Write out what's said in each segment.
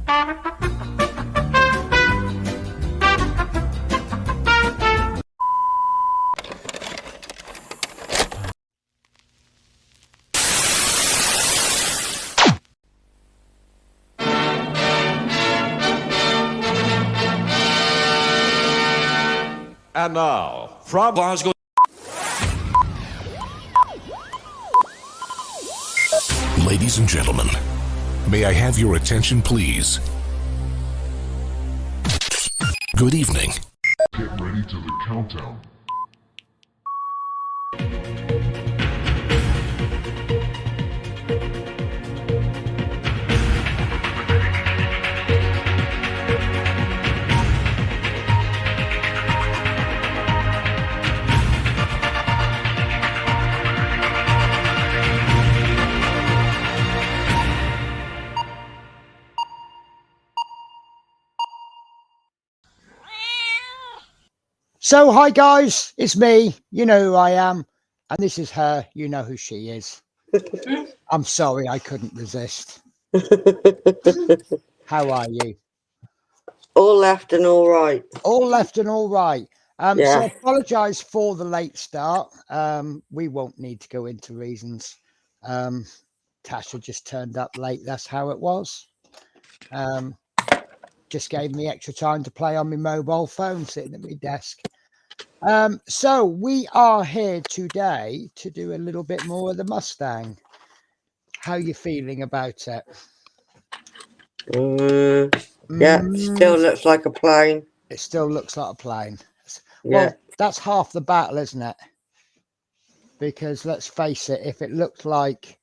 And now, from Glasgow. Ladies and gentlemen, may I have your attention, please? Good evening. Get ready to the countdown. So, hi guys, it's me. You know who I am. And this is her. You know who she is. I'm sorry, I couldn't resist. How are you? All left and all right. All left and all right. Yeah. So I apologise for the late start. We won't need to go into reasons. Tasha just turned up late. That's how it was. Just gave me extra time to play on my mobile phone sitting at my desk. So we are here today to do a little bit more of the Mustang. How are you feeling about it? Yeah, still looks like a plane. It still looks like a plane. Yeah. Well, that's half the battle, isn't it? Because let's face it, if it looked like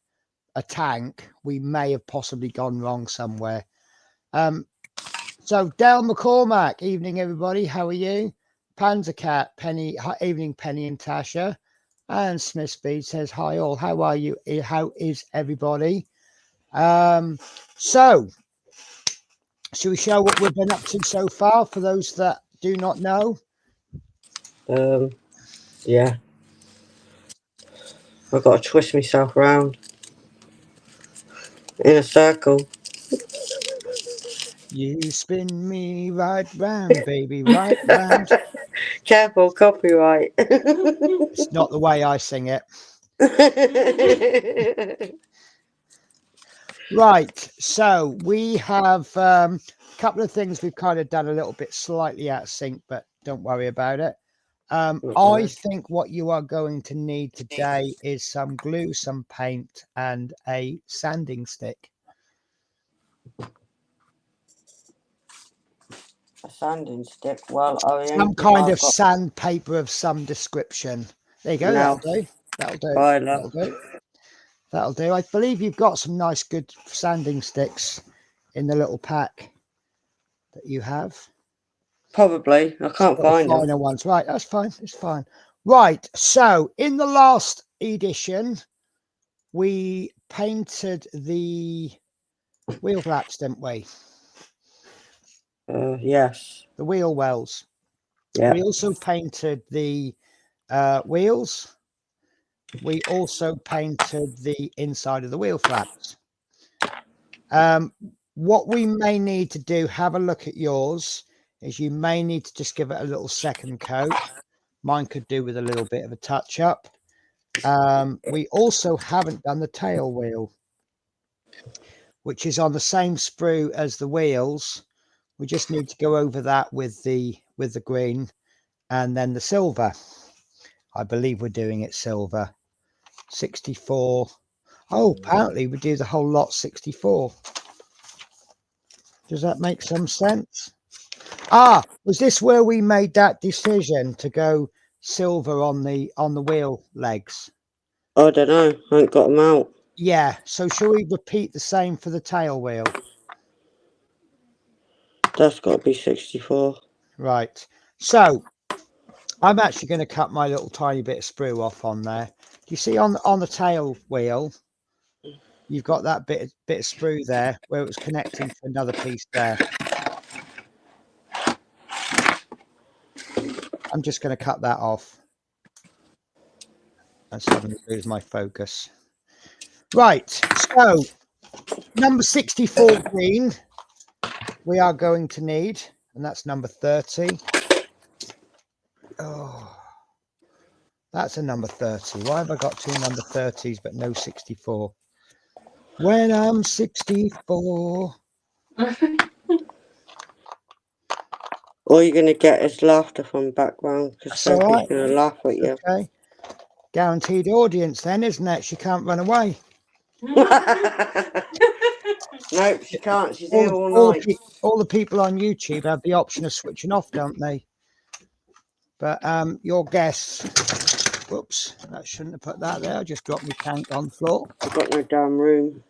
a tank, we may have possibly gone wrong somewhere. So Dale McCormack, evening everybody. How are you? Panzer Cat, Penny, evening Penny and Tasha. And Smith Speed says, hi all, how are you? How is everybody? So, should we show what we've been up to so far for those that do not know? Yeah. I've got to twist myself around in a circle. You spin me right round, baby, right round. Careful, copyright. It's not the way I sing it. Right, so we have a couple of things we've kind of done a little bit slightly out of sync, but don't worry about it. I think what you are going to need today is some glue, some paint, and a sanding stick. A sanding stick. Well, Some kind of sandpaper of some description. There you go. No. That'll do. That'll do. Right, That'll do. That'll do. I believe you've got some nice, good sanding sticks in the little pack that you have. Probably. I can't find them. Finer ones. Right, that's fine. It's fine. Right. So in the last edition, we painted the wheel flaps, didn't we? Yes. The wheel wells. Yeah. We also painted the wheels. We also painted the inside of the wheel flaps. What we may need to do, have a look at yours, is you may need to just give it a little second coat. Mine could do with a little bit of a touch up. We also haven't done the tail wheel, which is on the same sprue as the wheels. We just need to go over that with the green and then the silver. I believe we're doing it silver. 64. Oh, apparently we do the whole lot 64. Does that make some sense? Ah, was this where we made that decision to go silver on the wheel legs? I don't know. I ain't got them out. Yeah. So shall we repeat the same for the tail wheel? That's got to be 64. Right. So I'm actually going to cut my little tiny bit of sprue off on there. Do you see on the tail wheel? You've got that bit of sprue there where it was connecting to another piece there. I'm just going to cut that off. And suddenly lose my focus. Right. So number 64 green we are going to need, and that's number 30. Oh, that's a number 30. Why have I got 2 number 30s but no 64? When I'm 64. All you're going to get is laughter from background because That's all Sophie's right. going to laugh at you. Okay. Guaranteed audience then, isn't it? She can't run away. Nope, she can't. She's here all night. All the people on YouTube have the option of switching off, don't they? But your guess. Whoops, that shouldn't have put that there. I just dropped my tank on the floor. I've got no damn room.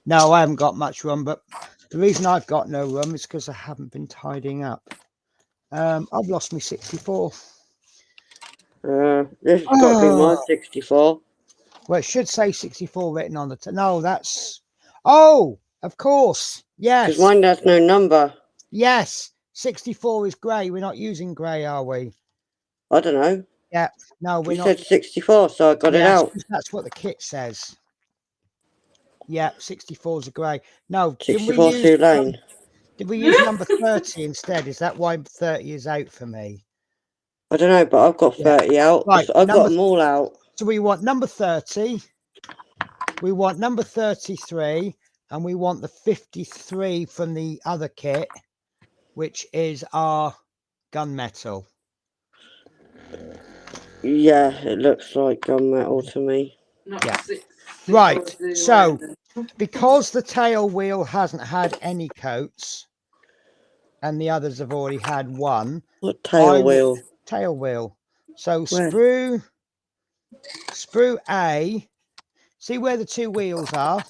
No, I haven't got much room, but the reason I've got no room is because I haven't been tidying up. I've lost my 64. This has got to be my 64. Well, it should say 64 written on the... No, that's... Oh, of course. Yes. Because mine has no number. Yes. 64 is grey. We're not using grey, are we? I don't know. Yeah. No, we're You not. said 64, so I got it out. That's what the kit says. Yeah, 64 is a grey. No, 64 Sioux Lane. Did we use number 30 instead? Is that why 30 is out for me? I don't know, but I've got 30 out. Right, I've got them all out. So we want number 30. We want number 33. And we want the 53 from the other kit, which is our gunmetal. Yeah, it looks like gunmetal to me. Yeah. Right. So, because the tail wheel hasn't had any coats, and the others have already had one. What tail wheel? Tail wheel. So Where? sprue A. See where the 2 wheels are?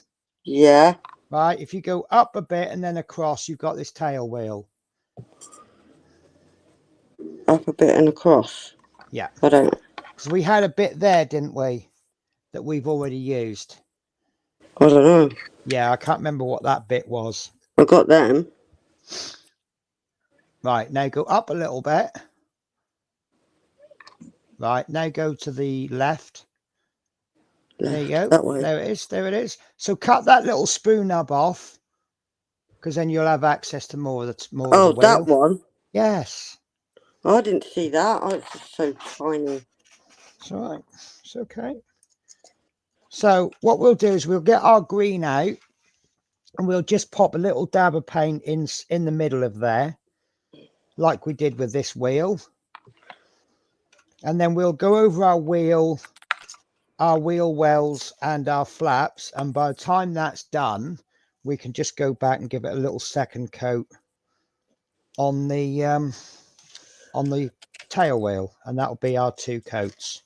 Yeah. Right. If you go up a bit and then across, you've got this tail wheel. Up a bit and across. Yeah. I don't. Because we had a bit there, didn't we? That we've already used. I don't know. Yeah, I can't remember what that bit was. I got them. Right, now go up a little bit. Right, now go to the left. There you go. That way. There it is. There it is. So cut that little sprue nub off, because then you'll have access to more of the wheel. Oh, that one? Yes. I didn't see that. Oh, it's just so tiny. It's all right. It's okay. So what we'll do is we'll get our green out, and we'll just pop a little dab of paint in the middle of there, like we did with this wheel. And then we'll go over our wheel wells and our flaps, and by the time that's done, we can just go back and give it a little second coat on the tail wheel, and that'll be our 2 coats.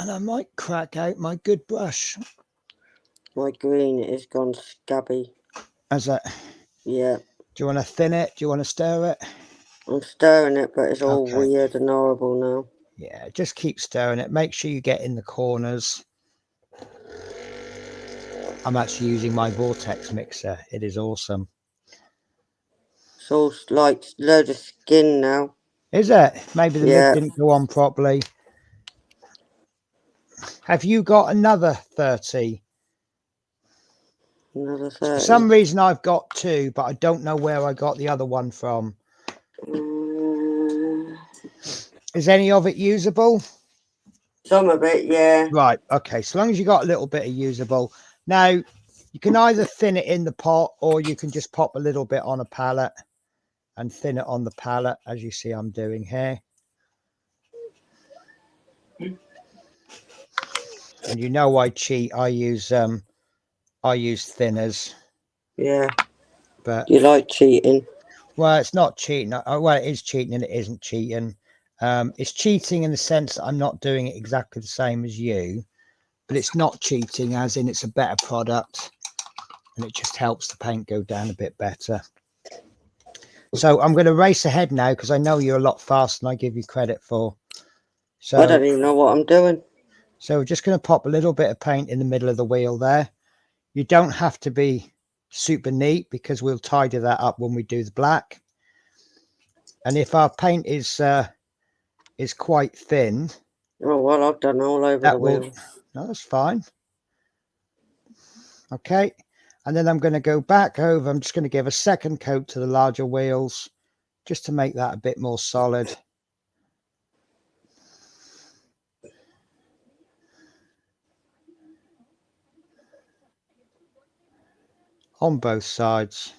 And I might crack out my good brush. My green is gone scabby. As that? Yeah. Do you want to thin it? Do you want to stir it? I'm stirring it, but it's all Okay. weird and horrible now. Yeah, just keep stirring it. Make sure you get in the corners. I'm actually using my vortex mixer. It is awesome. It's all like a load of skin now. Is it? Maybe the lid didn't go on properly. Have you got another 30? Another 30. For some reason I've got 2, but I don't know where I got the other one from. Is any of it usable? Some of it, yeah. Right, okay. So long as you got a little bit of usable. Now, you can either thin it in the pot, or you can just pop a little bit on a pallet and thin it on the pallet, as you see I'm doing here. And you know I cheat. I use thinners. Yeah. But you like cheating. Well, it's not cheating. Well, it is cheating and it isn't cheating. It's cheating in the sense that I'm not doing it exactly the same as you, but it's not cheating as in it's a better product, and it just helps the paint go down a bit better. So I'm going to race ahead now, because I know you're a lot faster than I give you credit for. So I don't even know what I'm doing. So we're just going to pop a little bit of paint in the middle of the wheel there. You don't have to be super neat, because we'll tidy that up when we do the black. And if our paint is quite thin, oh well, I've done all over the wheel. No, that's fine. Okay, and then I'm going to go back over. I'm just going to give a second coat to the larger wheels just to make that a bit more solid. On both sides.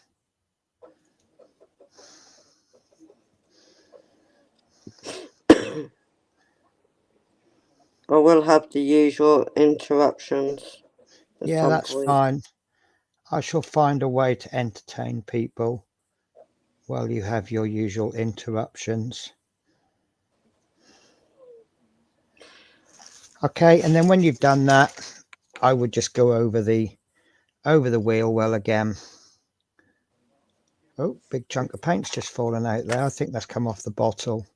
I will have the usual interruptions at Yeah, some that's point. fine. I shall find a way to entertain people while you have your usual interruptions. Okay, and then when you've done that, I would just go over the wheel well again. Oh, big chunk of paint's just fallen out there. I think that's come off the bottle.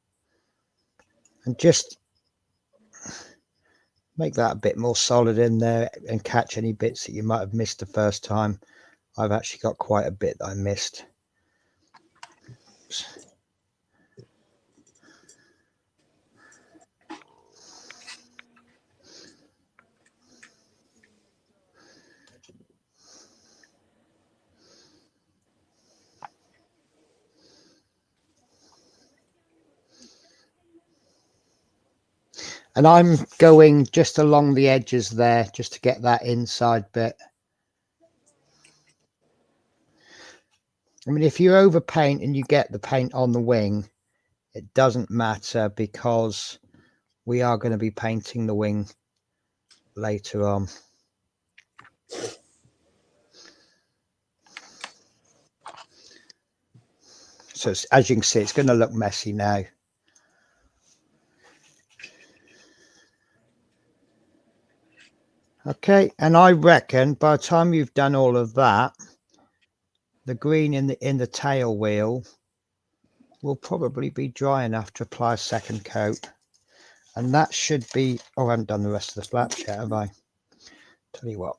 And just make that a bit more solid in there and catch any bits that you might have missed the first time. I've actually got quite a bit that I missed. And I'm going just along the edges there just to get that inside bit. I mean, if you overpaint and you get the paint on the wing, it doesn't matter because we are going to be painting the wing later on. So as you can see, it's going to look messy now. Okay, and I reckon by the time you've done all of that, the green in the tail wheel will probably be dry enough to apply a second coat. And that should be, oh, I haven't done the rest of the flaps yet, have I? Tell you what,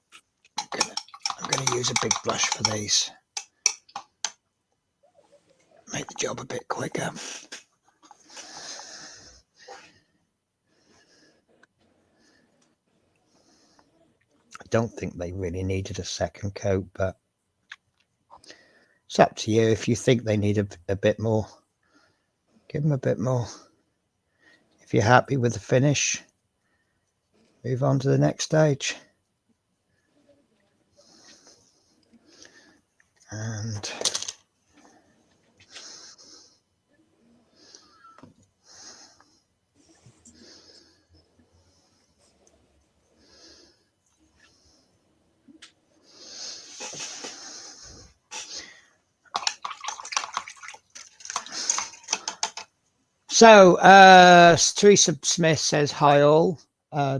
I'm going to use a big brush for these. Make the job a bit quicker. I don't think they really needed a second coat, but it's up to you. If you think they need a bit more, give them a bit more. If you're happy with the finish, move on to the next stage. And so Teresa Smith says hi all.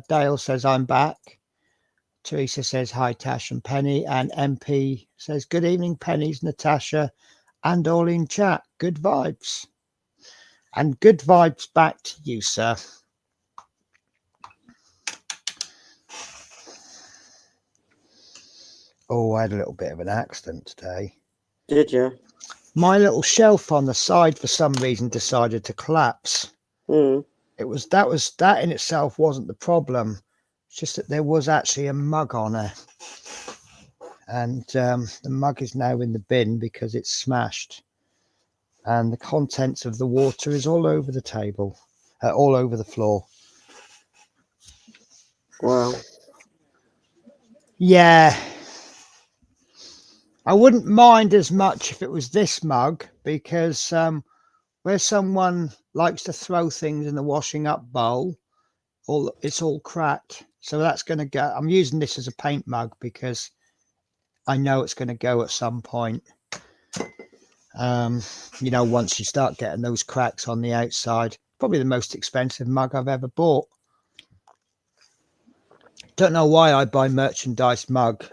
Dale says I'm back. Teresa says hi Tash and Penny, and MP says good evening Pennies, Natasha and all in chat. Good vibes. And good vibes back to you, sir. Oh, I had a little bit of an accident today. Did you? My little shelf on the side for some reason decided to collapse. That in itself wasn't the problem. It's just that there was actually a mug on her, and the mug is now in the bin because it's smashed, and the contents of the water is all over the table, all over the floor. Wow. Yeah, I wouldn't mind as much if it was this mug, because where someone likes to throw things in the washing up bowl, it's all cracked. So that's going to go. I'm using this as a paint mug because I know it's going to go at some point. You know, once you start getting those cracks on the outside. Probably the most expensive mug I've ever bought. Don't know why I buy merchandise mug.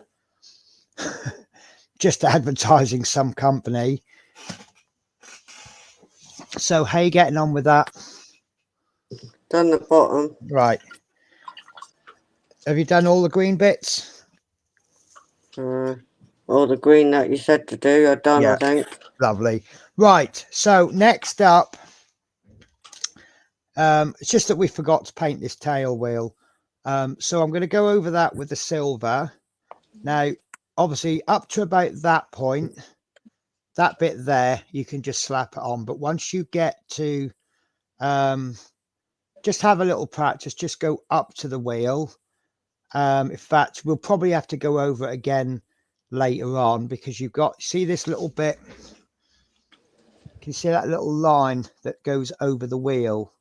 Just advertising some company. So how you getting on with that? Done the bottom. Right. Have you done all the green bits? All the green that you said to do, I've done, Yeah. I think. Lovely. Right. So next up, it's just that we forgot to paint this tail wheel. So I'm going to go over that with the silver. Now, obviously up to about that point, that bit there, you can just slap it on. But once you get to just have a little practice, just go up to the wheel. In fact, we'll probably have to go over it again later on, because you've got, see this little bit, can you see that little line that goes over the wheel?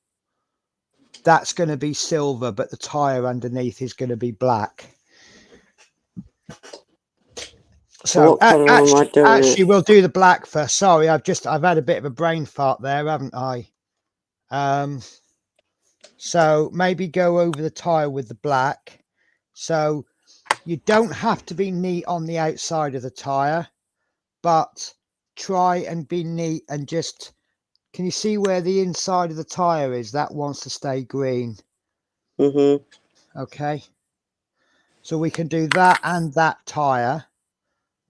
That's going to be silver, but the tire underneath is going to be black. So what colour am I doing actually it? we'll do the black first. Sorry, I've had a bit of a brain fart there, haven't I? So maybe go over the tire with the black. So you don't have to be neat on the outside of the tire, but try and be neat and just, can you see where the inside of the tire is? That wants to stay green. Okay. So we can do that and that tire,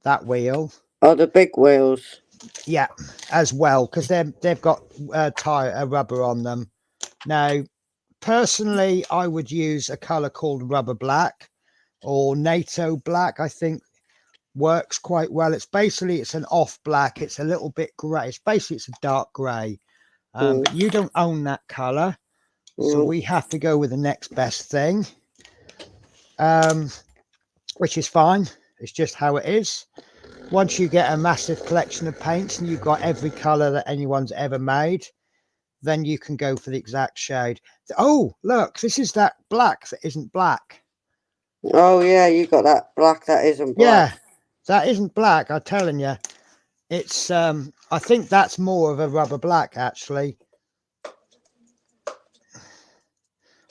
that wheel. Oh, the big wheels. Yeah, as well, because they've got tire rubber on them. Now, personally, I would use a color called rubber black or NATO black. I think works quite well. It's an off black. It's a little bit gray. It's a dark gray. But you don't own that color, so we have to go with the next best thing, which is fine. It's just how it is. Once you get a massive collection of paints and you've got every color that anyone's ever made, then you can go for the exact shade. Oh, look, this is that black that isn't black. Oh yeah, you got that black that isn't black. Yeah, that isn't black, I'm telling you. It's I think that's more of a rubber black, actually.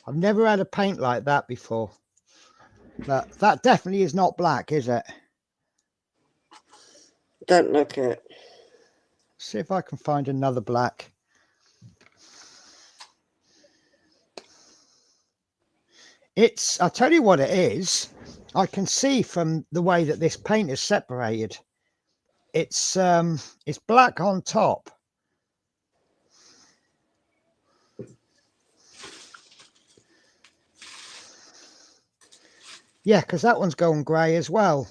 I've never had a paint like that before. But that definitely is not black, is it? Don't look it. See if I can find another black. I'll tell you what it is. I can see from the way that this paint is separated. It's black on top. Yeah, because that one's going grey as well.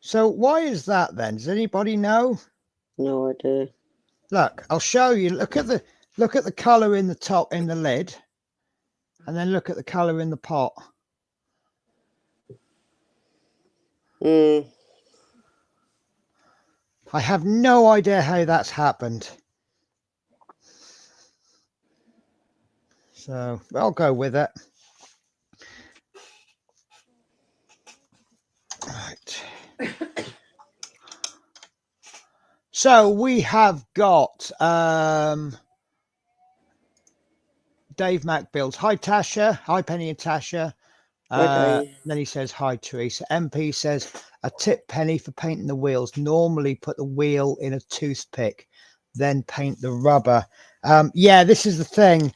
So why is that then? Does anybody know? No idea. Look, I'll show you. Look at the colour in the top, in the lid, and then look at the colour in the pot. I have no idea how that's happened. So I'll go with it. Right. So we have got Dave Mac builds. Hi Tasha. Hi Penny and Tasha. Then he says hi Teresa. MP says a tip, Penny, for painting the wheels. Normally put the wheel in a toothpick, then paint the rubber. Yeah, this is the thing.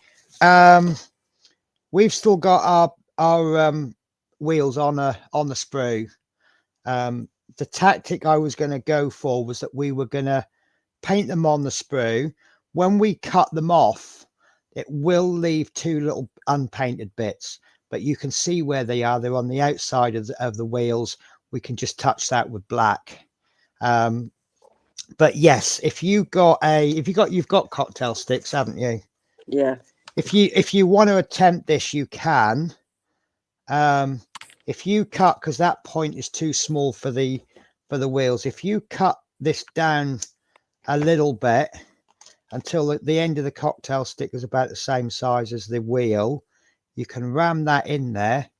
We've still got our wheels on the sprue. The tactic I was going to go for was that we were going to paint them on the sprue. When we cut them off, it will leave two little unpainted bits, but you can see where they are. They're on the outside of the wheels. We can just touch that with black. But yes, you've got cocktail sticks, haven't you? Yeah. If you want to attempt this, you can. If you cut, because that point is too small for the wheels, if you cut this down a little bit until the end of the cocktail stick is about the same size as the wheel, you can ram that in there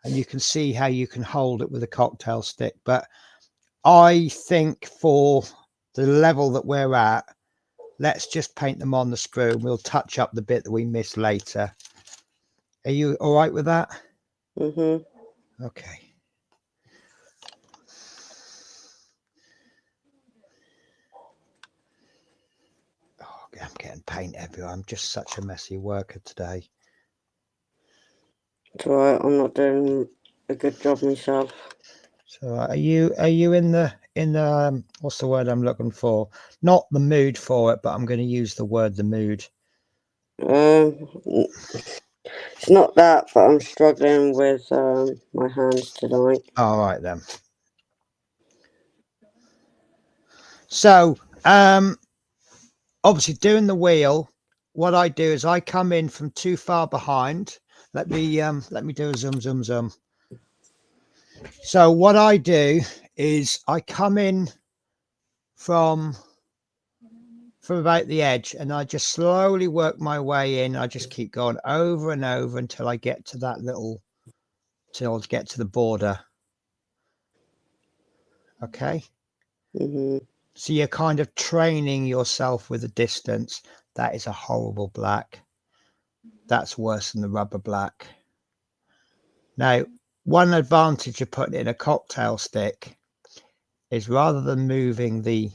and you can see how you can hold it with a cocktail stick. But I think for the level that we're at, let's just paint them on the sprue and we'll touch up the bit that we missed later. Are you all right with that? Okay. Oh, I'm getting paint everywhere. I'm just such a messy worker today. It's all right. I'm not doing a good job myself. So are you in the what's the word I'm looking for? Not the mood for it, but I'm going to use the word the mood. It's not that, but I'm struggling with my hands tonight. All right then. So, obviously doing the wheel, what I do is I come in from too far behind. Let me do a zoom. So what I do is I come in from about the edge, and I just slowly work my way in. I just keep going over and over until I get to that till I get to the border. Okay. Mm-hmm. So you're kind of training yourself with the distance. That is a horrible black. That's worse than the rubber black. Now, one advantage of putting it in a cocktail stick is rather than moving the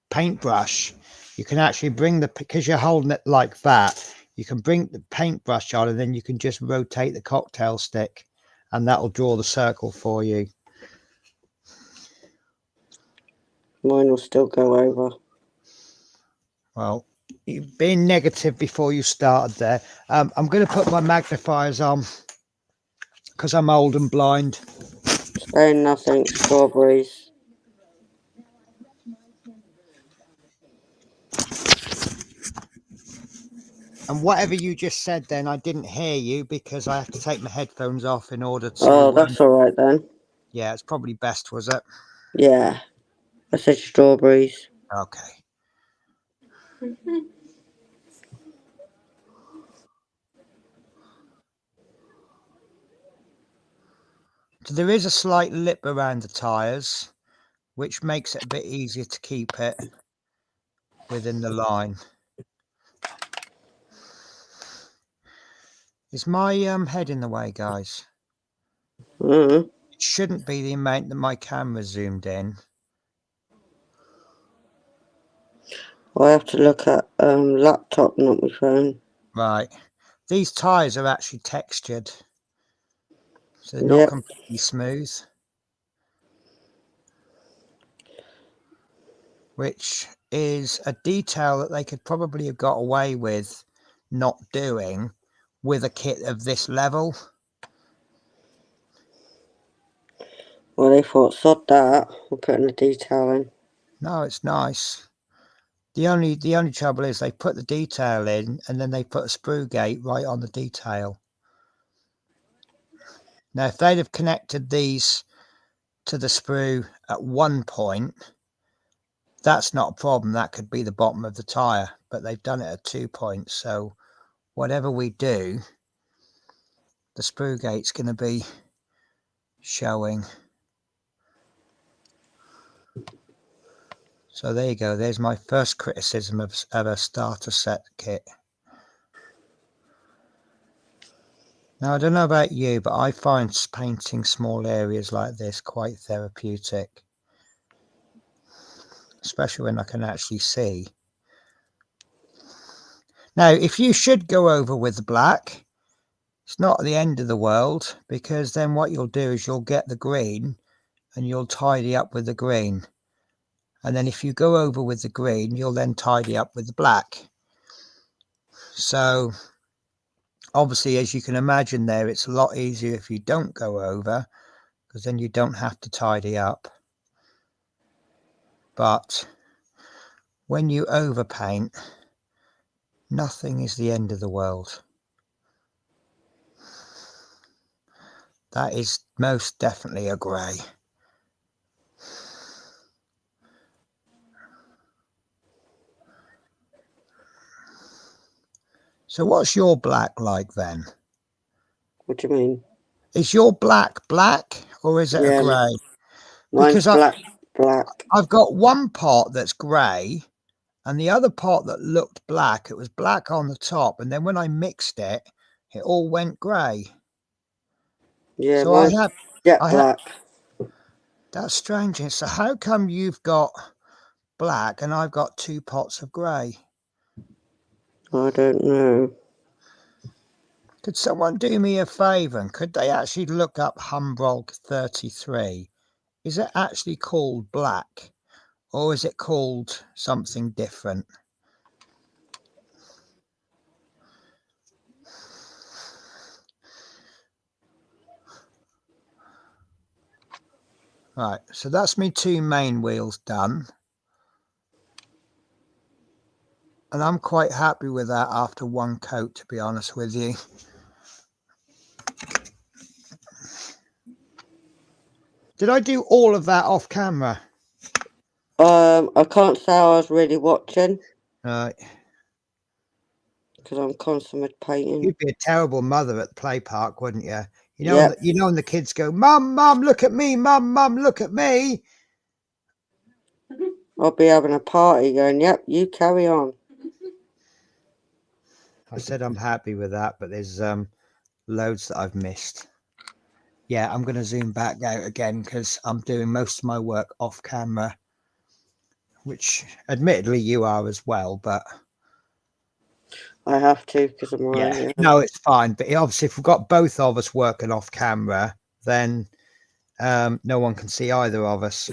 paintbrush, you can actually bring because you're holding it like that, you can bring the paintbrush on and then you can just rotate the cocktail stick and that'll draw the circle for you. Mine will still go over. Well, being negative before you started there, I'm going to put my magnifiers on because I'm old and blind. Saying nothing, strawberries. And whatever you just said then, I didn't hear you because I have to take my headphones off in order to... Oh, that's alright then. Yeah, it's probably best, was it? Yeah, I said strawberries. Okay. So there is a slight lip around the tyres, which makes it a bit easier to keep it within the line. Is my head in the way, guys? Mm-hmm. It shouldn't be the amount that my camera zoomed in. I have to look at laptop, not my phone. Right. These tyres are actually textured, so they're not Yep. completely smooth. Which is a detail that they could probably have got away with not doing with a kit of this level. Well, they thought, sod that, we're putting the detail in. No, it's nice. The only trouble is they put the detail in and then they put a sprue gate right on the detail. Now, if they'd have connected these to the sprue at one point, that's not a problem. That could be the bottom of the tyre, but they've done it at 2 points. So whatever we do, the sprue gate's going to be showing. So there you go. There's my first criticism of a starter set kit. Now, I don't know about you, but I find painting small areas like this quite therapeutic, especially when I can actually see. Now, if you should go over with the black, it's not the end of the world, because then what you'll do is you'll get the green and you'll tidy up with the green. And then if you go over with the green, you'll then tidy up with the black. So obviously, as you can imagine there, it's a lot easier if you don't go over, because then you don't have to tidy up. But when you overpaint, nothing is the end of the world. That is most definitely a grey. So what's your black like then? What do you mean? Is your black or is it a Yeah, grey? mine's Because black. I've got one part that's grey and the other part that looked black. It was black on the top, and then when I mixed it, it all went grey. Yeah, So mine's jet I have. black. That's strange. So how come you've got black and I've got 2 pots of grey? I don't know. Could someone do me a favour and could they actually look up Humbrol 33? Is it actually called black or is it called something different? Right, so that's me 2 main wheels done. And I'm quite happy with that after 1 coat, to be honest with you. Did I do all of that off camera? I can't say I was really watching Right. because I'm consummate painting. You'd be a terrible mother at the play park, wouldn't you? You know, Yep. you know, when the kids go, "Mum, Mum, look at me, Mum, Mum, look at me." I'll be having a party going, yep, you carry on. I said I'm happy with that, but there's loads that I've missed. Yeah, I'm going to zoom back out again because I'm doing most of my work off camera, which admittedly you are as well, but I have to because I'm yeah, around here. no, it's fine. But obviously, if we've got both of us working off camera, then no one can see either of us.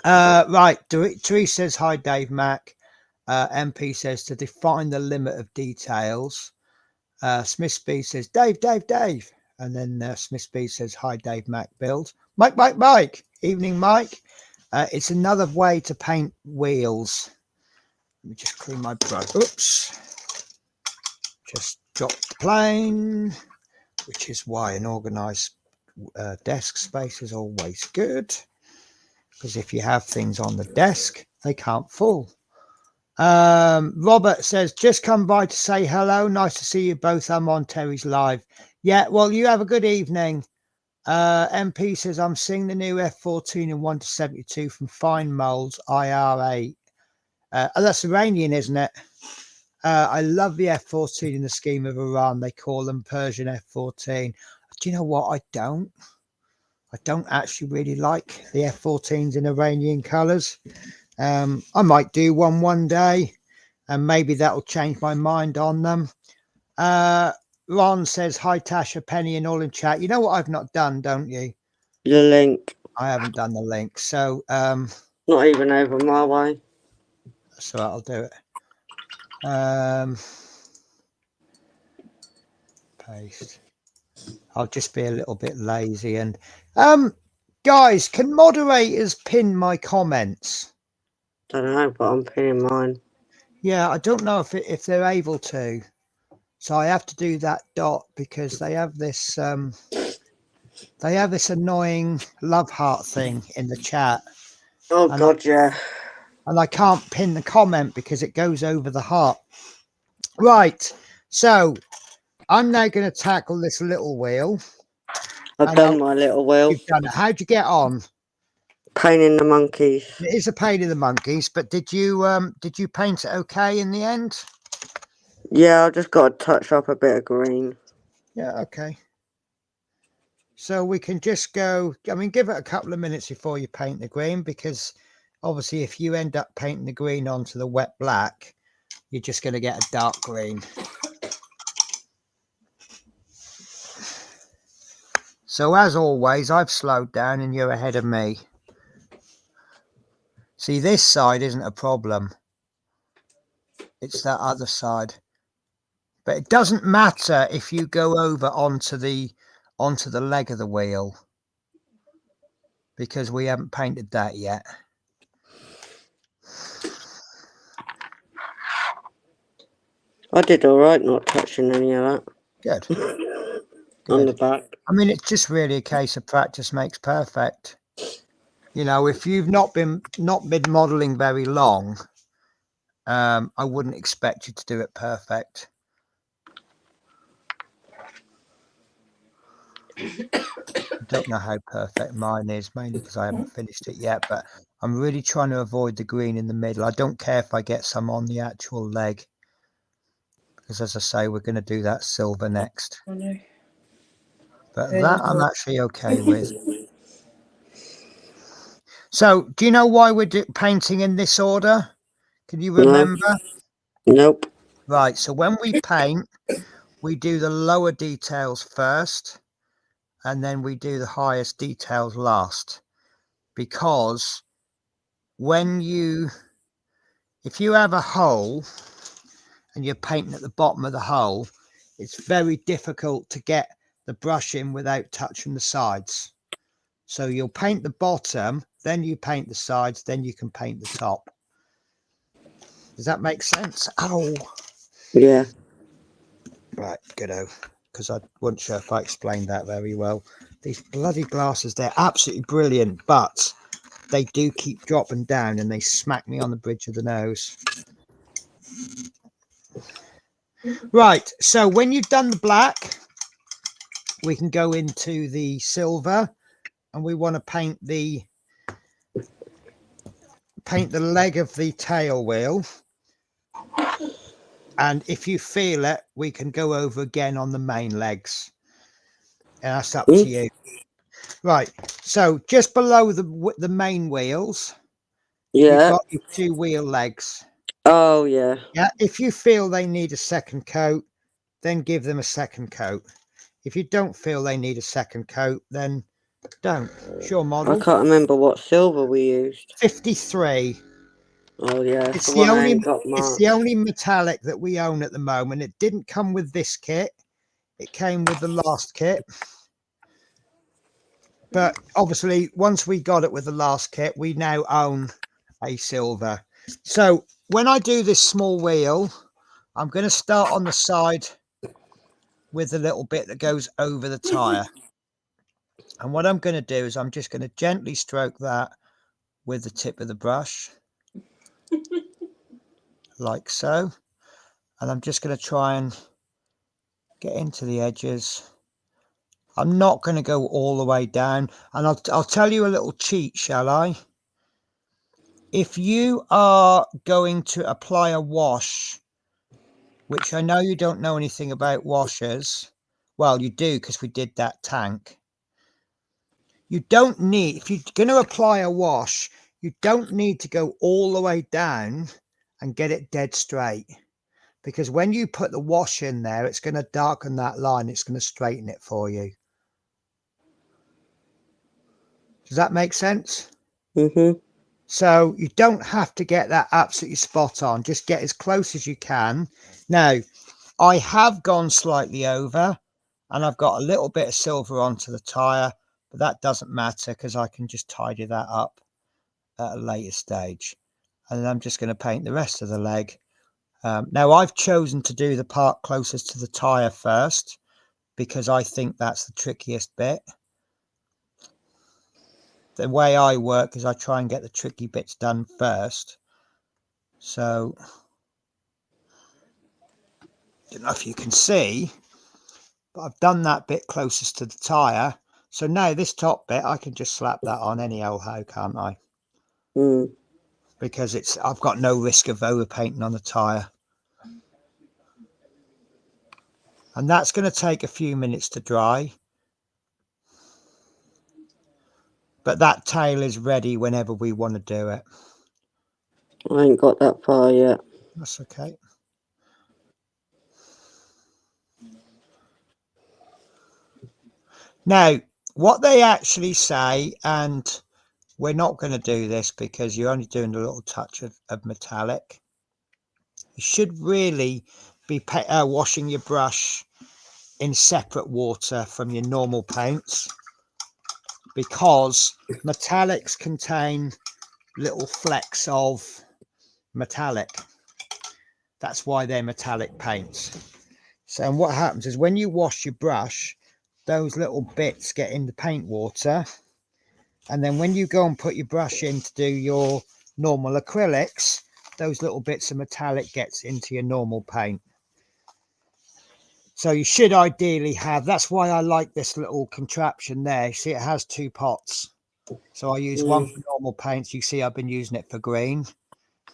Right, Therese says, "Hi, Dave Mac." MP says, "To define the limit of details." Smith B says, "Dave, Dave, Dave." And then Smith B says, "Hi, Dave Mac Build." Mike, Mike, Mike. Evening, Mike. It's another way to paint wheels. Let me just clean my brush. Oops. Just dropped the plane, which is why an organized desk space is always good. Because if you have things on the desk, they can't fall. Robert says, "Just come by to say hello. Nice to see you both. I'm on Terry's live." Yeah, well, you have a good evening. MP says, "I'm seeing the new F14 in 1:72 from Fine Molds IRA." Oh, that's Iranian, isn't it? I love the F14 in the scheme of Iran. They call them Persian F14. Do you know what? I don't actually really like the F14s in Iranian colours. I might do one day, and maybe that'll change my mind on them. Ron says, "Hi, Tasha, Penny, and all in chat." You know what I've not done, don't you? The link. I haven't done the link. So, Not even over my way. so I'll do it. Paste. I'll just be a little bit lazy. And guys, can moderators pin my comments? Don't know, but I'm pinning mine. Yeah, I don't know if they're able to. So I have to do that dot because they have this annoying love heart thing in the chat. Oh And God, yeah. And I can't pin the comment because it goes over the heart. Right. So I'm now going to tackle this little wheel. I've done my little wheel. You've done it. How'd you get on? Painting the monkeys. It is a pain in the monkeys, but did you paint it okay in the end? Yeah, I just got to touch up a bit of green. Yeah, okay. So we can just go, I mean, give it a couple of minutes before you paint the green, because obviously if you end up painting the green onto the wet black, you're just going to get a dark green. So as always, I've slowed down and you're ahead of me. See, this side isn't a problem. It's that other side. But it doesn't matter if you go over onto the leg of the wheel, because we haven't painted that yet. I did all right not touching any of that. Good. On the back. I mean, it's just really a case of practice makes perfect. You know, if you've not been modeling very long, I wouldn't expect you to do it perfect. I don't know how perfect mine is, mainly because I haven't finished it yet, but I'm really trying to avoid the green in the middle. I don't care if I get some on the actual leg, because as I say, we're going to do that silver next. But that I'm actually okay with. So, do you know why we're painting in this order? Can you remember? No. Nope. Right, so when we paint, we do the lower details first, and then we do the highest details last. Because if you have a hole and you're painting at the bottom of the hole, it's very difficult to get the brush in without touching the sides. So you'll paint the bottom, then you paint the sides, then you can paint the top. Does that make sense? Ow. Yeah. Right, goodo. Because I wasn't sure if I explained that very well. These bloody glasses, they're absolutely brilliant, but they do keep dropping down and they smack me on the bridge of the nose. Right, so when you've done the black, we can go into the silver, and we want to paint the leg of the tail wheel. And if you feel it, we can go over again on the main legs. And that's up to you. Right, so just below the main wheels, you've Yeah. got your 2 wheel legs. Oh, yeah. Yeah, if you feel they need a second coat, then give them a second coat. If you don't feel they need a second coat, then don't. It's your I model. can't remember what silver we used. 53. Oh, yeah. It's The the one I only ain't got marked. metallic that we own at the moment. It didn't come with this kit. It came with the last kit. But obviously, once we got it with the last kit, we now own a silver. So when I do this small wheel, I'm going to start on the side with the little bit that goes over the tire. And what I'm going to do is I'm just going to gently stroke that with the tip of the brush, like so. And I'm just going to try and get into the edges. I'm not going to go all the way down. And I'll tell you a little cheat, shall I? If you are going to apply a wash, which I know you don't know anything about washers. Well, you do, because we did that tank. You don't need, if you're going to apply a wash, you don't need to go all the way down and get it dead straight. Because when you put the wash in there, it's going to darken that line. It's going to straighten it for you. Does that make sense? Mm-hmm. So you don't have to get that absolutely spot on. Just get as close as you can. Now, I have gone slightly over and I've got a little bit of silver onto the tyre, but that doesn't matter because I can just tidy that up at a later stage. And then I'm just going to paint the rest of the leg. Now, I've chosen to do the part closest to the tyre first because I think that's the trickiest bit. The way I work is I try and get the tricky bits done first. So, I don't know if you can see, but I've done that bit closest to the tyre. So now this top bit, I can just slap that on any old how, can't I? Mm. Because I've got no risk of overpainting on the tyre. And that's going to take a few minutes to dry. But that tail is ready whenever we want to do it. I ain't got that far yet. That's okay. Now, what they actually say, and we're not going to do this because you're only doing a little touch of metallic. You should really be washing your brush in separate water from your normal paints, because metallics contain little flecks of metallic. That's why they're metallic paints. So, and what happens is when you wash your brush, those little bits get in the paint water, and then when you go and put your brush in to do your normal acrylics, those little bits of metallic gets into your normal paint. So you should ideally have, that's why I like this little contraption there. See, it has 2 pots. So I use one for normal paints. You see, I've been using it for green.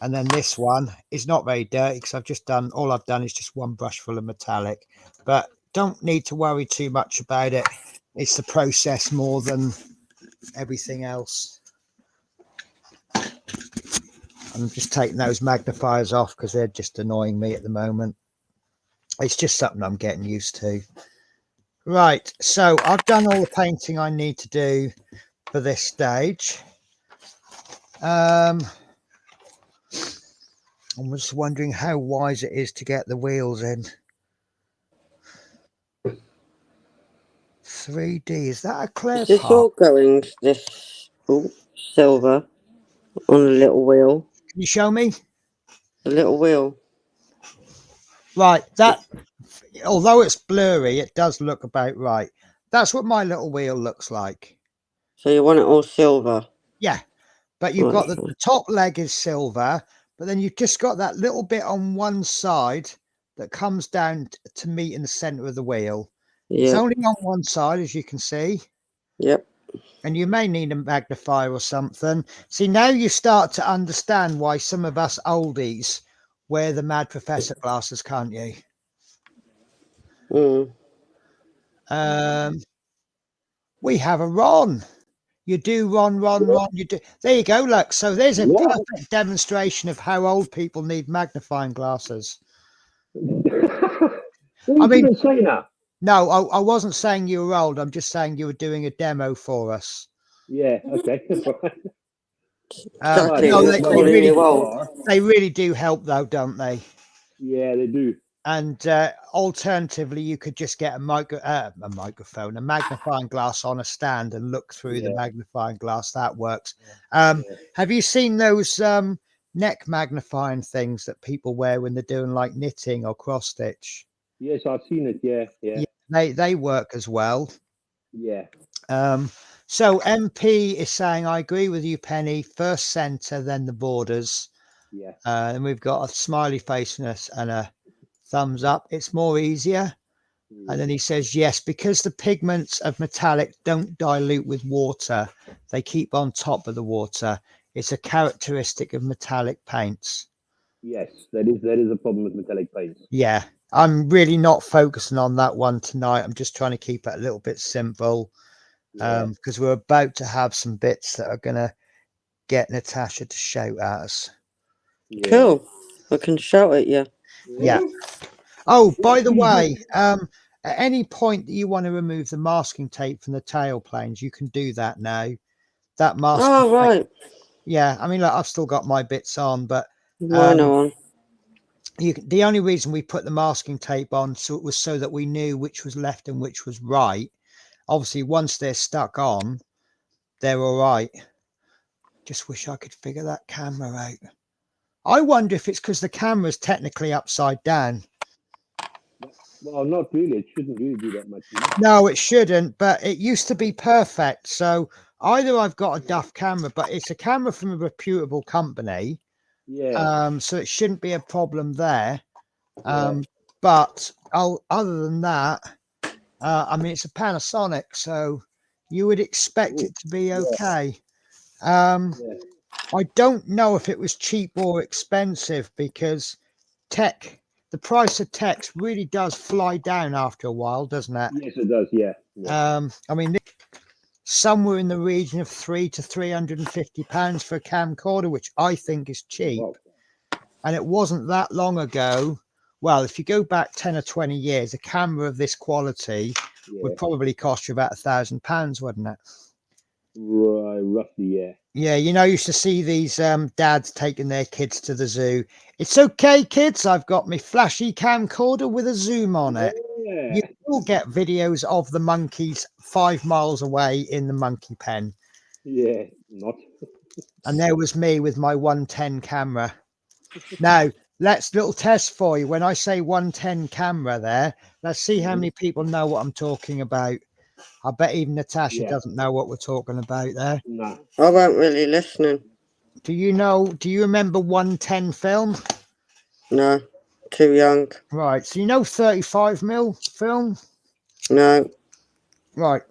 And then this one is not very dirty because all I've done is just one brush full of metallic. But don't need to worry too much about it. It's the process more than everything else. I'm just taking those magnifiers off because they're just annoying me at the moment. It's just something I'm getting used to. Right, so I've done all the painting I need to do for this stage. I'm just wondering how wise it is to get the wheels in. 3D. Is that a clear Is this part? all going, this silver on a little wheel? Can you show me? A little wheel. Right, that, although it's blurry, it does look about right. That's what my little wheel looks like. So you want it all silver? Yeah, but you've got Right. the top leg is silver, but then you've just got that little bit on one side that comes down to meet in the center of the wheel. It's Yep. only on one side, as you can see, Yep. and you may need a magnifier or something. See, now you start to understand why some of us oldies wear the Mad Professor glasses, can't you? Mm. We have a Ron. You do Ron. You do. There you go. Look. So there's a perfect demonstration of how old people need magnifying glasses. I mean, saying that? no, I wasn't saying you were old. I'm just saying you were doing a demo for us. Yeah, okay. Exactly. No, What's calling you old? they really do help, though, don't they? Yeah, they do. And alternatively, you could just get a microphone, a magnifying glass on a stand and look through the magnifying glass. That works. Have you seen those neck magnifying things that people wear when they're doing like knitting or cross stitch? Yes, I've seen it. Yeah. They work as well. Yeah. So MP is saying, I agree with you, Penny. First center, then the borders. Yeah. And we've got a smiley face and a thumbs up. It's more easier. And then he says, yes, because the pigments of metallic don't dilute with water. They keep on top of the water. It's a characteristic of metallic paints. Yes, that is a problem with metallic paints. Yeah, I'm really not focusing on that one tonight. I'm just trying to keep it a little bit simple because we're about to have some bits that are going to get Natasha to shout at us. Yeah. Cool. I can shout at you. Yeah. Oh, by the way, at any point that you want to remove the masking tape from the tail planes, you can do that now. That masking Oh, right. tape, yeah, I mean, look, I've still got my bits on, but Mine on. the only reason we put the masking tape on was so that we knew which was left and which was right. Obviously, once they're stuck on, they're all right. Just wish I could figure that camera out. I wonder if it's because the camera's technically upside down. Well, not really. It shouldn't really do that much. No, it shouldn't, but it used to be perfect. So either I've got a duff camera, but it's a camera from a reputable company. Yeah. So it shouldn't be a problem there. But other than that, I mean, it's a Panasonic, so you would expect it to be okay. I don't know if it was cheap or expensive because the price of text really does fly down after a while, doesn't it? Yes, it does. Yeah. I mean, somewhere in the region of £300 to £350 for a camcorder, which I think is cheap. Wow. And it wasn't that long ago. Well, if you go back 10 or 20 years, a camera of this quality would probably cost you about £1,000, wouldn't it? Right, roughly, yeah. Yeah, you know, I used to see these dads taking their kids to the zoo. It's okay, kids. I've got my flashy camcorder with a zoom on it. Yeah. You will get videos of the monkeys 5 miles away in the monkey pen. Yeah, not. And there was me with my 110 camera. Now, let's little test for you. When I say 110 camera there, let's see how many people know what I'm talking about. I bet even Natasha doesn't know what we're talking about there. No. I weren't really listening. Do you remember 110 film? No, too young. Right, so you know 35mm film? No. Right.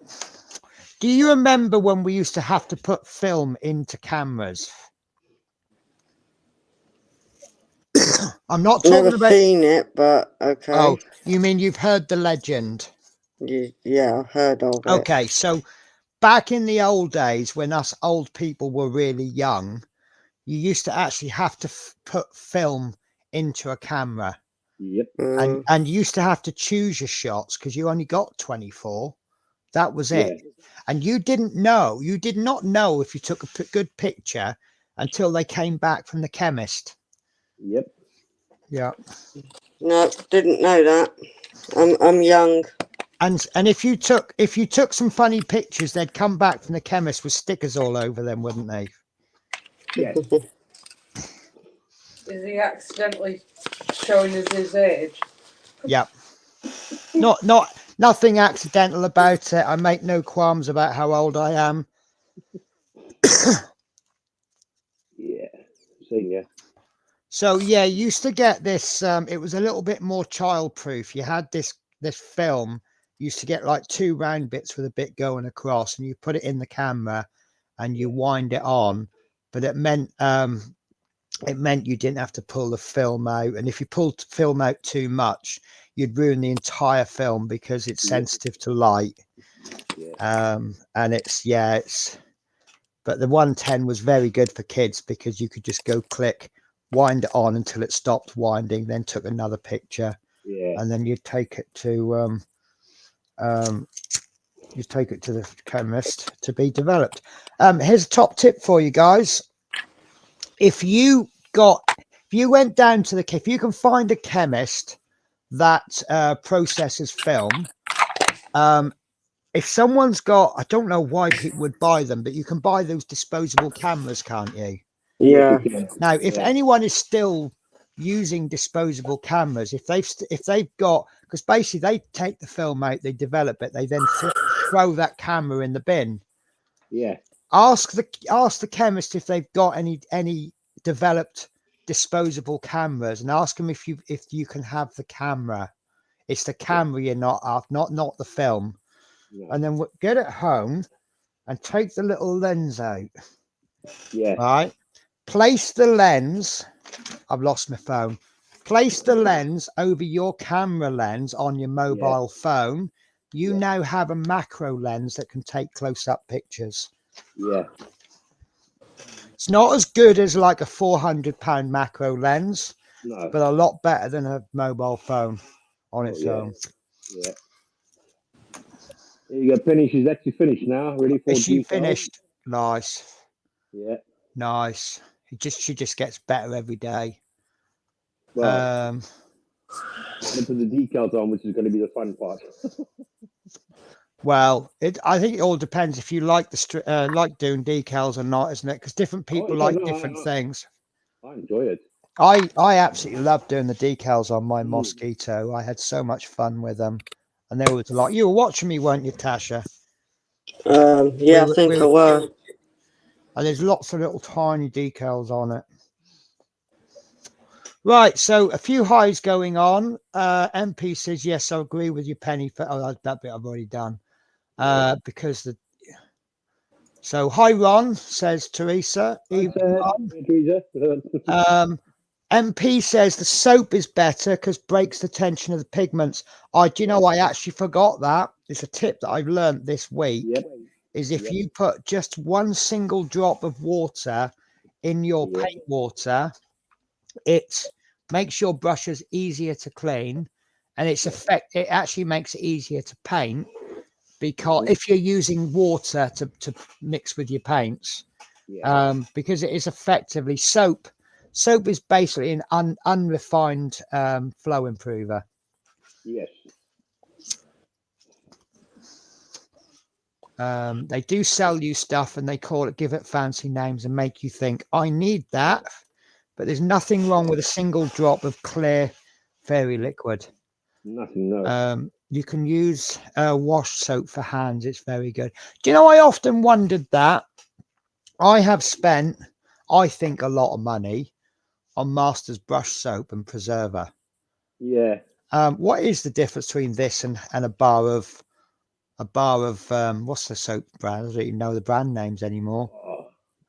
Do you remember when we used to have to put film into cameras? I'm not talking Never about... seen it, but okay. Oh, you mean you've heard the legend? Yeah, I've heard of it. Okay, so back in the old days when us old people were really young, you used to actually have to put film into a camera. Yep. And you used to have to choose your shots because you only got 24. That was it. And you did not know if you took a good picture until they came back from the chemist. Yep. Yeah. No, didn't know that. I'm young. And if you took some funny pictures, they'd come back from the chemist with stickers all over them, wouldn't they? Yes. Is he accidentally showing us his age? Yep. Nothing accidental about it. I make no qualms about how old I am. Yeah. Same, yeah. So yeah, you used to get this. It was a little bit more childproof. You had this film. You used to get like 2 round bits with a bit going across, and you put it in the camera, and you wind it on. But it meant you didn't have to pull the film out. And if you pulled the film out too much, you'd ruin the entire film because it's sensitive to light. Yeah. And it's. But the 110 was very good for kids because you could just go click, wind it on until it stopped winding, then took another picture, Yeah. and then you'd take it to the chemist to be developed. Here's a top tip for you guys. If you went down to if you can find a chemist that processes film, if someone's got, I don't know why people would buy them, but you can buy those disposable cameras, can't you? Yeah. Now, if anyone is still using disposable cameras, if they've got, because basically they take the film out, they develop it, they then throw that camera in the bin. Yeah. Ask the chemist if they've got any developed disposable cameras, and ask them if you can have the camera. It's the camera you're not after, not the film. Yeah. And then get it home and take the little lens out. Yeah. Right. Place the lens. I've lost my phone. Place the lens over your camera lens on your mobile phone. You now have a macro lens that can take close-up pictures. Yeah. It's not as good as like a £400 macro lens, No. but a lot better than a mobile phone on its own. Yeah. There you go, Penny. She's actually finished now. Ready for Is she decals. finished? Nice. Yeah. Nice. She just gets better every day. Well, I'm gonna put the decals on, which is going to be the fun part. Well, I think it all depends if you like like doing decals or not, isn't it? Because different people like different things. I enjoy it. I absolutely love doing the decals on my Mosquito. I had so much fun with them, and there was a lot. You were watching me, weren't you, Tasha? Yeah, I think I were. And there's lots of little tiny decals on it. Right, so a few highs going on. MP says, yes, I agree with you, Penny. That bit I've already done. Because so hi Ron, says Teresa. MP says the soap is better because breaks the tension of the pigments. Do you know, I actually forgot that. It's a tip that I've learned this week. Is if you put just one single drop of water in your paint water, it makes your brushes easier to clean, and it actually makes it easier to paint, because if you're using water to mix with your paints, because it is effectively soap is basically an unrefined flow improver. Yes. They do sell you stuff and they give it fancy names and make you think I need that, but there's nothing wrong with a single drop of clear fairy liquid. Nothing, no. You can use wash soap for hands. It's very good. Do you know, I often wondered that. I have spent, I think, a lot of money on Master's brush soap and preserver. Yeah. What is the difference between this and a bar of what's the soap brand? I don't even know the brand names anymore.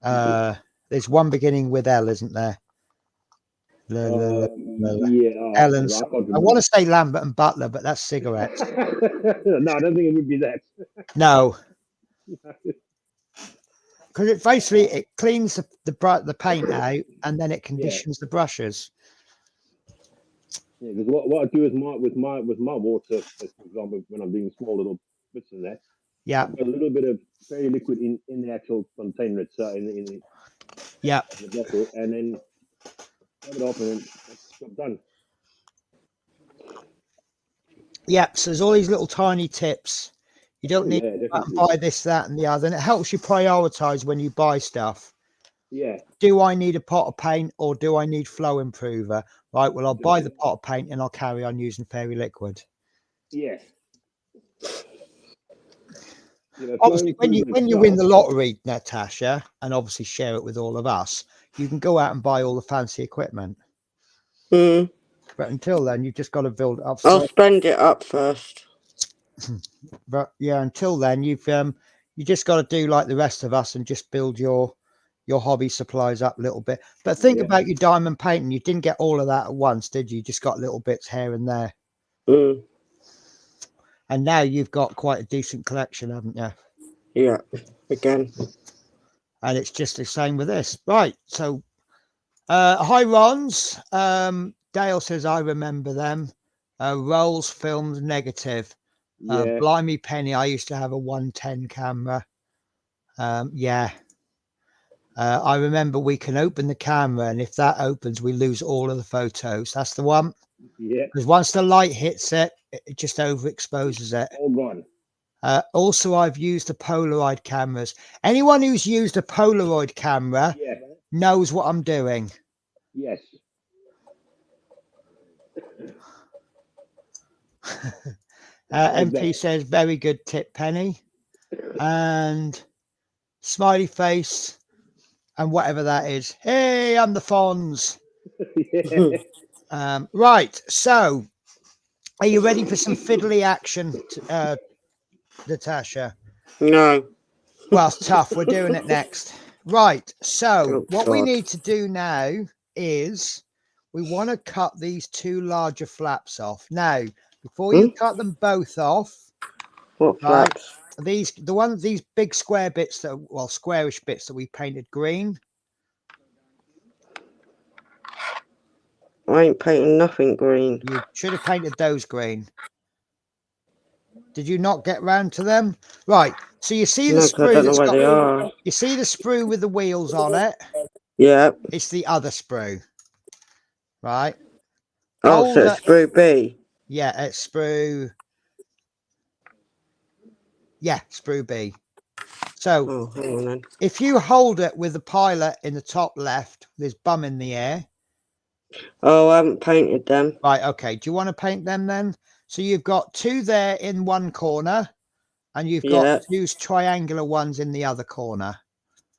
There's one beginning with L, isn't there? Ellen's. I want to say Lambert and Butler, but that's cigarettes. No, I don't think it would be that. No, because it cleans the paint out and then it conditions the brushes. Yeah, because what I do with my water, for example, when I'm doing small little bits in that, I've got a little bit of fairy liquid in the actual container itself, in the bottle, and then rub it off, and then it's done. Yep. So there's all these little tiny tips. You don't need to definitely. buy this, that, and the other. And it helps you prioritize when you buy stuff. Yeah. Do I need a pot of paint or do I need flow improver? Right. Well, I'll buy the pot of paint and I'll carry on using fairy liquid. Yes. You know, Obviously, when you win the lottery, Natasha, and obviously share it with all of us, you can go out and buy all the fancy equipment. Mm. But until then, you've just got to build it up. I'll spend it up first. But yeah, until then, you just got to do like the rest of us and just build your hobby supplies up a little bit. But think about your diamond painting. You didn't get all of that at once, did you? Just got little bits here and there. Mm. And now you've got quite a decent collection, haven't you? Yeah, again. And it's just the same with this. Right. So, hi, Rons. Dale says, I remember them. Rolls Films Negative. Blimey Penny, I used to have a 110 camera. Yeah. I remember we can open the camera, and if that opens, we lose all of the photos. That's the one. Yeah. Because once the light hits it, it just overexposes it. All gone. Also, I've used the Polaroid cameras. Anyone who's used a Polaroid camera knows what I'm doing. Yes. MP says, very good tip, Penny. And smiley face and whatever that is. Hey, I'm the Fonz. Right. So, are you ready for some fiddly action, Natasha? No. Well, it's tough. We're doing it next. Right. So, what we need to do now is we want to cut these two larger flaps off. Now, before you cut them both off, what flaps? These big square bits squarish bits that we painted green. I ain't painting nothing green. You should have painted those green. Did you not get round to them? Right. So you see the sprue. I don't know where they are. You see the sprue with the wheels on it? Yeah. It's the other sprue. Right. Oh, so it's sprue B. Yeah, it's sprue. Yeah, sprue B. So hang on then. If you hold it with the pilot in the top left, there's bum in the air. Oh, I haven't painted them. Right, okay. Do you want to paint them then? So you've got two there in one corner, and you've got two triangular ones in the other corner.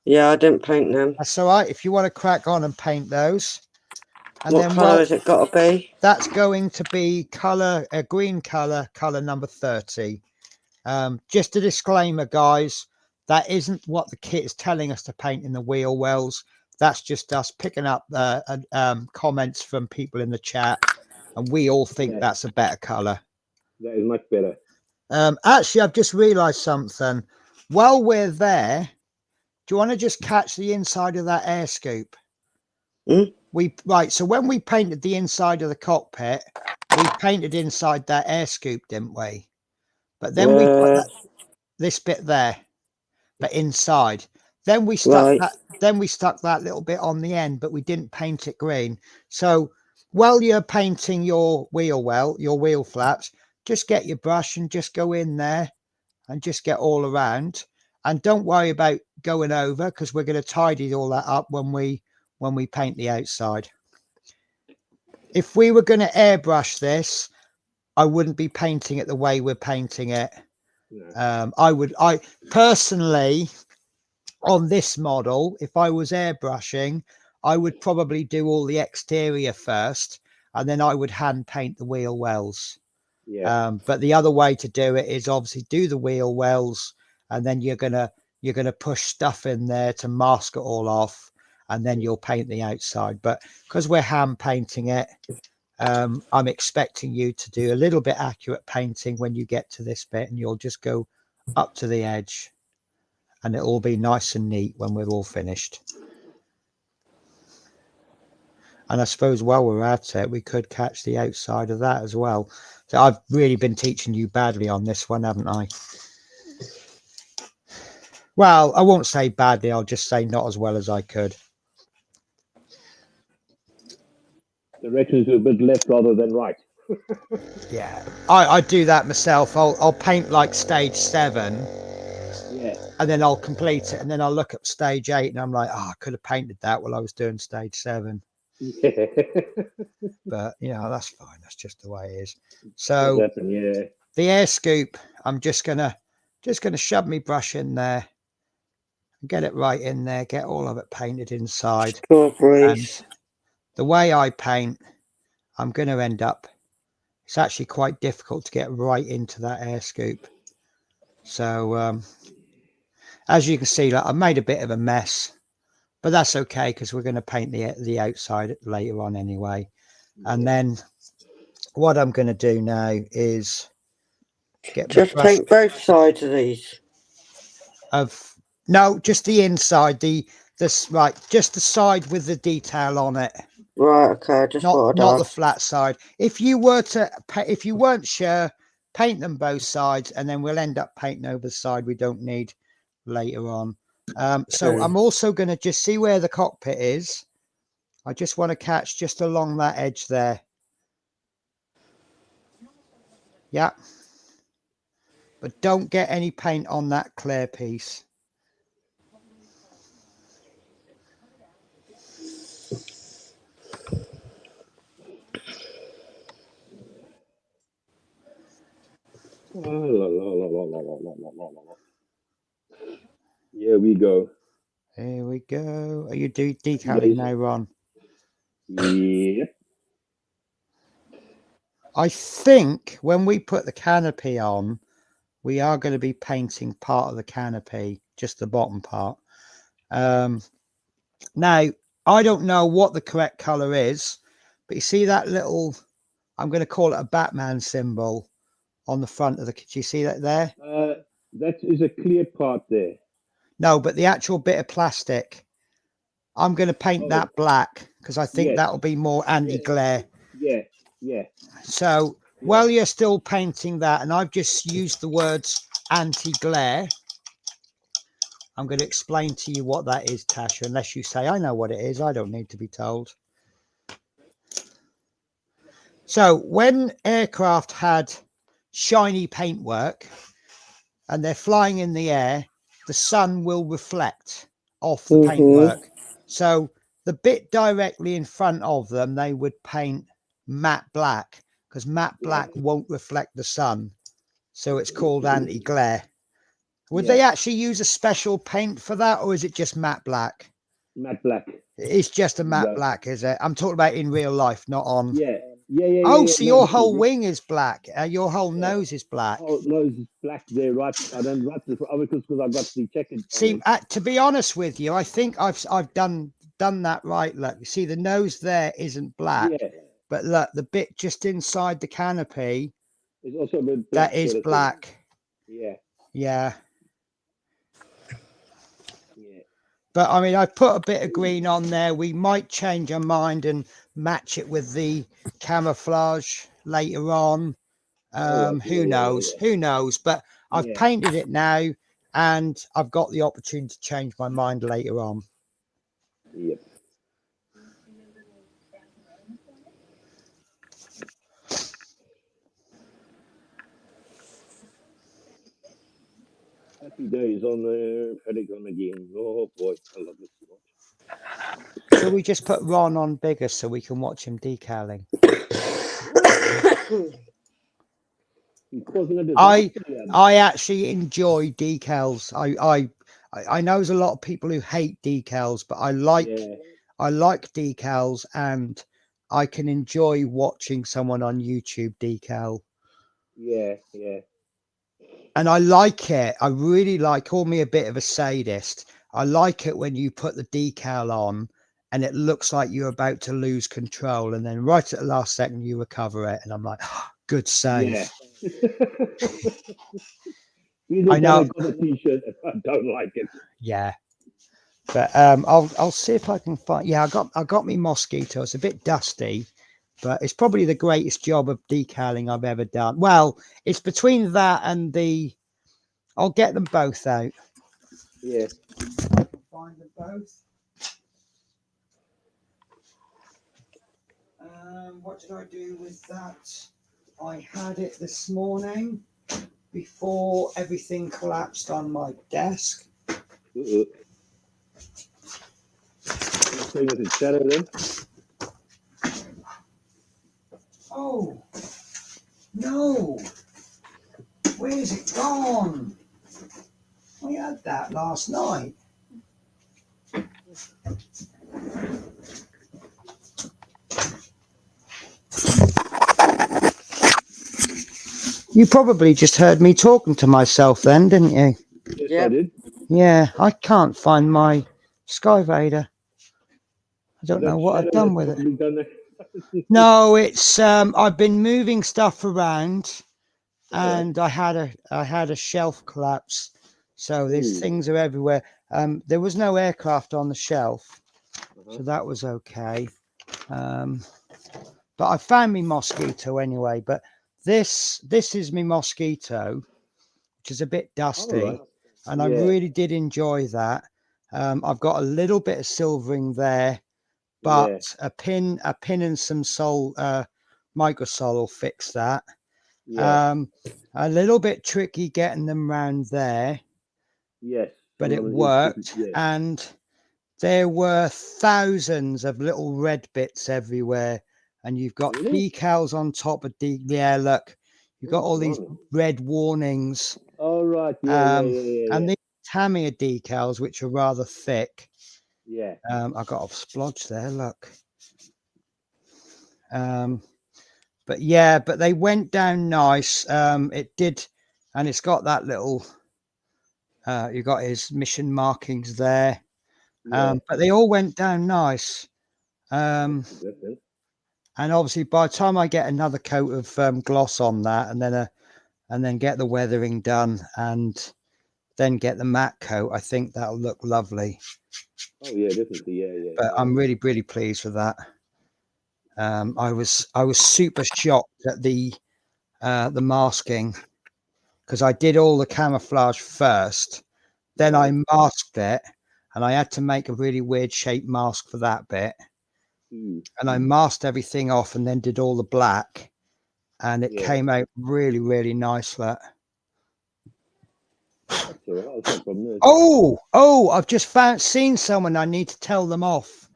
Yeah, I didn't paint them. That's all right. If you want to crack on and paint those. And what colour has it got to be? That's going to be a green colour number 30. Just a disclaimer, guys. That isn't what the kit is telling us to paint in the wheel wells. That's just us picking up comments from people in the chat, and we all think that's a better colour. That is much better. Actually, I've just realised something. While we're there, do you want to just catch the inside of that air scoop? So when we painted the inside of the cockpit, we painted inside that air scoop, didn't we? But then we put this bit there, but inside. Then we stuck that. Then we stuck that little bit on the end, but we didn't paint it green. So while you're painting your wheel flaps, just get your brush and just go in there and just get all around. And don't worry about going over, because we're going to tidy all that up when we paint the outside. If we were going to airbrush this, I wouldn't be painting it the way we're painting it. No. I personally, on this model, if I was airbrushing, I would probably do all the exterior first, and then I would hand paint the wheel wells. Yeah. But the other way to do it is obviously do the wheel wells, and then you're gonna push stuff in there to mask it all off, and then you'll paint the outside. But because we're hand painting it, I'm expecting you to do a little bit accurate painting when you get to this bit, and you'll just go up to the edge, and it'll all be nice and neat when we're all finished. And I suppose while we're at it, we could catch the outside of that as well. So I've really been teaching you badly on this one, haven't I? Well, I won't say badly. I'll just say not as well as I could. Directions are a bit left rather than right. Yeah, I do that myself. I'll paint like stage 7. Yeah. And then I'll complete it, and then I'll look at stage 8, and I'm like, oh, I could have painted that while I was doing stage 7. Yeah. But that's fine. That's just the way it is. Does So happen, yeah. the air scoop, I'm just gonna shove my brush in there, get it right in there, get all of it painted inside. And Strawberries. the way I paint, I'm going to end up, it's actually quite difficult to get right into that air scoop. So as you can see, like, I made a bit of a mess, but that's okay because we're going to paint the outside later on anyway. And then what I'm going to do now is get my Just brush paint both sides of these. no, just the inside, just the side with the detail on it. Right, okay, I just thought I'd Not the ask. flat side. If you weren't sure, paint them both sides, and then we'll end up painting over the side we don't need later on. So Okay. I'm also going to just see where the cockpit is. I just want to catch just along that edge there. Yeah. But don't get any paint on that clear piece. Here we go. Here we go. Are you decaling Guys. now, Ron? Yep. I think when we put the canopy on, we are going to be painting part of the canopy, just the bottom part. Now, I don't know what the correct color is, but you see that little, I'm going to call it a Batman symbol on the front of the, do you see that there? That is a clear part there. No, but the actual bit of plastic, I'm going to paint that black because I think that'll be more anti-glare. Yeah, yeah. So while you're still painting that, and I've just used the words anti-glare, I'm going to explain to you what that is, Tasha, unless you say, I know what it is. I don't need to be told. So when aircraft had shiny paintwork and they're flying in the air, the sun will reflect off the paintwork. So the bit directly in front of them, they would paint matte black because matte black won't reflect the sun. So it's called anti-glare. Would they actually use a special paint for that, or is it just matte black? Matte black. It's just a matte black, is it? I'm talking about in real life, not on. Yeah. Oh, so your whole wing is black. Your whole nose is black. Oh, nose is black there, right? I don't right because I got the checkered. See, to be honest with you, I think I've done that right. Look, you see, the nose there isn't black, but look, the bit just inside the canopy, it's also a bit black, that is black. Yeah. Yeah. But I mean, I put a bit of green on there. We might change our mind and match it with the camouflage later on. Who knows? Who knows? But I've painted it now, and I've got the opportunity to change my mind later on. Yep. Happy days on the Pelican again. Oh boy, I love this so much. So we just put Ron on bigger so we can watch him decaling. I actually enjoy decals. I know there's a lot of people who hate decals, but I like decals, and I can enjoy watching someone on YouTube decal. Yeah. And I like it. I really like, call me a bit of a sadist. I like it when you put the decal on and it looks like you're about to lose control, and then right at the last second you recover it, and I'm like, oh, good save. Yeah. I know. Got a t-shirt. I don't like it. Yeah. But I'll see if I can find. Yeah, I got me mosquito. It's a bit dusty, but it's probably the greatest job of decaling I've ever done. Well, it's between that and the. I'll get them both out. Yeah. Find them both. What did I do with that? I had it this morning before everything collapsed on my desk. Saying it's shadow then? Oh, no. Where's it gone? I had that last night. You probably just heard me talking to myself then, didn't you? Yes, Yep. I did. Yeah, I can't find my Skyvader. I don't know what I've done with it. Done No, it's I've been moving stuff around, and I had a shelf collapse, so these things are everywhere. There was no aircraft on the shelf, so that was okay. But I found me Mosquito anyway. But this is me Mosquito, which is a bit dusty, and I really did enjoy that. I've got a little bit of silvering there, but a pin and some microsol will fix that. A little bit tricky getting them round there, but it worked. And there were thousands of little red bits everywhere, and you've got decals on top of yeah, look, you've got all these red warnings. Oh, right. And these Tamiya decals, which are rather thick. I got a splodge there, look. But yeah, but they went down nice. It did, and it's got that little you got his mission markings there. But they all went down nice. And obviously by the time I get another coat of gloss on that, and then get the weathering done, and then get the matte coat, I think that'll look lovely. Oh yeah, definitely. Yeah. But I'm really, really pleased with that. I was super shocked at the masking, because I did all the camouflage first, then I masked it, and I had to make a really weird shaped mask for that bit. And I masked everything off and then did all the black, and it came out really, really nice. That. Oh! I've just seen someone. I need to tell them off.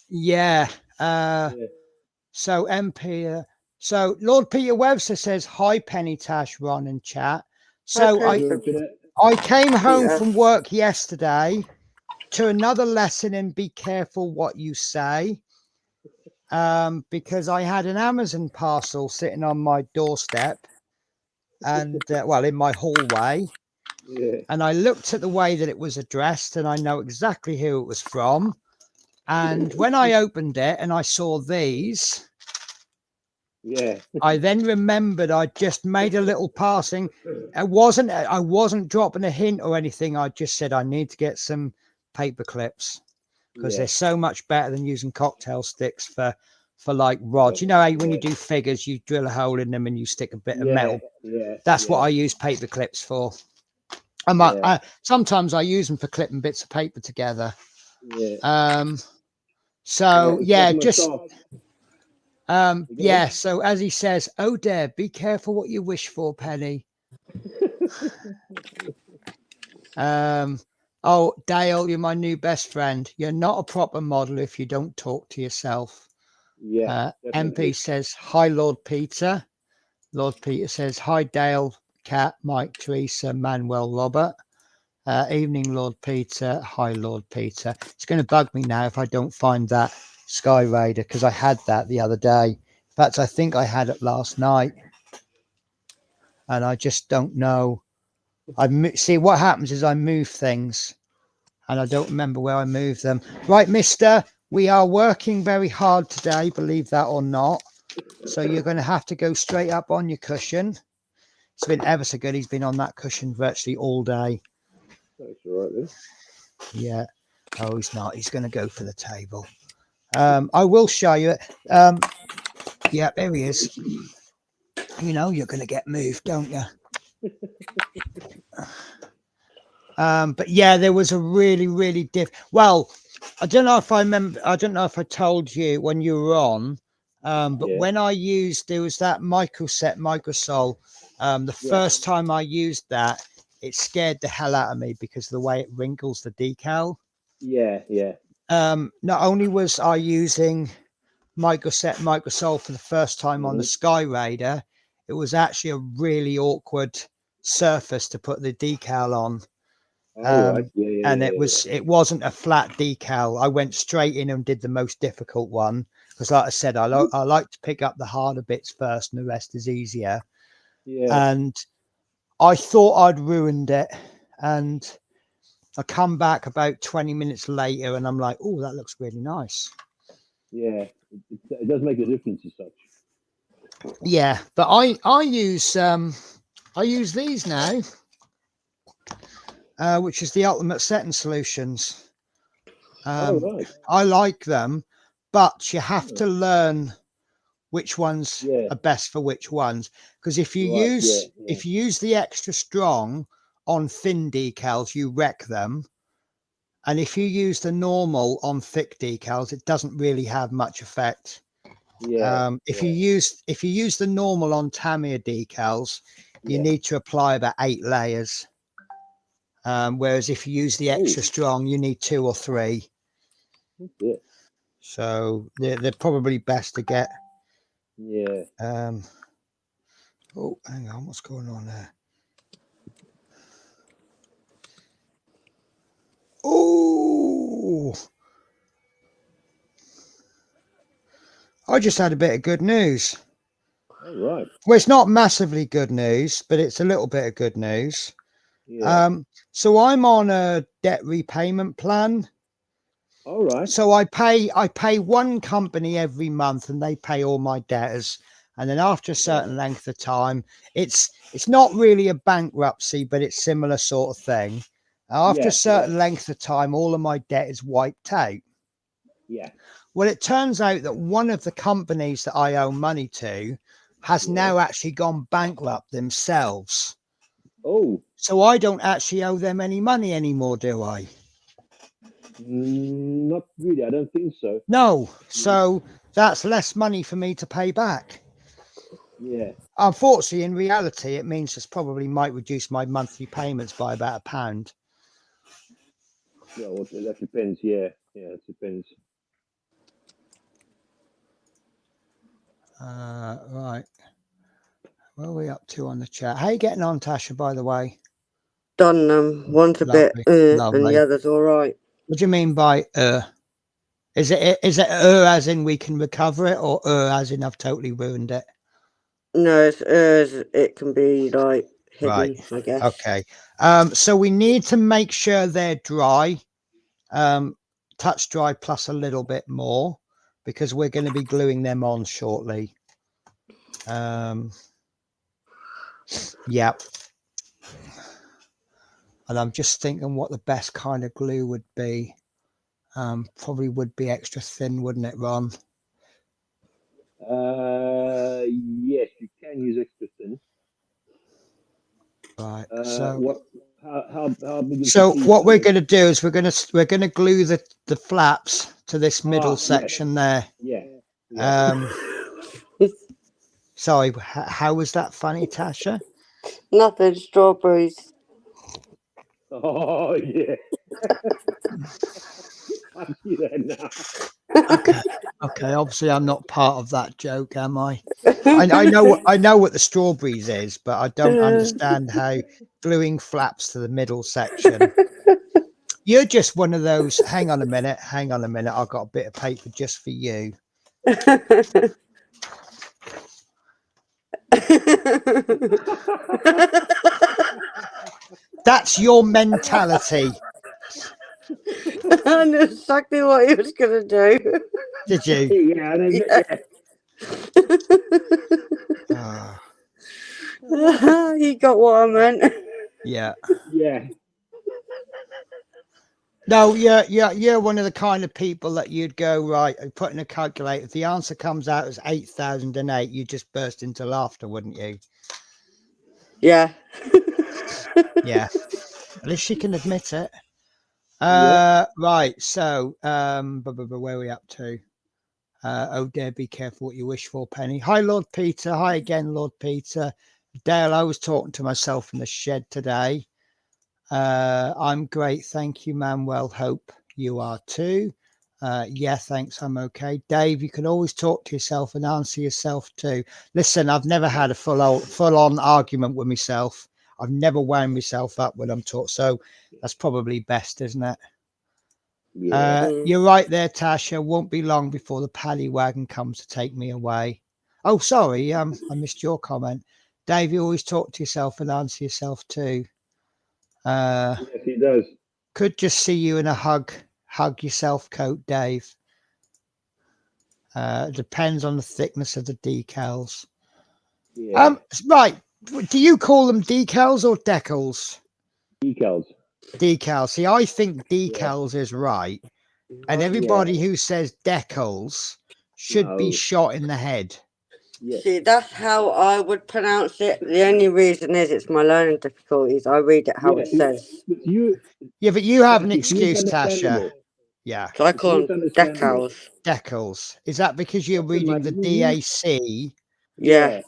Yeah. So MP. So Lord Peter Webster says hi, Penny, Tash, Ron, and chat. So I came home from work yesterday to another lesson in be careful what you say, because I had an Amazon parcel sitting on my doorstep, and well, in my hallway. And I looked at the way that it was addressed, and I know exactly who it was from. And when I opened it and I saw these, I then remembered I just made a little passing. I wasn't dropping a hint or anything. I just said I need to get some paper clips, because they're so much better than using cocktail sticks for like rods. You know how when you do figures, you drill a hole in them and you stick a bit of metal. That's what I use paper clips for. Sometimes I use them for clipping bits of paper together. So so as he says, oh dear, be careful what you wish for, Penny. Oh, Dale, you're my new best friend. You're not a proper model if you don't talk to yourself. MP says hi, Lord Peter. Lord Peter says hi, Dale, Cat, Mike, Teresa, Manuel, Robert. Evening, Lord Peter. Hi, Lord Peter. It's going to bug me now if I don't find that Sky Raider, because I had that the other day. In fact, I think I had it last night, and I just don't know. See, what happens is I move things, and I don't remember where I moved them. Right, mister, we are working very hard today, believe that or not. So you're going to have to go straight up on your cushion. It's been ever so good. He's been on that cushion virtually all day. That's all right then. Yeah. Oh, he's not. He's going to go for the table. I will show you it. Yeah, there he is. You know you're going to get moved, don't you? But yeah, there was a really, really well, I don't know if I remember. I don't know if I told you when you were on. But when I used, there was that Microsol. The first time I used that, it scared the hell out of me because of the way it wrinkles the decal. Yeah, yeah. Not only was I using Microsol for the first time on the Sky Raider, it was actually a really awkward surface to put the decal on. And it wasn't a flat decal. I went straight in and did the most difficult one because, like I said, I like to pick up the harder bits first, and the rest is easier. And I thought I'd ruined it, and I come back about 20 minutes later, and I'm like, "Oh, that looks really nice." Yeah, it does make a difference as such. Yeah, but I use these now, which is the Ultimate Setting Solutions. I like them, but you have to learn which ones are best for which ones, because if you use the extra strong on thin decals, you wreck them, and if you use the normal on thick decals, it doesn't really have much effect. If you use the normal on Tamiya decals, you need to apply about 8 layers, whereas if you use the extra strong, you need 2 or 3. So they're probably best to get. Oh, hang on, what's going on there? Oh, I just had a bit of good news. Well, it's not massively good news, but it's a little bit of good news. So I'm on a debt repayment plan. So I pay one company every month, and they pay all my debtors. And then after a certain length of time, it's not really a bankruptcy, but it's similar sort of thing. After a certain length of time, all of my debt is wiped out. Well, it turns out that one of the companies that I owe money to has now actually gone bankrupt themselves. So I don't actually owe them any money anymore, do I? Not really. I don't think so. No. So that's less money for me to pay back. Yeah. Unfortunately, in reality, it means this probably might reduce my monthly payments by about £1. Yeah, well, that depends. Yeah, it depends. Right. Where are we up to on the chat? How are you getting on, Tasha, by the way? Done them. One's a bit and the other's all right. What do you mean by Is it as in we can recover it, or as in I've totally ruined it? No, it's it can be like hidden, I guess. Okay. So we need to make sure they're dry, touch dry plus a little bit more, because we're going to be gluing them on shortly. Yeah. And I'm just thinking what the best kind of glue would be. Probably would be extra thin, wouldn't it, Ron? Yes, you can use extra thin. Right. How big is what we're going to do is we're going to glue the flaps to this middle section there. Sorry, how was that funny, Tasha? Nothing. Strawberries. Oh yeah. I see that now. Okay. Obviously, I'm not part of that joke, am I? I know what the strawberries is, but I don't understand how gluing flaps to the middle section. You're just one of those. Hang on a minute. I've got a bit of paper just for you. That's your mentality. I knew exactly what he was going to do. Did you? Yeah, I know. Yeah. He got what I meant. Yeah. Yeah. No, you're one of the kind of people that you'd go, right, put in a calculator. If the answer comes out as 8,008, you just burst into laughter, wouldn't you? Yeah. Yeah. At least she can admit it. Right. So, where are we up to? Oh dear, be careful what you wish for, Penny. Hi, Lord Peter. Hi again, Lord Peter. Dale, I was talking to myself in the shed today. I'm great. Thank you, Manuel. Hope you are too. Yeah, thanks. I'm okay. Dave, you can always talk to yourself and answer yourself too. Listen, I've never had a full-on argument with myself. I've never wound myself up when I'm taught. So that's probably best, isn't it? Yeah. You're right there, Tasha. Won't be long before the paddy wagon comes to take me away. Oh, sorry. I missed your comment. Dave, you always talk to yourself and answer yourself too. Yes, he does. Could just see you in a hug yourself coat, Dave. Depends on the thickness of the decals. Yeah. Right. Do you call them decals or decals? Decals. Decals. See, I think decals is right. And everybody who says decals should be shot in the head. Yes. See, that's how I would pronounce it. The only reason is it's my learning difficulties. I read it how it says. But you, Yeah, but you have an it's excuse, Tasha. misunderstandable. Yeah. So I call them decals. Decals. Is that because you're reading the DAC Yeah.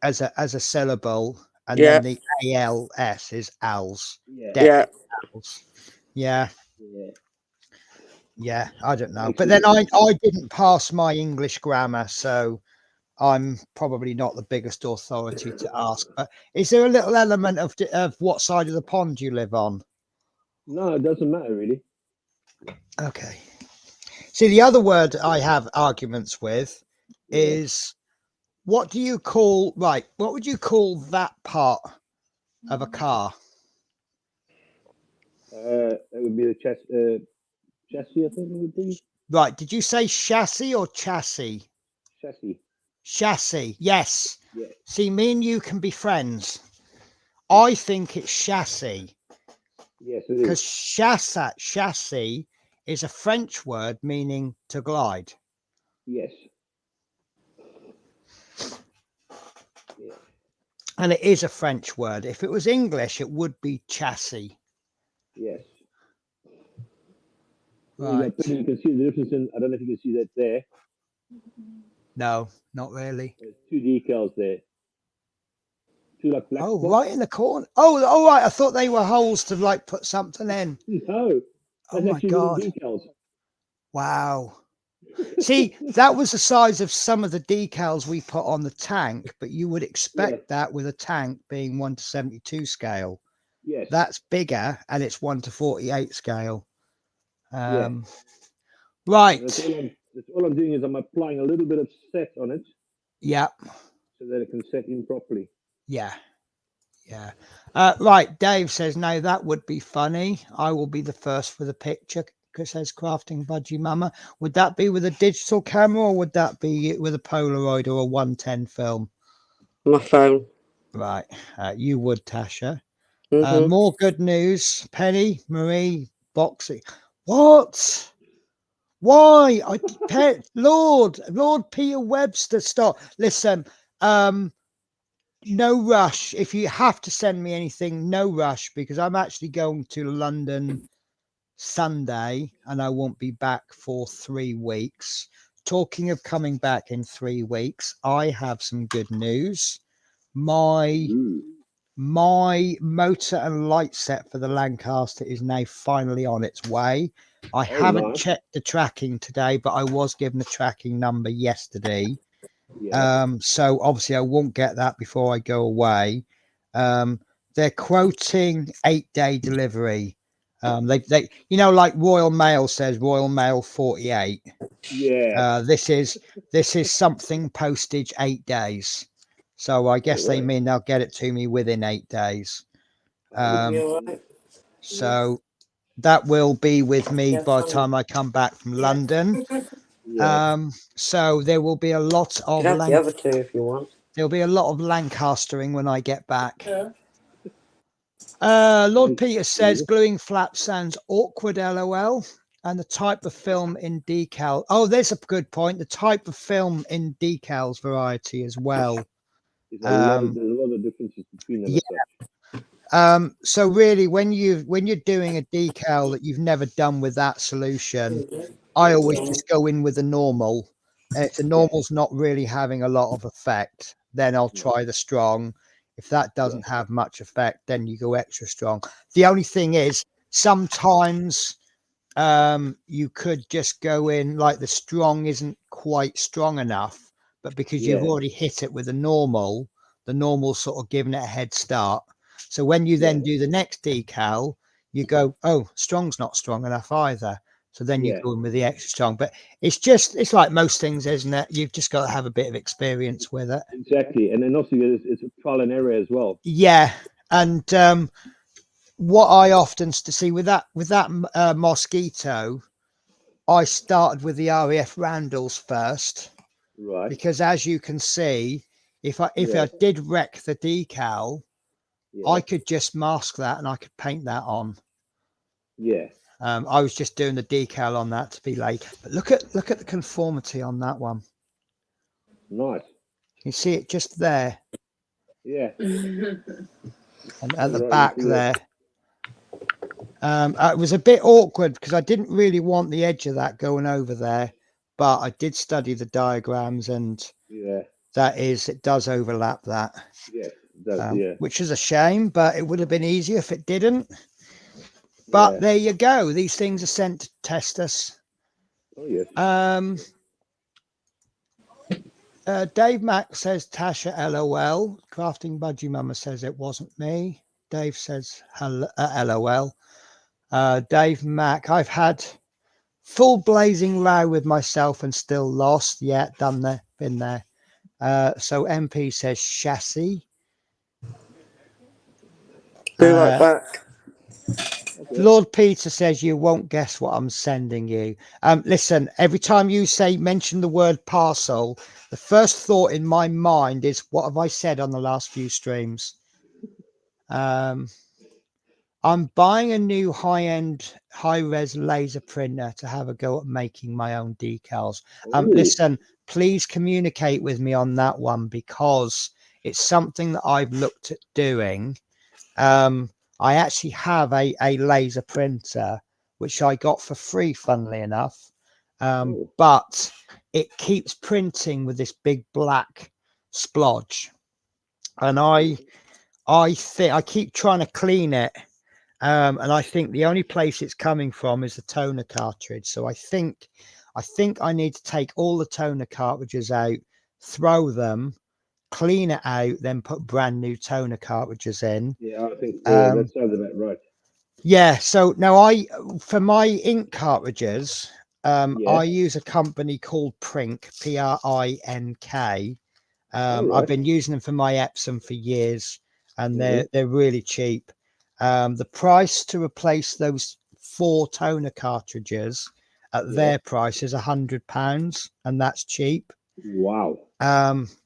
as a syllable, and Yeah. then the ALS is ALS? Yeah. Decals. Yeah. Yeah. Yeah, I don't know. But then I didn't pass my English grammar, so I'm probably not the biggest authority to ask. But is there a little element of what side of the pond you live on? No, it doesn't matter really. Okay. See, the other word I have arguments with is, what do you call, right, what would you call that part of a car? It would be the chassis, I think it would be. Right, did you say chassis or chassis? Chassis. Chassis, yes. Yeah. See, me and you can be friends. I think it's chassis. Yes, it is. Because chassis is a French word meaning to glide. Yes. Yeah. And it is a French word. If it was English, it would be chassis. Yes. Right. You can see the difference in, I don't know if you can see that there. No, not really. There's two decals there. Two like black spots. Right in the corner. Oh, all right. I thought they were holes to like put something in. No. Oh my God. Decals. Wow. See, that was the size of some of the decals we put on the tank, but you would expect that with a tank being 1:72 scale. Yes. That's bigger, and it's 1:48 scale. Right. That's all I'm doing is I'm applying a little bit of set on it. Yeah. So that it can set in properly. Yeah. Yeah. Right. Dave says, no, that would be funny. I will be the first for the picture. Because says crafting budgie mama. Would that be with a digital camera, or would that be with a Polaroid or a 110 film? My phone. Right. You would, Tasha. Mm-hmm. More good news. Penny, Marie, Boxy. What? Why? Lord Peter Webster, stop. Listen, no rush. If you have to send me anything, no rush, because I'm actually going to London Sunday and I won't be back for 3 weeks. Talking of coming back in 3 weeks, I have some good news. My motor and light set for the Lancaster is now finally on its way. I haven't checked the tracking today, but I was given the tracking number yesterday. So obviously I won't get that before I go away. They're quoting 8-day delivery. They like Royal Mail says Royal Mail 48. Yeah. This is something postage 8 days. So I guess they mean they'll get it to me within 8 days. So that will be with me by the time I come back from London. So there will be a lot of the other two if you want. There'll be a lot of Lancastering when I get back. Lord Peter says gluing flaps sounds awkward, LOL. And the type of film in decal. Oh, there's a good point. The type of film in decals variety as well. There's a lot of differences between them. Yeah. So really, when you're doing a decal that you've never done with that solution, I always just go in with a normal And if the normal's not really having a lot of effect, then I'll try the strong. If that doesn't have much effect, then you go extra strong. The only thing is sometimes you could just go in like the strong isn't quite strong enough, but because you've already hit it with the normal sort of giving it a head start. So when you then do the next decal, you go, oh, strong's not strong enough either. So then you go in with the extra strong. But it's like most things, isn't it? You've just got to have a bit of experience with it. Exactly. And then also it's a trial and error as well. Yeah. And what I often see with that Mosquito, I started with the RAF Randalls first. Right. Because as you can see, if I did wreck the decal, I could just mask that and I could paint that on. Yeah. I was just doing the decal on that to be late. But look at the conformity on that one. Nice. You see it just there. Yeah. And at the back there. It was a bit awkward because I didn't really want the edge of that going over there, but I did study the diagrams and it does overlap that. Yeah, it does, which is a shame, but it would have been easier if it didn't. But there you go. These things are sent to test us. Oh yes. Dave Mack says Tasha LOL. Crafting Budgie Mama says it wasn't me. Dave says hello, LOL. Dave Mack, I've had full blazing row with myself and still lost. Yeah, done there, been there. So MP says chassis. Be right back. Lord Peter says you won't guess what I'm sending you. Listen, every time you mention the word parcel, the first thought in my mind is, what have I said on the last few streams? I'm buying a new high-end, high-res laser printer to have a go at making my own decals. Listen, please communicate with me on that one because it's something that I've looked at doing. I actually have a laser printer, which I got for free, funnily enough. But it keeps printing with this big black splodge. And I think I keep trying to clean it. And I think the only place it's coming from is the toner cartridge. So I think I need to take all the toner cartridges out, throw them, clean it out, then put brand new toner cartridges in. Yeah, I think that sounds about right. Yeah, so now for my ink cartridges, I use a company called Prink, Prink. I've been using them for my Epsom for years, and they're really cheap. The price to replace those 4 toner cartridges at their price is £100, and that's cheap. Wow.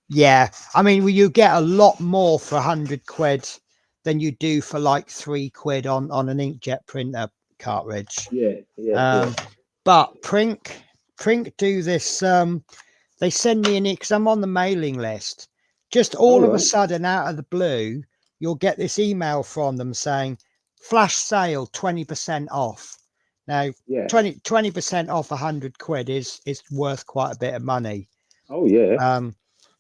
Yeah, I mean, you get a lot more for £100 than you do for like £3 on an inkjet printer cartridge. But Prink do this. They send me because I'm on the mailing list. Just all of a sudden, out of the blue, you'll get this email from them saying, "Flash sale, 20% off." Now, 20% off £100 is worth quite a bit of money. Oh yeah.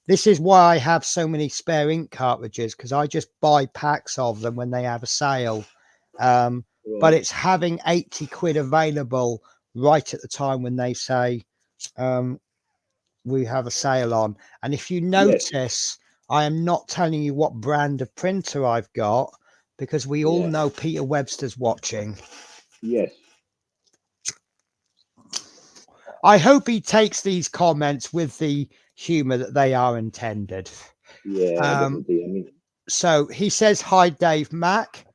This is why I have so many spare ink cartridges, because I just buy packs of them when they have a sale. But it's having £80 available right at the time when they say we have a sale on. And if you notice, I am not telling you what brand of printer I've got, because we all know Peter Webster's watching. Yes. I hope he takes these comments with the humor that they are intended. Yeah, definitely. I mean, so he says, hi, Dave Mack.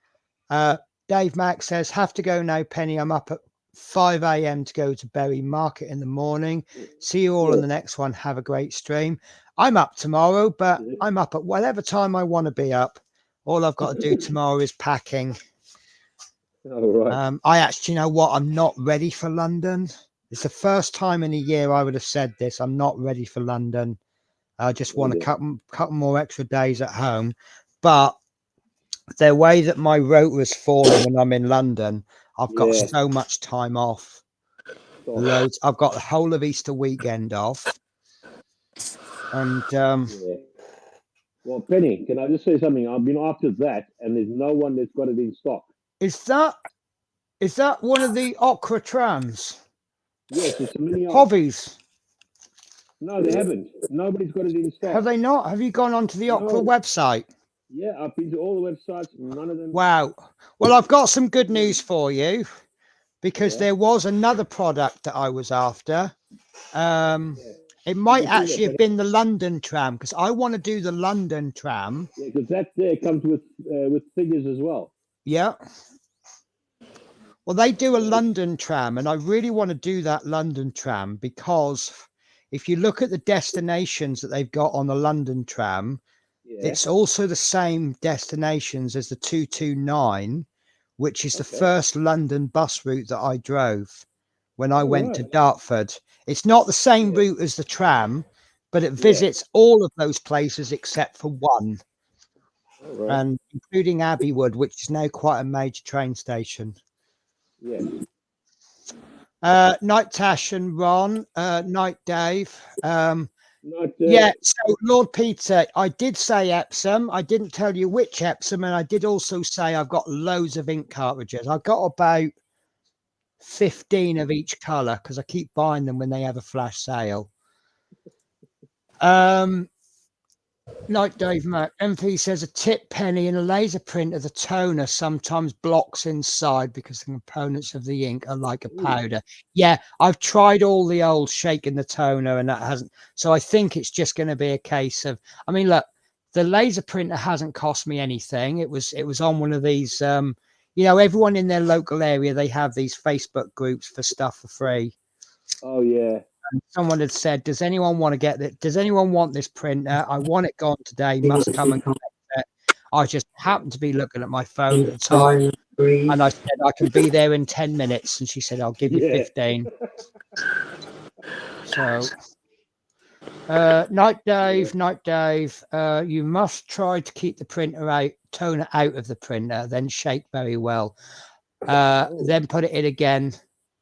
Dave Mack says, have to go now, Penny. I'm up at 5 a.m. to go to Bury Market in the morning. See you all in the next one. Have a great stream. I'm up tomorrow, but I'm up at whatever time I want to be up. All I've got to do tomorrow is packing. I actually, know what? I'm not ready for London. It's the first time in a year I would have said this. I'm not ready for London. I just want a couple more extra days at home. But the way that my rotor is falling when I'm in London, I've got so much time off. Loads. I've got the whole of Easter weekend off. And Yeah. Well, Penny, can I just say something? I've been after that, and there's no one that's got it in stock. is that one of the Okra trams? Yes, it's a mini Hobbies. No, they haven't. Nobody's got it in stock. Have they not? Have you gone onto the Okra No. website? Yeah, I've been to all the websites. None of them. Wow. Well, I've got some good news for you, because there was another product that I was after. It might actually have been the London tram, because I want to do the London tram. Yeah, because that there comes with figures as well. Yeah. Well, they do a London tram, and I really want to do that London tram, because if you look at the destinations that they've got on the London tram, it's also the same destinations as the 229, which is the first London bus route that I drove when I went to Dartford. It's not the same route as the tram, but it visits all of those places except for one, and including Abbeywood, which is now quite a major train station. Yes. Night Tash and Ron, Night Dave. Yeah, so Lord Peter, I did say Epsom. I didn't tell you which Epsom, and I did also say I've got loads of ink cartridges. I've got about 15 of each colour, because I keep buying them when they have a flash sale. Night Dave Mac. MP says a tip penny in a laser print of the toner sometimes blocks inside because the components of the ink are like a powder. Yeah, I've tried all the old shaking the toner, and that hasn't. So I think it's just going to be a case of, I mean, look, the laser printer hasn't cost me anything. It was on one of these, you know, everyone in their local area, they have these Facebook groups for stuff for free. Oh, yeah. And someone had said, does anyone want to get it? Does anyone want this printer? I want it gone today. Must come and collect it. I just happened to be looking at my phone at the time, and I said, I can be there in 10 minutes. And she said, I'll give you 15. So, Night Dave, you must try to keep the toner out of the printer, then shake very well. Then put it in again.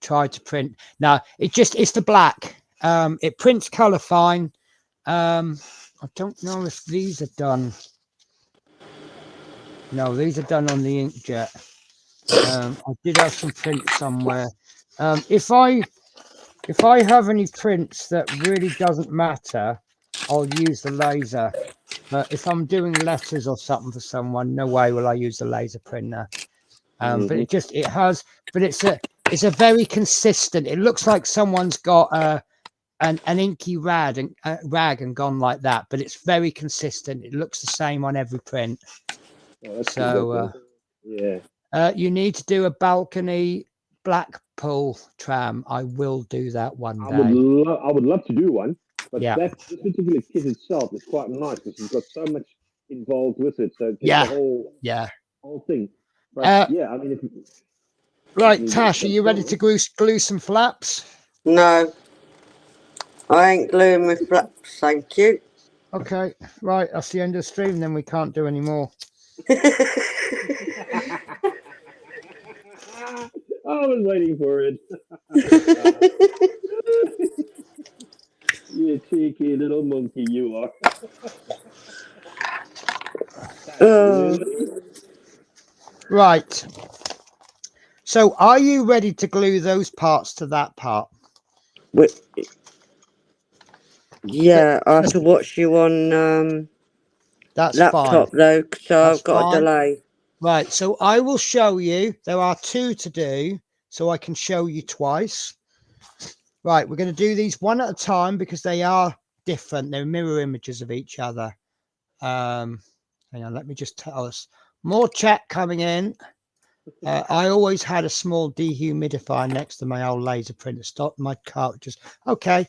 Try to print. Now it's the black. It prints color fine. I don't know if these are done. No, these are done on the inkjet. I did have some prints somewhere. If I have any prints that really doesn't matter, I'll use the laser. But if I'm doing letters or something for someone, no way will I use the laser printer. But it's a very consistent. It looks like someone's got an inky rag and gone like that, but it's very consistent. It looks the same on every print. So you need to do a balcony Blackpool tram. I will do that one day. I would love to do one, but this particular kit itself is quite nice because it's got so much involved with it. So the whole thing. But I mean, right, Tash, are you ready to glue some flaps? No, I ain't gluing with flaps, thank you. Okay, right, that's the end of the stream, then we can't do any more. I was waiting for it. You cheeky little monkey, you are. Right. So, are you ready to glue those parts to that part? Yeah, I have to watch you on that's laptop fine. though, so That's I've got fine. a delay. Right, so I will show you. There are 2 to do, so I can show you twice. Right, we're going to do these one at a time because they are different. They're mirror images of each other. Hang on, let me just tell us. More chat coming in. I always had a small dehumidifier next to my old laser printer. Stopped my cartridges. Okay.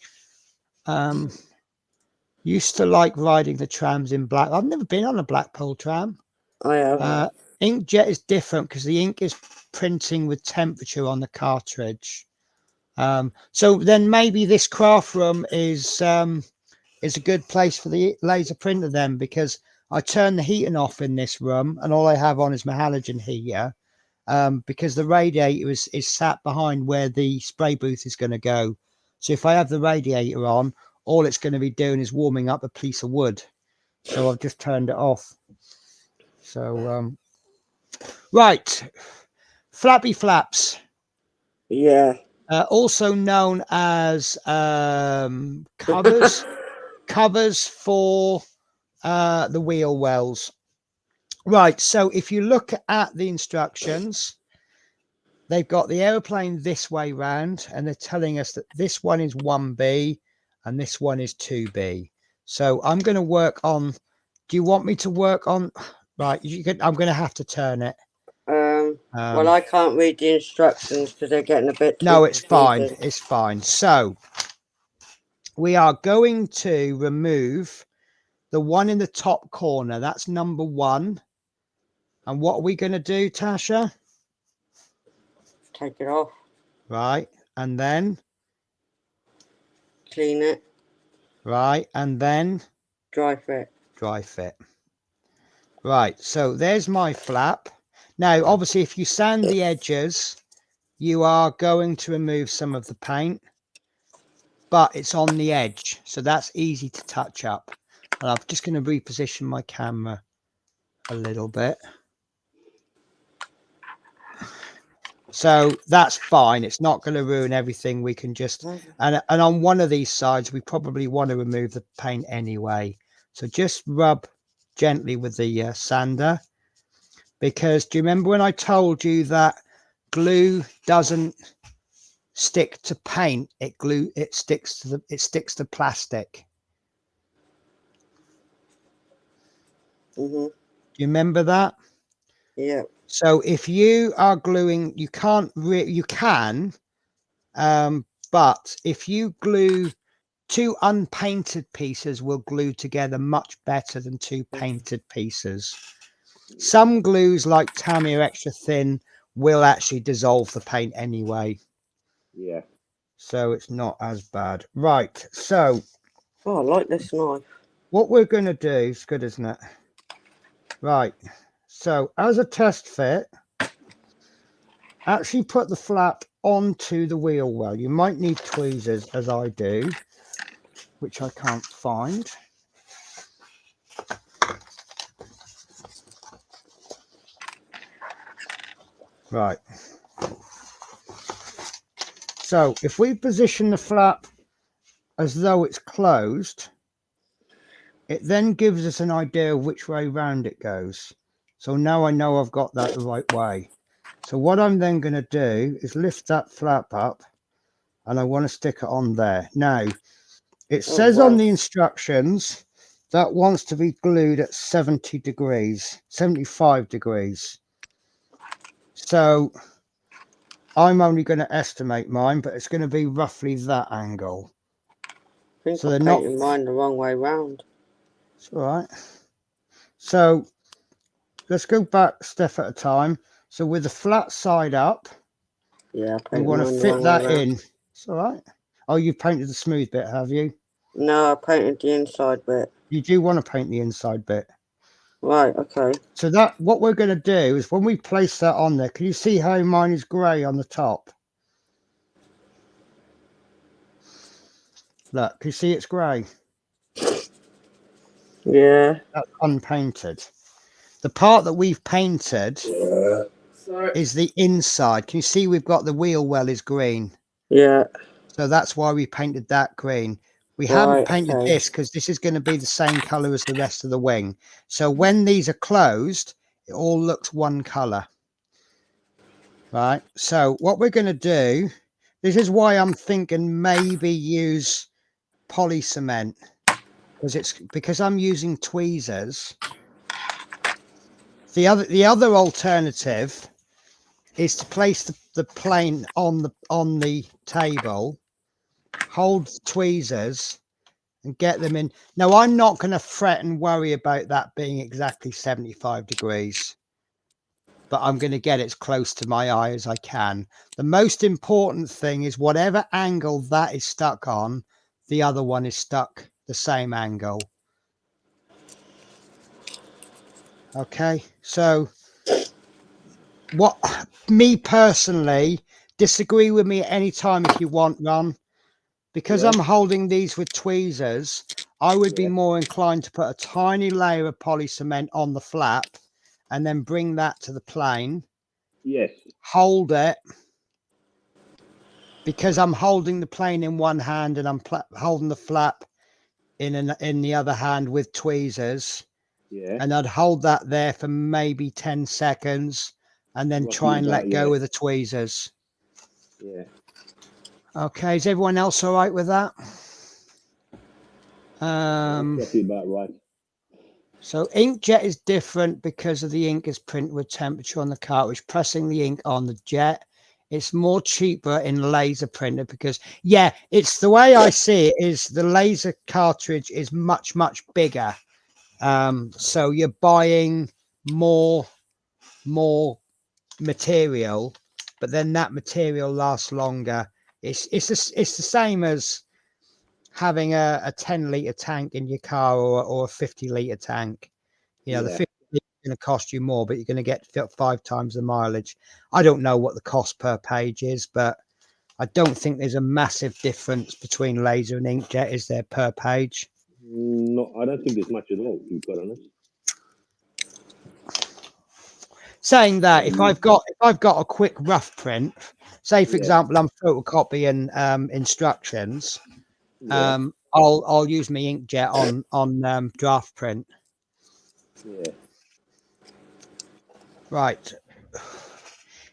Used to like riding the trams in black. I've never been on a Blackpool tram. I have. Inkjet is different because the ink is printing with temperature on the cartridge. So then maybe this craft room is a good place for the laser printer then, because I turn the heating off in this room and all I have on is my halogen heater, because the radiator is sat behind where the spray booth is going to go. So if I have the radiator on, all it's going to be doing is warming up a piece of wood. So I've just turned it off. So, right. Flappy flaps. Yeah. Also known as covers. Covers for the wheel wells. Right. So if you look at the instructions, they've got the aeroplane this way round, and they're telling us that this one is 1B and this one is 2B. So I'm going to work on. Do you want me to work on? Right, you can. I'm going to have to turn it. Well, I can't read the instructions because they're getting a bit too No, it's fine. confusing. It's fine. So we are going to remove the one in the top corner. That's number 1. And what are we going to do, Tasha? Take it off. Right, and then Clean it. right, and then Dry fit. dry fit. Right, so there's my flap. Now, obviously, if you sand the edges, you are going to remove some of the paint, but it's on the edge, so that's easy to touch up. And I'm just going to reposition my camera a little bit. So that's fine. It's not going to ruin everything. We can just, and on one of these sides, we probably want to remove the paint anyway. So just rub gently with the sander, because do you remember when I told you that glue doesn't stick to paint? It sticks to plastic. Mm-hmm. Do you remember that? Yeah. So if you are gluing, you can, but if you glue 2 unpainted pieces, will glue together much better than 2 painted pieces. Some glues like Tamiya Extra Thin will actually dissolve the paint anyway. Yeah. So it's not as bad. Right. So. Oh, I like this knife. What we're going to do is good, isn't it? Right. So as a test fit, actually put the flap onto the wheel well. You might need tweezers, as I do, which I can't find. Right. So if we position the flap as though it's closed, it then gives us an idea of which way round it goes. So now I know I've got that the right way. So what I'm then going to do is lift that flap up, and I want to stick it on there. Now, it says on the instructions that wants to be glued at 70 degrees, 75 degrees. So I'm only going to estimate mine, but it's going to be roughly that angle. I think so I'm they're painting mine the wrong way round. It's all right. So let's go back a step at a time. So with the flat side up, yeah, we want to fit that in. It's all right. Oh, you painted the smooth bit, have you? No, I painted the inside bit. You do want to paint the inside bit. Right, okay. So that what we're going to do is when we place that on there, can you see how mine is grey on the top? Look, can you see it's grey? Yeah. That's unpainted. The part that we've painted is the inside. Can you see we've got the wheel well is green? Yeah. So that's why we painted that green. We haven't painted this because this is going to be the same colour as the rest of the wing. So when these are closed, it all looks one colour. Right. So what we're going to do, this is why I'm thinking maybe use poly cement, because I'm using tweezers. The other alternative is to place the plane on the table, hold the tweezers, and get them in. Now, I'm not going to fret and worry about that being exactly 75 degrees, but I'm going to get it as close to my eye as I can. The most important thing is whatever angle that is stuck on, the other one is stuck the same angle. Okay, so me personally, disagree with me at any time if you want, Ron. because I'm holding these with tweezers, I would be more inclined to put a tiny layer of poly cement on the flap and then bring that to the plane. Yes. Hold it, because I'm holding the plane in one hand and I'm holding the flap in the other hand with tweezers. Yeah. And I'd hold that there for maybe 10 seconds and then try and let go with the tweezers. Yeah. Okay, is everyone else all right with that? That's about right. So inkjet is different because of the ink is printed with temperature on the cartridge, pressing the ink on the jet. It's more cheaper in laser printer because, yeah, it's the way I see it is the laser cartridge is much, much bigger. So you're buying more material, but then that material lasts longer. It's the same as having a 10-litre tank in your car or a 50-litre tank. You know, the 50 is going to cost you more, but you're going to get 5 times the mileage. I don't know what the cost per page is, but I don't think there's a massive difference between laser and inkjet, is there, per page? No, I don't think there's much at all, to be quite honest. Saying that, if I've got a quick rough print, say for example I'm photocopying instructions, I'll use my inkjet on draft print. Yeah. Right,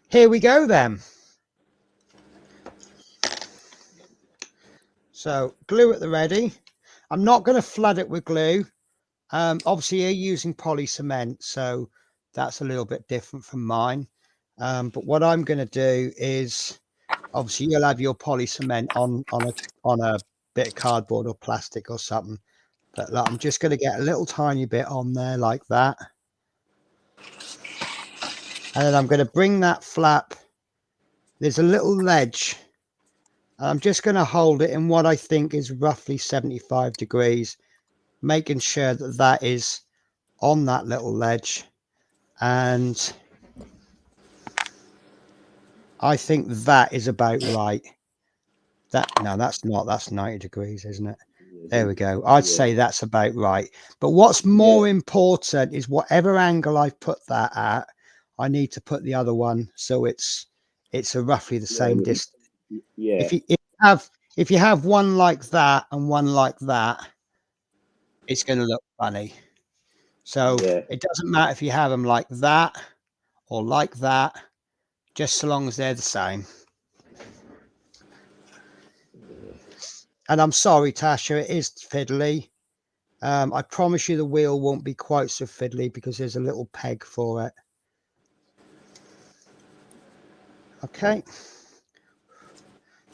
here we go then. So glue at the ready. I'm not going to flood it with glue. Obviously you're using poly cement, so that's a little bit different from mine. But what I'm going to do is, obviously you'll have your poly cement on a bit of cardboard or plastic or something. But look, I'm just going to get a little tiny bit on there like that. And then I'm going to bring that flap. There's a little ledge. I'm just going to hold it in what I think is roughly 75 degrees, making sure that that is on that little ledge. And I think that is about right. No, that's not. That's 90 degrees, isn't it? There we go. I'd say that's about right. But what's more important is whatever angle I put that at, I need to put the other one so it's a roughly the same distance. Yeah. If you have one like that and one like that, it's going to look funny. So it doesn't matter if you have them like that or like that, just so long as they're the same. And I'm sorry, Tasha, it is fiddly. I promise you the wheel won't be quite so fiddly because there's a little peg for it. Okay.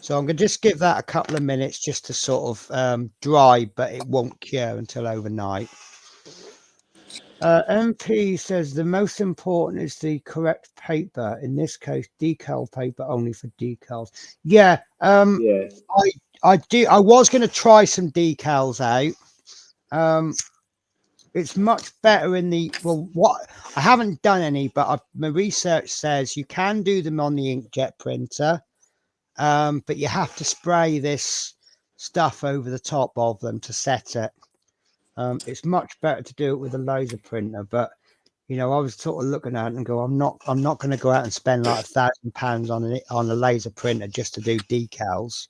So I'm going to just give that a couple of minutes just to sort of dry, but it won't cure until overnight. MP says the most important is the correct paper. In this case, decal paper only for decals. Yeah. I was going to try some decals out. It's much better in the, what I haven't done any, but my research says you can do them on the inkjet printer, but you have to spray this stuff over the top of them to set it. It's much better to do it with a laser printer, but you know, I was sort of looking at it and go, I'm not going to go out and spend like £1,000 on a laser printer just to do decals.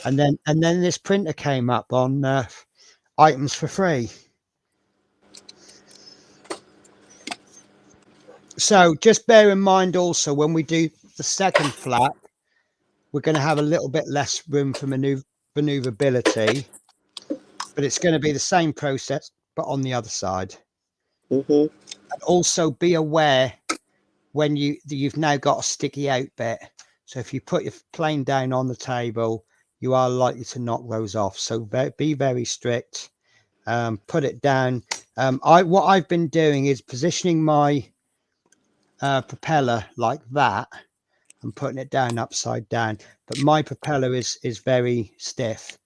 And then this printer came up on items for free. So just bear in mind also when we do the second flap, we're going to have a little bit less room for maneuverability, but it's going to be the same process, but on the other side. And also be aware when you've now got a sticky out bit. So if you put your plane down on the table, you are likely to knock those off. So be very strict. Put it down. What I've been doing is positioning my propeller like that and putting it down upside down. But my propeller is very stiff.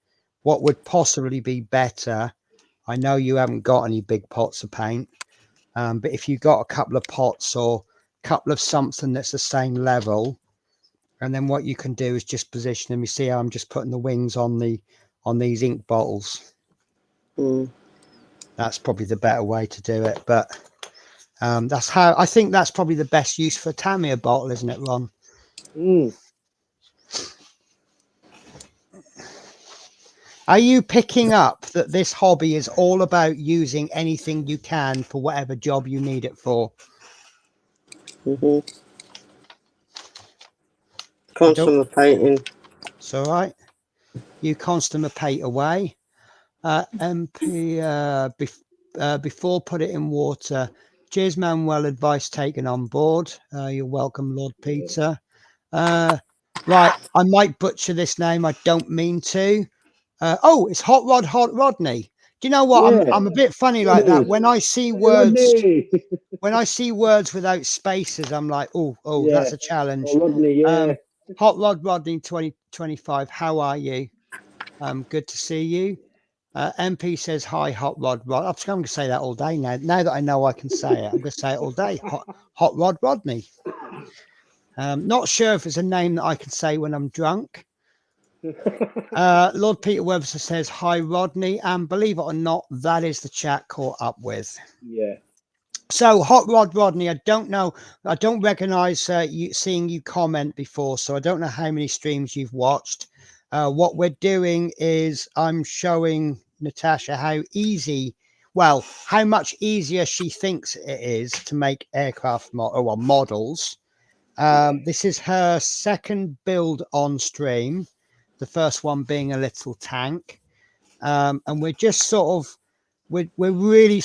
What would possibly be better, I know you haven't got any big pots of paint, but if you've got a couple of pots or a couple of something that's the same level, And then what you can do is just position them. You see how I'm just putting the wings on these ink bottles. That's probably the better way to do it. But that's how I think that's probably the best use for a Tamiya bottle, isn't it, Ron? Are you picking up that this hobby is all about using anything you can for whatever job you need it for? Consumer painting. It's all right. You consummate away. MP, before put it in water. Cheers, Manuel. Advice taken on board. You're welcome, Lord Peter. Right, I might butcher this name. I don't mean to. Oh, it's Hot Rodney. Do you know what? Yeah, I'm a bit funny like that. When I see words, when I see words without spaces, I'm like, oh, Yeah. that's a challenge. Oh, Rodney, yeah. Hot Rodney 2025. How are you? Good to see you. MP says hi, Hot Rod. I'm going to say that all day now. Now that I know I can say it, I'm going to say it all day. Hot Rod Rodney. Not sure if it's a name that I can say when I'm drunk. Lord Peter Webster says hi, Rodney, and believe it or not, that is the chat caught up with. Yeah. So Hot Rod Rodney, I don't know. I don't recognize seeing you comment before, so I don't know how many streams you've watched. What we're doing is I'm showing Natasha how much easier she thinks it is to make aircraft models. This is her second build on stream, the first one being a little tank. And we're just sort of, we're really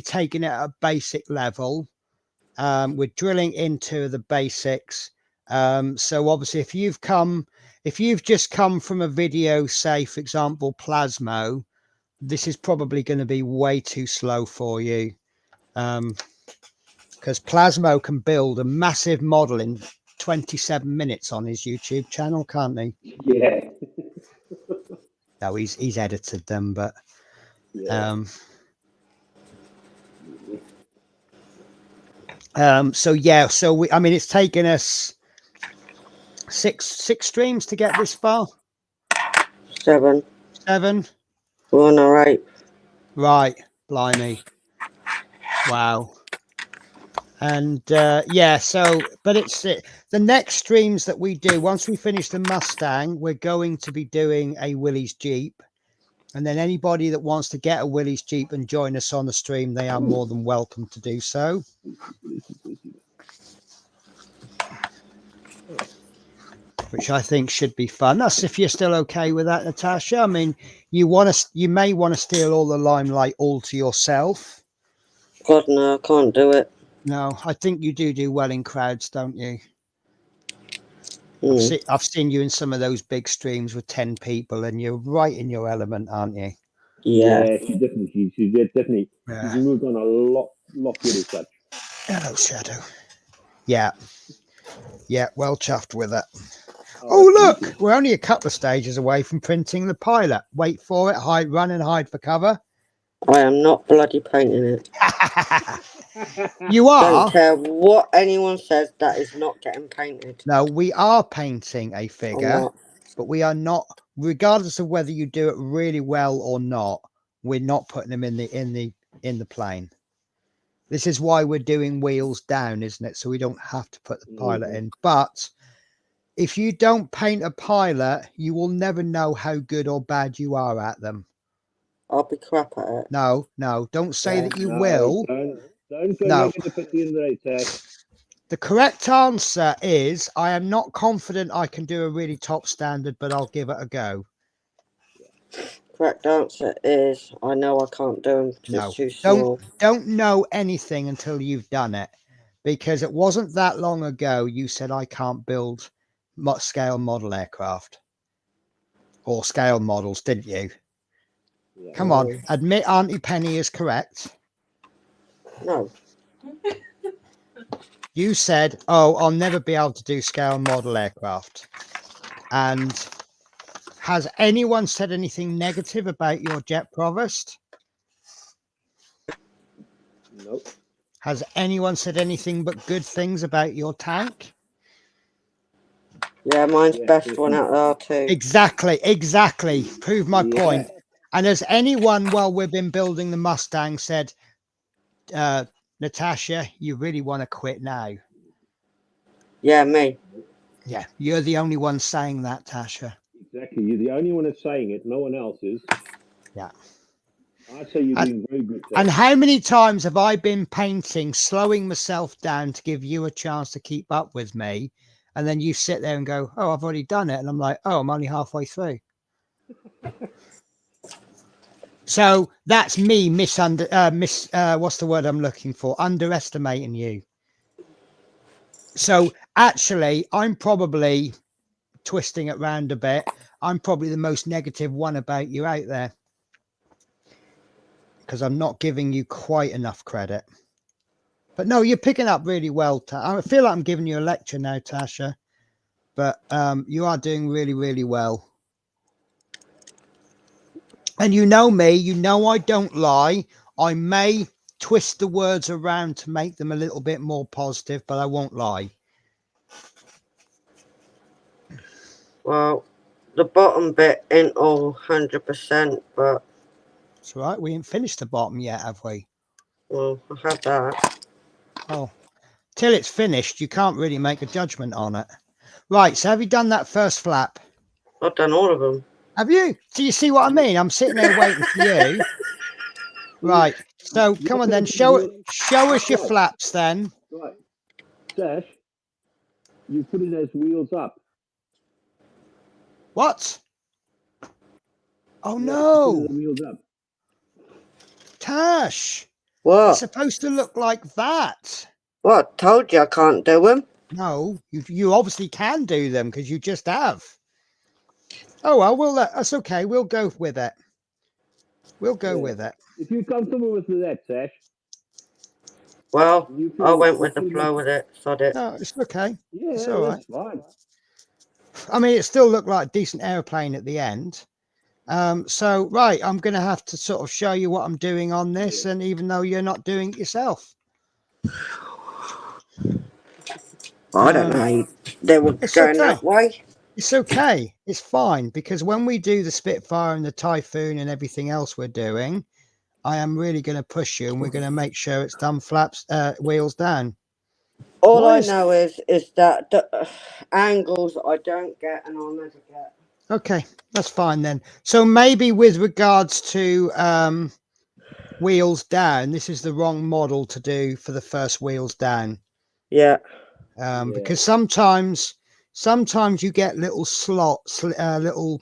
taking it at a basic level. We're drilling into the basics. So obviously if you've just come from a video, say for example Plasmo, this is probably going to be way too slow for you, because Plasmo can build a massive model in 27 minutes on his YouTube channel, can't he? Yeah. No, he's edited them, but so yeah, so I mean it's taken us six streams to get this far. 7. We're on our 8. Right, blimey. Wow. And yeah, so but it's the next streams that we do, once we finish the Mustang, we're going to be doing a Willys Jeep. And then anybody that wants to get a Willys Jeep and join us on the stream, they are more than welcome to do so. Which I think should be fun. That's if you're still okay with that, Natasha. I mean, you may want to steal all the limelight all to yourself. God, no, I can't do it. No, I think you do well in crowds, don't you? I've seen you in some of those big streams with 10 people, and you're right in your element, aren't you? Yeah, she's definitely. Yeah. She's moved on a lot with it. Such. Hello, Shadow. Yeah, well chuffed with it. Oh, look, we're only a couple of stages away from printing the pilot. Wait for it, run and hide for cover. I am not bloody painting it. You are? Don't care what anyone says, that is not getting painted. No, we are painting a figure, but we are not, regardless of whether you do it really well or not, we're not putting them in the plane. This is why we're doing wheels down, isn't it? So we don't have to put the pilot in. But if you don't paint a pilot, you will never know how good or bad you are at them. I'll be crap at it. No, don't say that you will. Don't go negative at the end of the day. The correct answer is, I am not confident I can do a really top standard, but I'll give it a go. Correct answer is, I know I can't do them because it's too small. Don't know anything until you've done it, because it wasn't that long ago you said I can't build scale model aircraft or scale models, didn't you? Yeah. Come on, admit Auntie Penny is correct. No. You said, oh, I'll never be able to do scale model aircraft. And has anyone said anything negative about your Jet Provost? Nope. Has anyone said anything but good things about your tank? Yeah, mine's best one out there too. Exactly. Prove my point. And as anyone while we've been building the Mustang said, Natasha, you really want to quit now? Yeah, me. Yeah, you're the only one saying that, Tasha. Exactly. You're the only one that's saying it. No one else is. Yeah. I'd say you're doing very good. And how many times have I been painting, slowing myself down to give you a chance to keep up with me? And then you sit there and go, oh, I've already done it. And I'm like, oh, I'm only halfway through. So that's me what's the word I'm looking for? Underestimating you. So actually, I'm probably twisting it round a bit. I'm probably the most negative one about you out there, because I'm not giving you quite enough credit. But no, you're picking up really well. I feel like I'm giving you a lecture now, Tasha, but you are doing really, really well. And you know me, you know I don't lie. I may twist the words around to make them a little bit more positive, but I won't lie. Well, the bottom bit ain't all 100%, but It's all right. We ain't finished the bottom yet, have we? well, I have that. Oh, till it's finished, you can't really make a judgment on it. Right, so have you done that first flap? I've done all of them. Have you? Do you see what I mean? I'm sitting there waiting for you. Right, so come on then, show us your flaps then. Right. Dash, you put it as wheels up. What? Oh Yeah, no. put it as wheels up. Tash. What? It's supposed to look like that. What? Told you I can't do them. No, you obviously can do them because you just have. Oh well, that's okay. We'll go with it. We'll go with it. If you're comfortable with that, Tash. Well, I went with the flow with it. Sod it. No, it's okay. Yeah, it's all right. That's fine. I mean, it still looked like a decent airplane at the end. So right, I'm going to have to sort of show you what I'm doing on this, and even though you're not doing it yourself. I don't know. They were going that way. It's okay. It's fine, because when we do the Spitfire and the Typhoon and everything else we're doing, I am really going to push you, and we're going to make sure it's done flaps, wheels down. All I know is that the angles I don't get and I'll never get. Okay, that's fine then. So maybe with regards to wheels down, this is the wrong model to do for the first wheels down. Yeah. Because sometimes you get little slots, little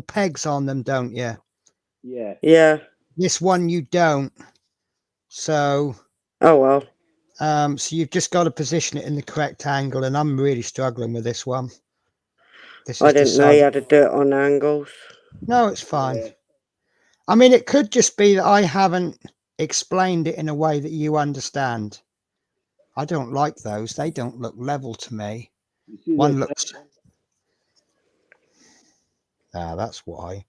pegs on them, don't you? Yeah. Yeah. This one you don't. So. Oh well. So you've just got to position it in the correct angle, and I'm really struggling with this one. I didn't know you had to do it on angles. No, it's fine. Yeah. I mean, it could just be that I haven't explained it in a way that you understand. I don't like those. They don't look level to me. One looks... Ah, that's why.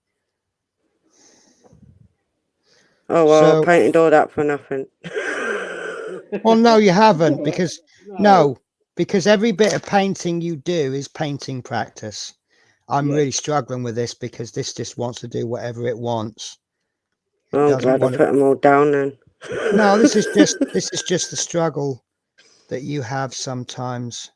Oh, well, I painted all that for nothing. Well, no, you haven't, because... No, because every bit of painting you do is painting practice. I'm really struggling with this because this just wants to do whatever it wants. I'm glad I put them all down then. No, this is just the struggle that you have sometimes.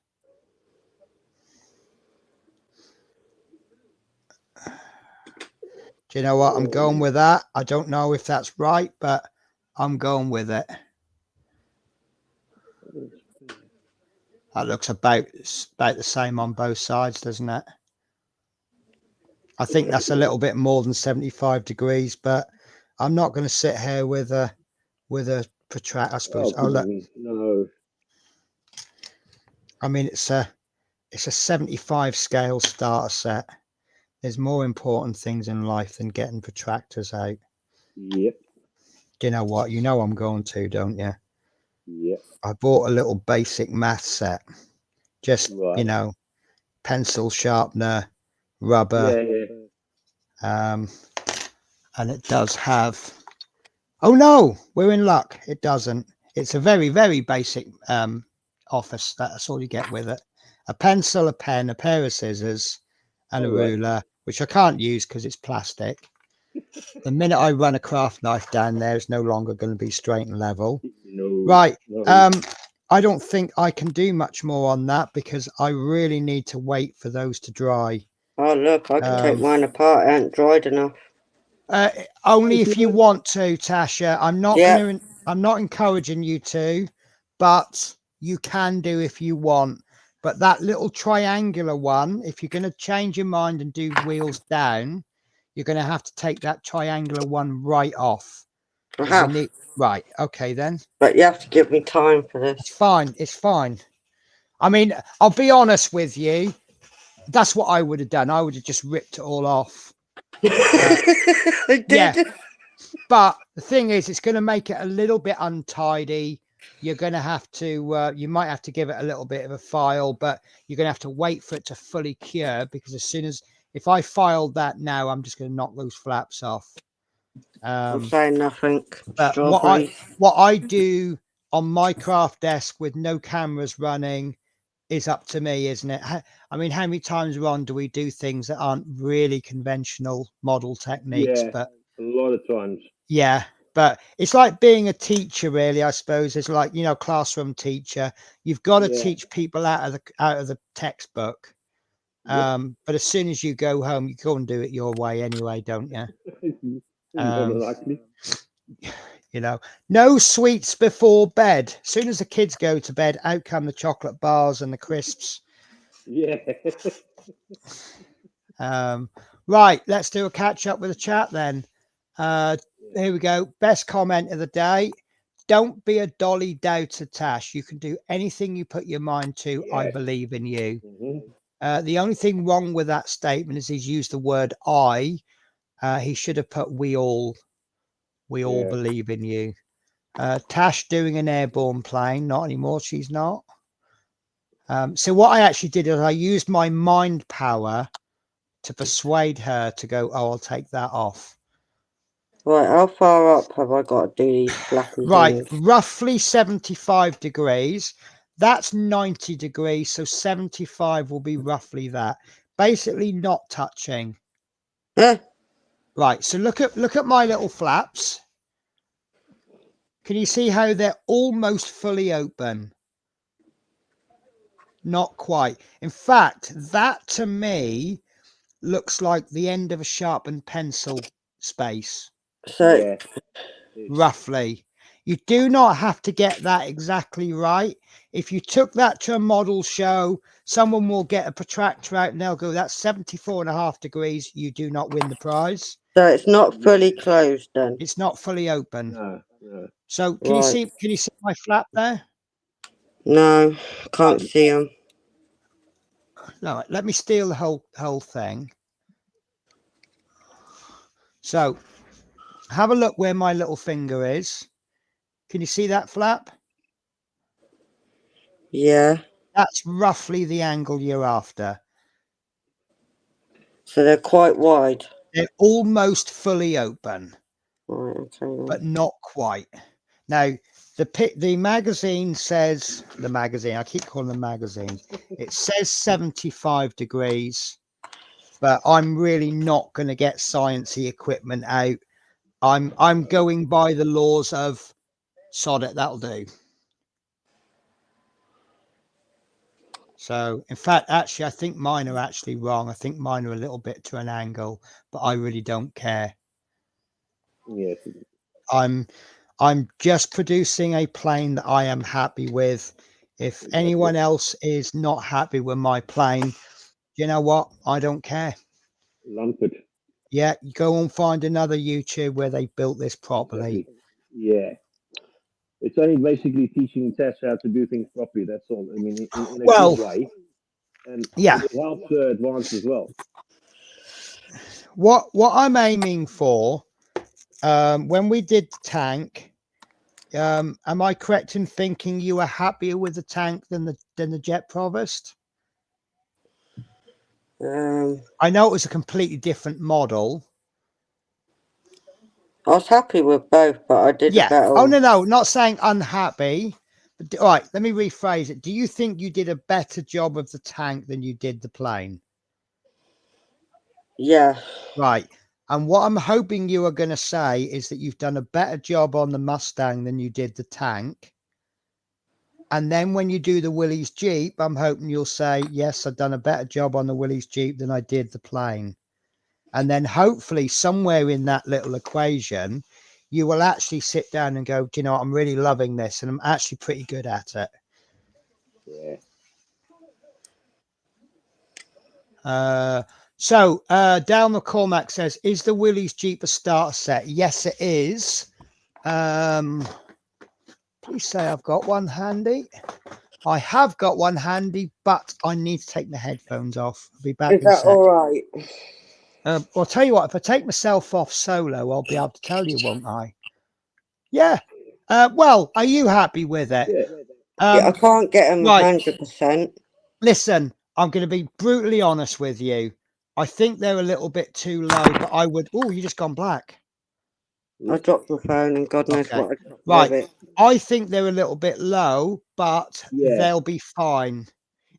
Do you know what? I'm going with that. I don't know if that's right, but I'm going with it. That looks about the same on both sides, doesn't it? I think that's a little bit more than 75 degrees, but I'm not going to sit here with a protractor, I suppose. Oh look. No. I mean, it's a 75 scale starter set. There's more important things in life than getting protractors out. Yep. Do you know what? You know I'm going to, don't you? Yep. I bought a little basic math set. Just, you know, pencil sharpener, rubber. Yeah. And it does have... Oh, no! We're in luck. It doesn't. It's a very, very basic office. That's all you get with it. a pencil, a pen, a pair of scissors, and a ruler, which I can't use because it's plastic. The minute I run a craft knife down there, it's no longer going to be straight and level. No, right. no. I don't think I can do much more on that because I really need to wait for those to dry. Oh, look, I can take mine apart. It ain't dried enough. Only if you want to, Tasha. I'm not encouraging you to, but you can do if you want. But that little triangular one, if you're going to change your mind and do wheels down, you're going to have to take that triangular one right off. Right. Okay, then. But you have to give me time for this. It's fine. It's fine. I mean, I'll be honest with you. That's what I would have done. I would have just ripped it all off. I did. Yeah. But the thing is, it's going to make it a little bit untidy. You're going to have to, you might have to give it a little bit of a file, but you're going to have to wait for it to fully cure because if I filed that now, I'm just going to knock those flaps off. I'm saying nothing. But what I do on my craft desk with no cameras running is up to me, isn't it? I mean, how many times, Ron, do we do things that aren't really conventional model techniques? Yeah, but a lot of times. Yeah, but it's like being a teacher, really. I suppose it's like, classroom teacher. You've got to teach people out of the textbook. But as soon as you go home, you go and do it your way anyway, don't you? No sweets before bed. As soon as the kids go to bed, out come the chocolate bars and the crisps. Yeah. Right, let's do a catch up with the chat then. Here we go. Best comment of the day. Don't be a dolly doubter, Tash. You can do anything you put your mind to. Yes. I believe in you. Mm-hmm. The only thing wrong with that statement is he's used the word I. He should have put we all believe in you. Tash doing an airborne plane. Not anymore. She's not. So what I actually did is I used my mind power to persuade her to go, oh, I'll take that off. Right, how far up have I got to do these flappy Right, things? roughly 75 degrees. That's 90 degrees, so 75 will be roughly that. Basically not touching. Right, so look at my little flaps. Can you see how they're almost fully open? Not quite. In fact, that to me looks like the end of a sharpened pencil space. So roughly. You do not have to get that exactly right. If you took that to a model show, someone will get a protractor out and they'll go, that's 74.5 degrees. You do not win the prize. So it's not fully closed then? It's not fully open. No. So can you see my flap there? No, can't see them. No, let me steal the whole thing. So have a look where my little finger is. Can you see that flap? Yeah. That's roughly the angle you're after. So they're quite wide. They're almost fully open. Right, okay. But not quite. Now, the magazine says, I keep calling them magazines. It says 75 degrees, but I'm really not going to get sciencey equipment out. I'm going by the laws of sod it, that'll do. So, in fact, actually, I think mine are actually wrong. I think mine are a little bit to an angle, but I really don't care. Yes. I'm just producing a plane that I am happy with. If anyone else is not happy with my plane, you know what? I don't care. Lump it. Yeah, you go and find another YouTube where they built this properly. Exactly. Yeah. It's only basically teaching Tash how to do things properly. That's all. I mean, in a good way. And it helps advance as well. What I'm aiming for, when we did the tank, am I correct in thinking you were happier with the tank than the Jet Provost? I know it was a completely different model. I was happy with both, but I did a better. Oh no, not saying unhappy, But, all right, let me rephrase it. Do you think you did a better job of the tank than you did the plane? Yeah. Right. And what I'm hoping you are going to say is that you've done a better job on the Mustang than you did the tank. And then when you do the Willys Jeep, I'm hoping you'll say, yes, I've done a better job on the Willys Jeep than I did the plane. And then hopefully somewhere in that little equation, you will actually sit down and go, do you know what? I'm really loving this and I'm actually pretty good at it. Yeah. Dale McCormack says, is the Willys Jeep a starter set? Yes, it is. Please say I've got one handy. I have got one handy, but I need to take my headphones off. I'll be back Is in a that sec. all right? I'll tell you what, if I take myself off solo, I'll be able to tell you, won't I? Yeah. Well, are you happy with it? Yeah, I can't get them right. 100%. Listen, I'm going to be brutally honest with you. I think they're a little bit too low, but I would... Oh, you just gone black. I dropped my phone and God knows what I dropped right. with it. I think they're a little bit low, but they'll be fine.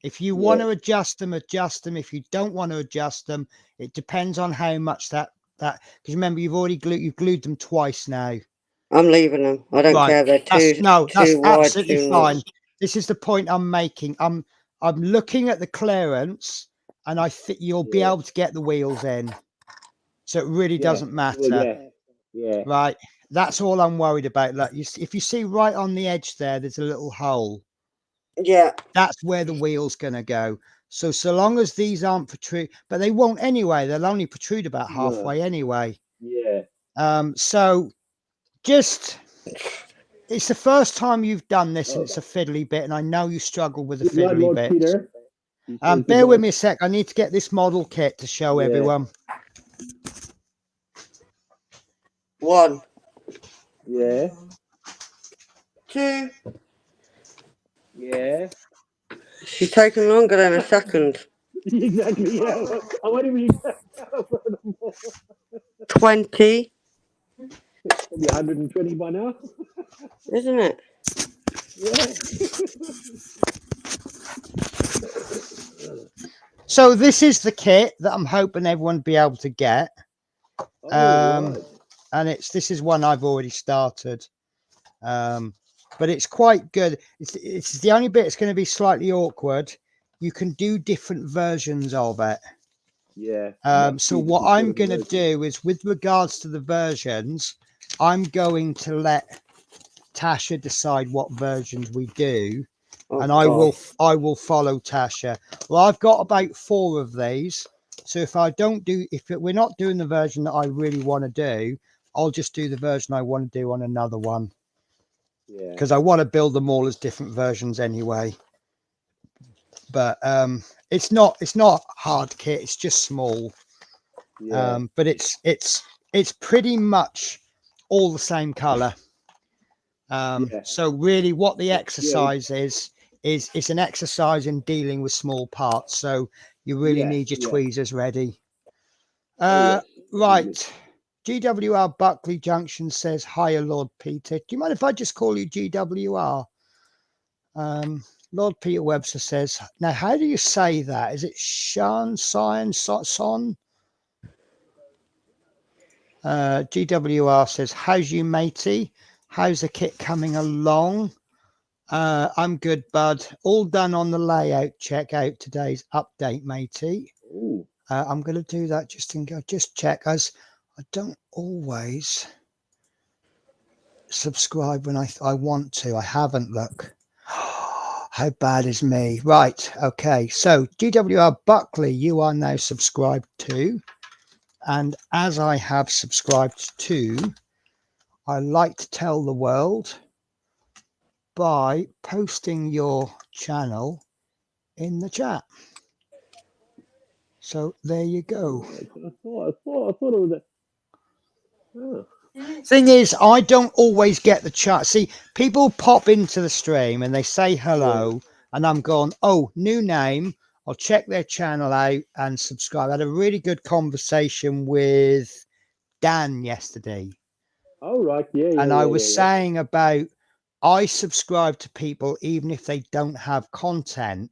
If you want to adjust them, adjust them. If you don't want to adjust them, it depends on how much that because remember you've glued them twice now. I'm leaving them. I don't care. They're too that's wide, absolutely too fine. much. This is the point I'm making. I'm looking at the clearance, and I think you'll be able to get the wheels in, so it really doesn't matter. Yeah. Right. That's all I'm worried about. Look, if you see right on the edge there, there's a little hole. Yeah. That's where the wheel's going to go. So long as these aren't protrude, but they won't anyway. They'll only protrude about halfway anyway. Yeah. So just, it's the first time you've done this and it's a fiddly bit, and I know you struggle with the fiddly bit. Bear with me a sec. I need to get this model kit to show everyone. 1. Yeah. 2. Yeah. She's taking longer than a second. Exactly. Yeah. I want to be 20. Probably 120 by now. Isn't it? Yeah. So this is the kit that I'm hoping everyone will be able to get. And this is one I've already started. But it's quite good. It's the only bit it's going to be slightly awkward. You can do different versions of it. Yeah. So what I'm going to do is, with regards to the versions, I'm going to let Tasha decide what versions we do, and I will follow Tasha. Well, I've got about 4 of these. So if we're not doing the version that I really want to do, I'll just do the version I want to do on another one. Yeah. Because I want to build them all as different versions anyway. But it's not hard kit, it's just small. Yeah. But it's pretty much all the same color. So really what the exercise is it's an exercise in dealing with small parts. So you really need your tweezers ready. Right. GWR Buckley Junction says, hiya, Lord Peter. Do you mind if I just call you GWR? Lord Peter Webster says, now, how do you say that? Is it Shan, Sion, Son? GWR says, how's you, matey? How's the kit coming along? I'm good, bud. All done on the layout. Check out today's update, matey. I'm going to do that just check, as I don't always subscribe when I want to. I haven't, look. How bad is me? Right. Okay. So GWR Buckley, you are now subscribed to. And as I have subscribed to, I like to tell the world by posting your channel in the chat. So there you go. I thought it was Thing is, I don't always get the chat. See, people pop into the stream and they say hello, and I'm going, oh, new name. I'll check their channel out and subscribe. I had a really good conversation with Dan yesterday. Oh, right. Yeah. And I was saying about I subscribe to people even if they don't have content,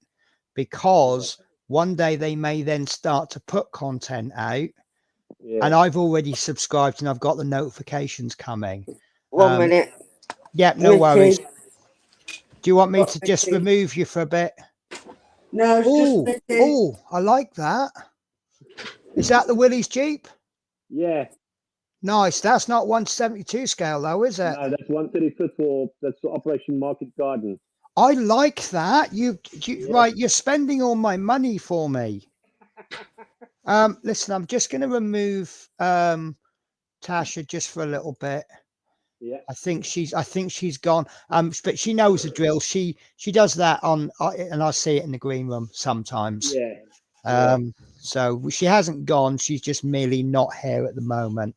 because one day they may then start to put content out. And I've already subscribed and I've got the notifications coming. 1 minute. Yeah, no worries. Mickey. Do you want me What, to just Mickey? remove you for a bit? No, it's just Mickey. Oh, I like that. Is that the Willys Jeep? Yeah. Nice. That's not 172 scale though, is it? No, that's 135 that's Operation Market Garden. I like that. Right, you're spending all my money for me. Listen, I'm just going to remove Tasha just for a little bit. Yeah. I think she's gone. But she knows the drill. She does that on, and I see it in the green room sometimes. Yeah. So she hasn't gone. She's just merely not here at the moment.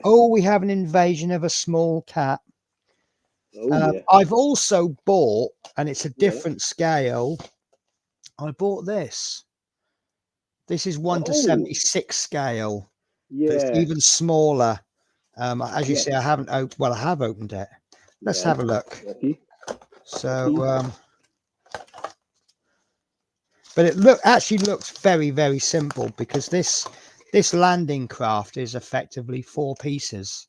Oh, we have an invasion of a small cat. I've also bought, and it's a different scale. I bought this. This is 1 to 76 scale. Yeah. But it's even smaller. As you see, I haven't opened. Well, I have opened it. Let's have a look. So, but it actually looks very, very simple, because this landing craft is effectively 4 pieces.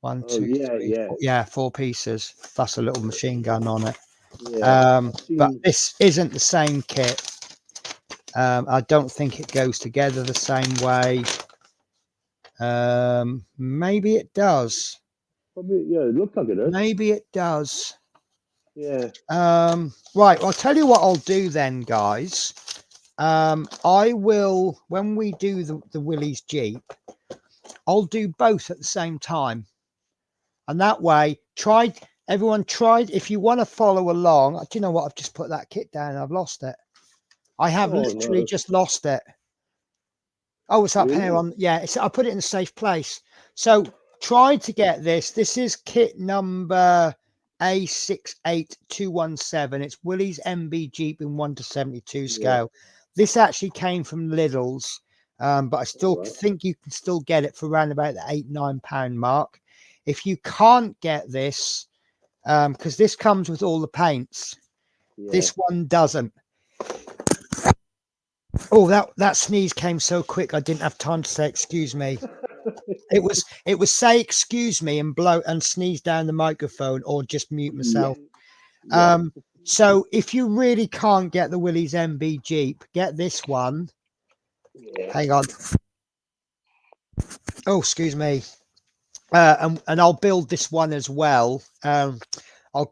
1, 2, 3, 4. Yeah, 4 pieces plus a little machine gun on it. But this isn't the same kit. I don't think it goes together the same way. Maybe it does. Probably, yeah, it looks like it is. Maybe it does. Yeah. Right, I'll tell you what I'll do then, guys. I will, when we do the Willys Jeep, I'll do both at the same time. And that way, everyone tried, if you want to follow along. Do you know what? I've just put that kit down and I've lost it. I have literally just lost it. Oh, it's up here on, yeah, I put it in a safe place. So try to get this. This is kit number A68217. It's Willys MB Jeep in 1 to 72 scale. This actually came from Lidl's, but I still think you can still get it for around about the £8-9 mark. If you can't get this, because this comes with all the paints, this one doesn't. Oh, that sneeze came so quick I didn't have time to say excuse me. It was say excuse me and blow and sneeze down the microphone, or just mute myself. So if you really can't get the Willys MB Jeep, get this one. Hang on. Oh, excuse me. And I'll build this one as well. I'll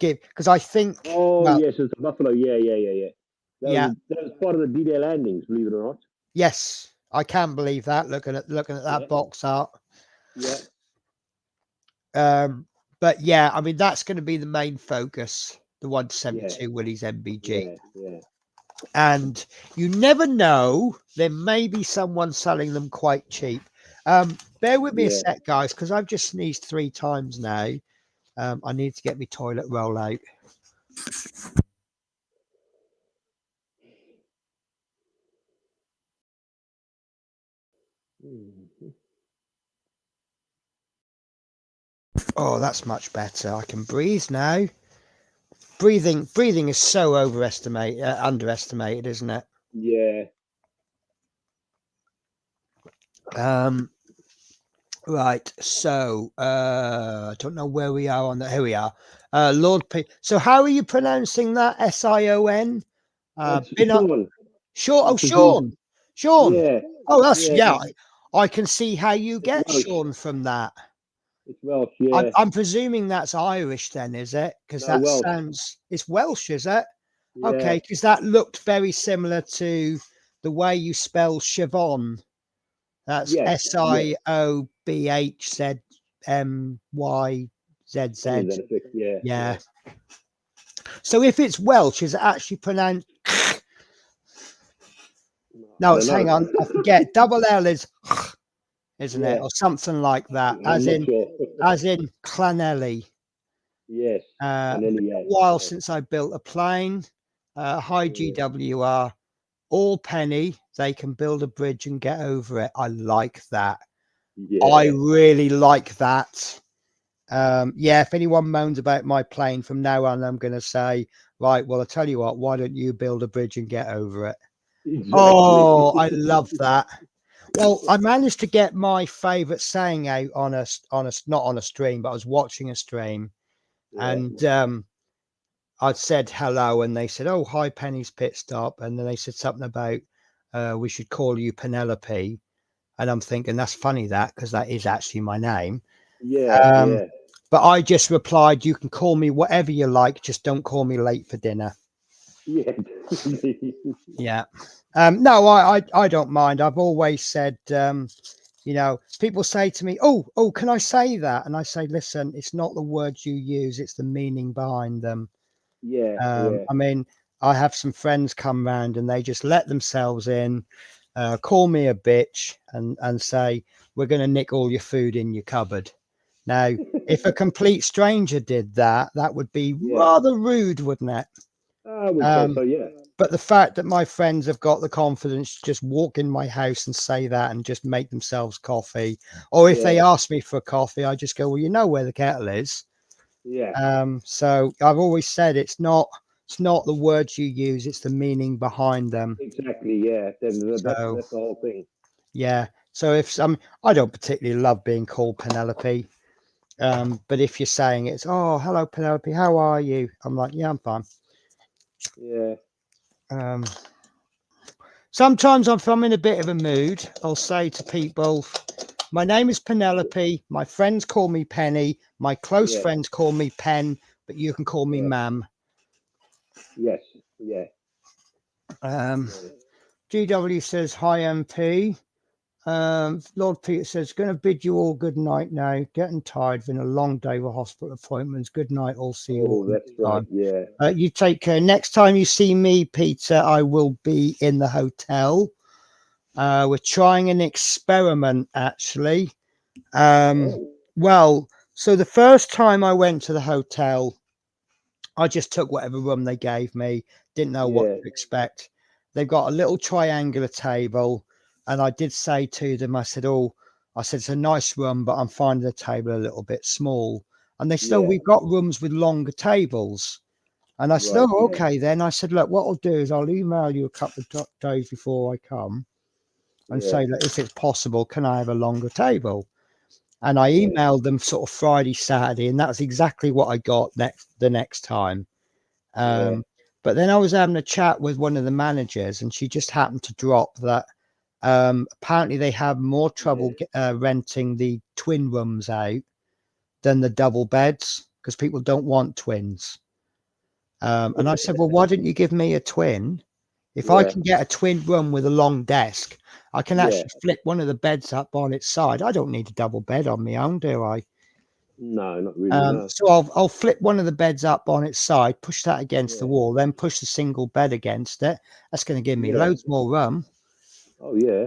give, because I think. Oh, well, yes, it's a Buffalo. Yeah. That was part of the D-Day landings, believe it or not. Yes, I can believe that. Looking at that box art. Yeah. But yeah, I mean, that's going to be the main focus. The 1 to 72 Willys MBG. Yeah. And you never know, there may be someone selling them quite cheap. Bear with me a sec, guys, because I've just sneezed 3 times now. I need to get my toilet roll out. Oh, that's much better. I can breathe now. Breathing is so underestimated, isn't it? Yeah. Right. So, I don't know where we are on that. Here we are. Lord P. So, how are you pronouncing that? Sion? Sean. Sean. Sean. Yeah. Oh, that's I can see how you get Sean from that. It's Welsh, yeah. I'm presuming that's Irish then, is it? Because that sounds, it's Welsh, is it? Yeah. Okay, because that looked very similar to the way you spell Siobhan. That's SIOBHZMYZZ. Yeah. So if it's Welsh, is it actually pronounced? No, it's hang on. I forget. Double L is, isn't it, or something like that? As in Clanelly. Yes. A while since I built a plane. High GWR. All penny. They can build a bridge and get over it. I like that. Yeah. I really like that. Yeah, if anyone moans about my plane from now on, I'm going to say, right, well, I'll tell you what, why don't you build a bridge and get over it? Exactly. Oh, I love that. Well, I managed to get my favorite saying out on a not on a stream, but I was watching a stream, and I'd said hello, and they said, "Oh, hi, Penny's Pit Stop," and then they said something about we should call you Penelope, and I'm thinking that's funny because that is actually my name. Yeah. But I just replied, "You can call me whatever you like, just don't call me late for dinner." Yeah. Yeah. No, I don't mind. I've always said, you know, people say to me, oh, can I say that? And I say, listen, it's not the words you use, it's the meaning behind them. Yeah. I mean, I have some friends come round and they just let themselves in, call me a bitch and say, we're going to nick all your food in your cupboard. Now, if a complete stranger did that, that would be rather rude, wouldn't it? I would say so, yeah. But the fact that my friends have got the confidence to just walk in my house and say that and just make themselves coffee, or if they ask me for a coffee, I just go, well, you know where the kettle is. Yeah. So I've always said it's not the words you use, it's the meaning behind them. Exactly, yeah. That's the whole thing. Yeah. So if I don't particularly love being called Penelope. But if you're saying it's, oh, hello, Penelope, how are you? I'm like, yeah, I'm fine. Yeah. Sometimes if I'm in a bit of a mood, I'll say to people, my name is Penelope. My friends call me Penny. My close friends call me Pen, but you can call me Ma'am. Yes. Yeah. GW says, hi, MP. Lord Peter says, going to bid you all good night now. Getting tired. Been a long day with hospital appointments. Good night. I'll see you all that's right. Yeah. You take care. Next time you see me, Peter, I will be in the hotel. We're trying an experiment, actually. Well, so the first time I went to the hotel, I just took whatever room they gave me. Didn't know what to expect. They've got a little triangular table, and I did say to them, I said, it's a nice room, but I'm finding the table a little bit small. And they said, we've got rooms with longer tables. And I said, okay, then. I said, look, what I'll do is I'll email you a couple of days before I come and say that if it's possible, can I have a longer table? And I emailed them sort of Friday, Saturday, and that's exactly what I got the next time. But then I was having a chat with one of the managers, and she just happened to drop that apparently they have more trouble renting the twin rooms out than the double beds because people don't want twins. And I said, well, why didn't you give me a twin? If I can get a twin room with a long desk, I can actually flip one of the beds up on its side. I don't need a double bed on my own, do I? No, not really. No. So I'll flip one of the beds up on its side, push that against the wall, then push the single bed against it. That's going to give me loads more room. Oh yeah.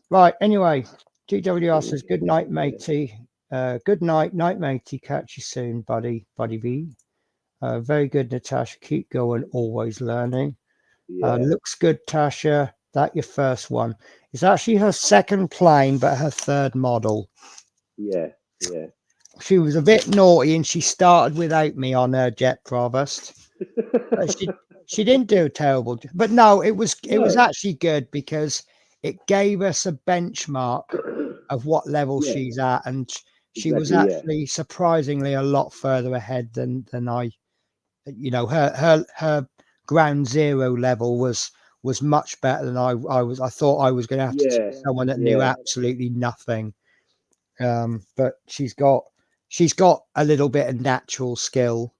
Right. Anyway, GWR says good night, matey. Good night, matey. Catch you soon, buddy V. Very good, Natasha. Keep going. Always learning. Looks good, Tasha. That your first one. It's actually her second plane, but her third model. Yeah. She was a bit naughty and she started without me on her Jet Provost. But she didn't do a terrible job. But no, it was actually good because it gave us a benchmark of what level she's at, and she was actually surprisingly a lot further ahead than I. You know, her ground zero level was much better than I was. I thought I was going to have to choose someone that knew absolutely nothing. But she's got a little bit of natural skill,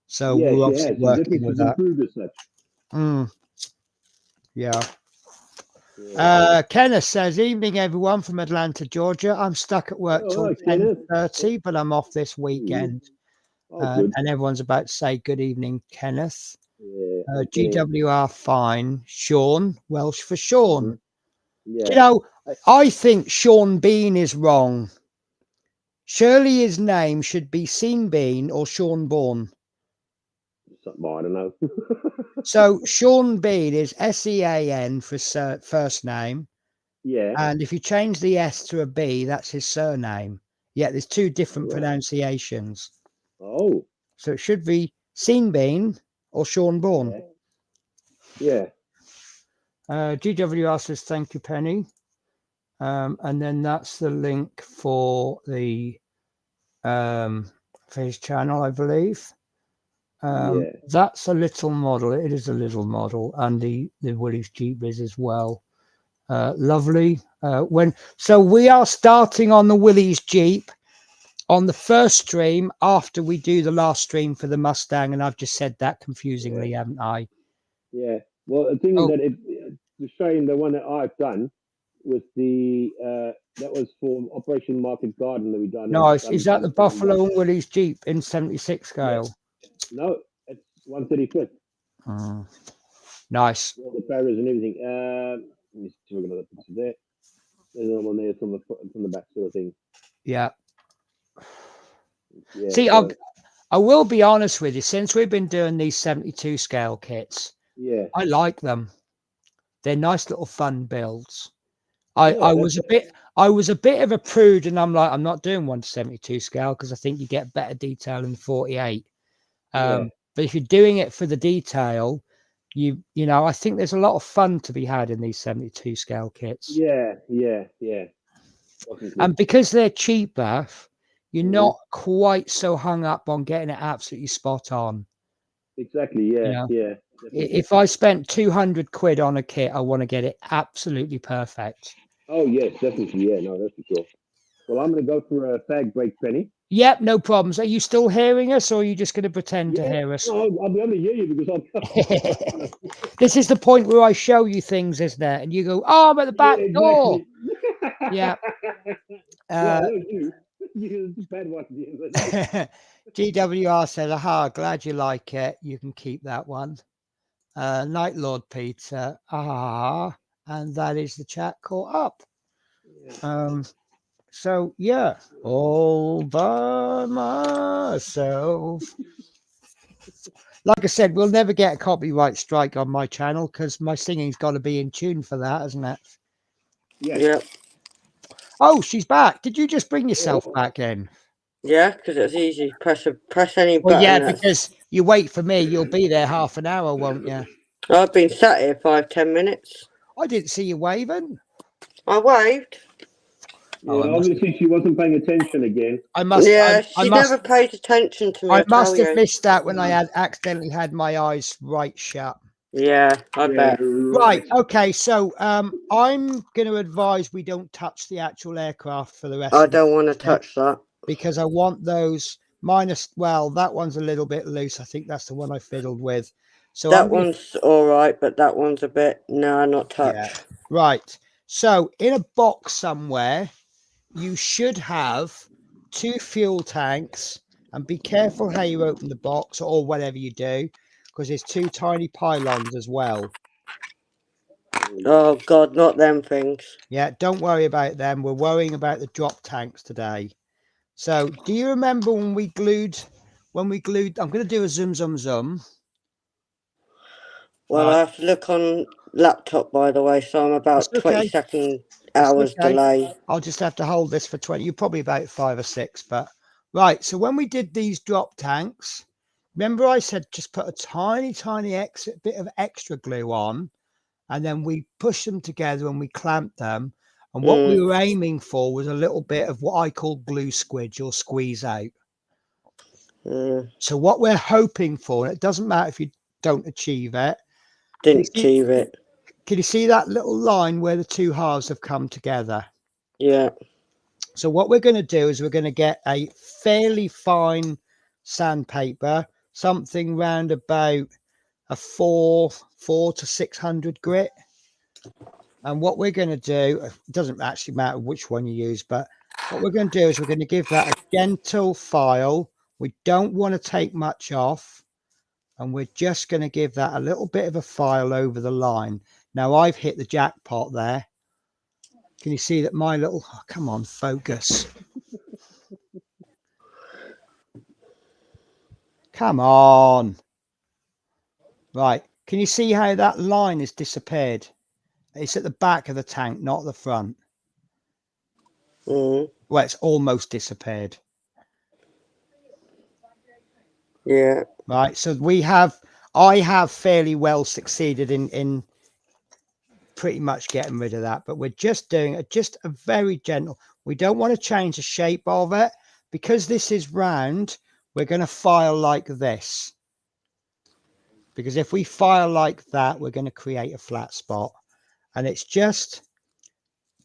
so we're obviously working with that. Kenneth says, evening everyone from Atlanta, Georgia. I'm stuck at work till 10:30, but I'm off this weekend. And everyone's about to say good evening, Kenneth. GWR fine. Sean, Welsh for Sean. You know, I think Sean Bean is wrong. Surely his name should be Sean Bean or Sean Bourne. Something, I don't know. So Sean Bean is SEAN for first name. Yeah. And if you change the S to a B, that's his surname. Yeah, there's two different pronunciations. Oh. So it should be Sean Bean or Sean Bourne. Yeah. GWR says, thank you, Penny. And then that's the link for the for his channel, I believe. That's a little model. It is a little model, and the Willys Jeep is as well. Lovely. So we are starting on the Willys Jeep on the first stream after we do the last stream for the Mustang, and I've just said that confusingly, haven't I? Yeah. Well, the thing is that to show him the one that I've done with the that was for Operation Market Garden that we done. Nice. Is that the Buffalo and Willys Jeep in 76 scale? Yeah. No, it's 135th. Nice. All the barriers and everything. Let me see if I got another picture there. There's another one there from the back sort of thing. Yeah. Yeah. See, I will be honest with you. Since we've been doing these 72 scale kits, I like them. They're nice little fun builds. I was a bit of a prude, and I'm like, I'm not doing 1/72 scale because I think you get better detail in 48. But if you're doing it for the detail, you know, I think there's a lot of fun to be had in these 72 scale kits. Yeah. And because they're cheaper, you're not quite so hung up on getting it absolutely spot on. Exactly. Yeah. Yeah. If I spent 200 quid on a kit, I want to get it absolutely perfect. Oh yes, definitely. Yeah, no, that's for sure. Well, I'm going to go for a fag break, Penny. Yep, no problems. Are you still hearing us, or are you just going to pretend to hear us? No, I'll be able to hear you because I'm. This is the point where I show you things, isn't it? And you go, "Oh, I'm at the back door." Yeah. You bad one. GWR said, "Aha, glad you like it. You can keep that one." Night Lord Peter, and that is the chat caught up. So yeah, all by myself. Like I said, we'll never get a copyright strike on my channel because my singing's got to be in tune for that, hasn't it? Yeah. Oh, she's back. Did you just bring yourself back in? Yeah, because it's easy. Press any button. Well, yeah, because you wait for me, you'll be there half an hour, won't you? I've been sat here 5-10 minutes. I didn't see you waving. I waved. Yeah, obviously she wasn't paying attention again. She never paid attention to me. I must have missed that when I had accidentally had my eyes right shut. Yeah, I bet. Right. Okay. So I'm going to advise we don't touch the actual aircraft for the rest. I don't want to touch that because I want those minus. Well, that one's a little bit loose. I think that's the one I fiddled with. So that one's all right, but that one's a bit not touched. Yeah. Right. So in a box somewhere, you should have 2 fuel tanks, and be careful how you open the box or whatever you do, because there's 2 tiny pylons as well. Oh God, not them things. Yeah, don't worry about them. We're worrying about the drop tanks today. So do you remember when we glued, I'm going to do a zoom. Well, I have to look on laptop, by the way, so I'm about 20 hours delay. I'll just have to hold this for 20. You're probably about 5 or 6, but right. So when we did these drop tanks, remember I said just put a tiny bit of extra glue on, and then we pushed them together and we clamped them. And what we were aiming for was a little bit of what I call glue squidge or squeeze out. So what we're hoping for, and it doesn't matter if you don't achieve it. Didn't achieve it. Can you see that little line where the 2 halves have come together? Yeah. So what we're going to do is we're going to get a fairly fine sandpaper, something round about a 4 to 600 grit. And what we're going to do, it doesn't actually matter which one you use, but what we're going to do is we're going to give that a gentle file. We don't want to take much off. And we're just going to give that a little bit of a file over the line. Now I've hit the jackpot there. Can you see that my little, come on, focus. Come on. Right. Can you see how that line has disappeared? It's at the back of the tank, not the front. well, it's almost disappeared. Yeah. Right. So I have fairly well succeeded in pretty much getting rid of that, but we're just doing just a very gentle. We don't want to change the shape of it because this is round. We're going to file like this, because if we file like that, we're going to create a flat spot, and it's just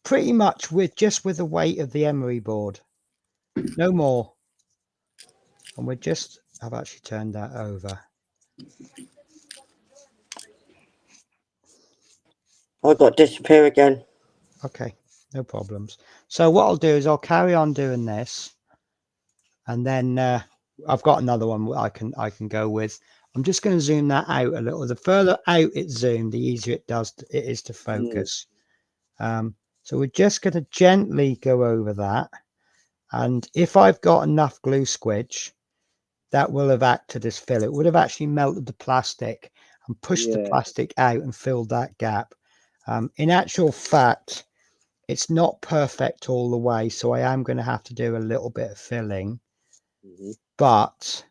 pretty much with the weight of the emery board, no more. And I've actually turned that over. I got disappear again. Okay, no problems. So what I'll do is I'll carry on doing this, and then I've got another one I can go with. I'm just going to zoom that out a little. The further out it's zoomed, the easier it is to focus. So we're just going to gently go over that, and if I've got enough glue squidge, that will have acted as fill. It would have actually melted the plastic and pushed the plastic out and filled that gap. In actual fact, it's not perfect all the way, so I am going to have to do a little bit of filling, but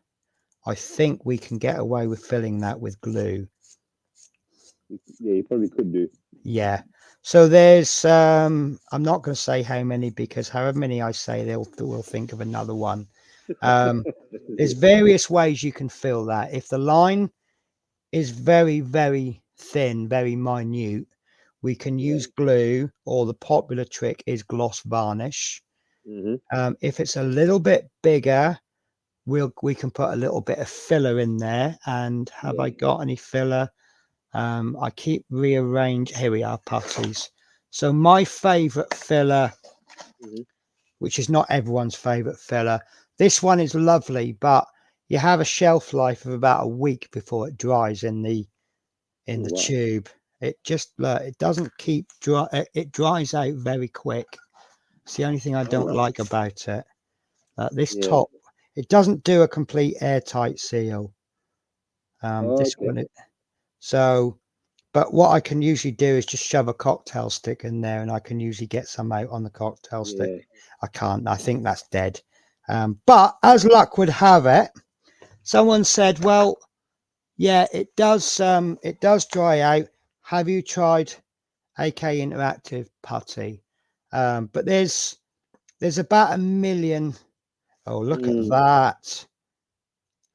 I think we can get away with filling that with glue. Yeah, you probably could do. Yeah. So there's I'm not going to say how many, because however many I say, we'll think of another one. There's various ways you can fill that. If the line is very, very thin, very minute, we can use glue, or the popular trick is gloss varnish. If it's a little bit bigger, we can put a little bit of filler in there. And have I got any filler? I keep rearranging. Here we are, putties. So my favorite filler, which is not everyone's favorite filler, this one is lovely, but you have a shelf life of about a week before it dries in the tube. It just it doesn't keep dry. It dries out very quick. It's the only thing I don't like about it. This top, it doesn't do a complete airtight seal. This one, but what I can usually do is just shove a cocktail stick in there, and I can usually get some out on the cocktail stick. I can't. I think that's dead. But as luck would have it, someone said, "Well, yeah, it does dry out. Have you tried AK Interactive putty?" But there's about 1 million. Oh, look at that.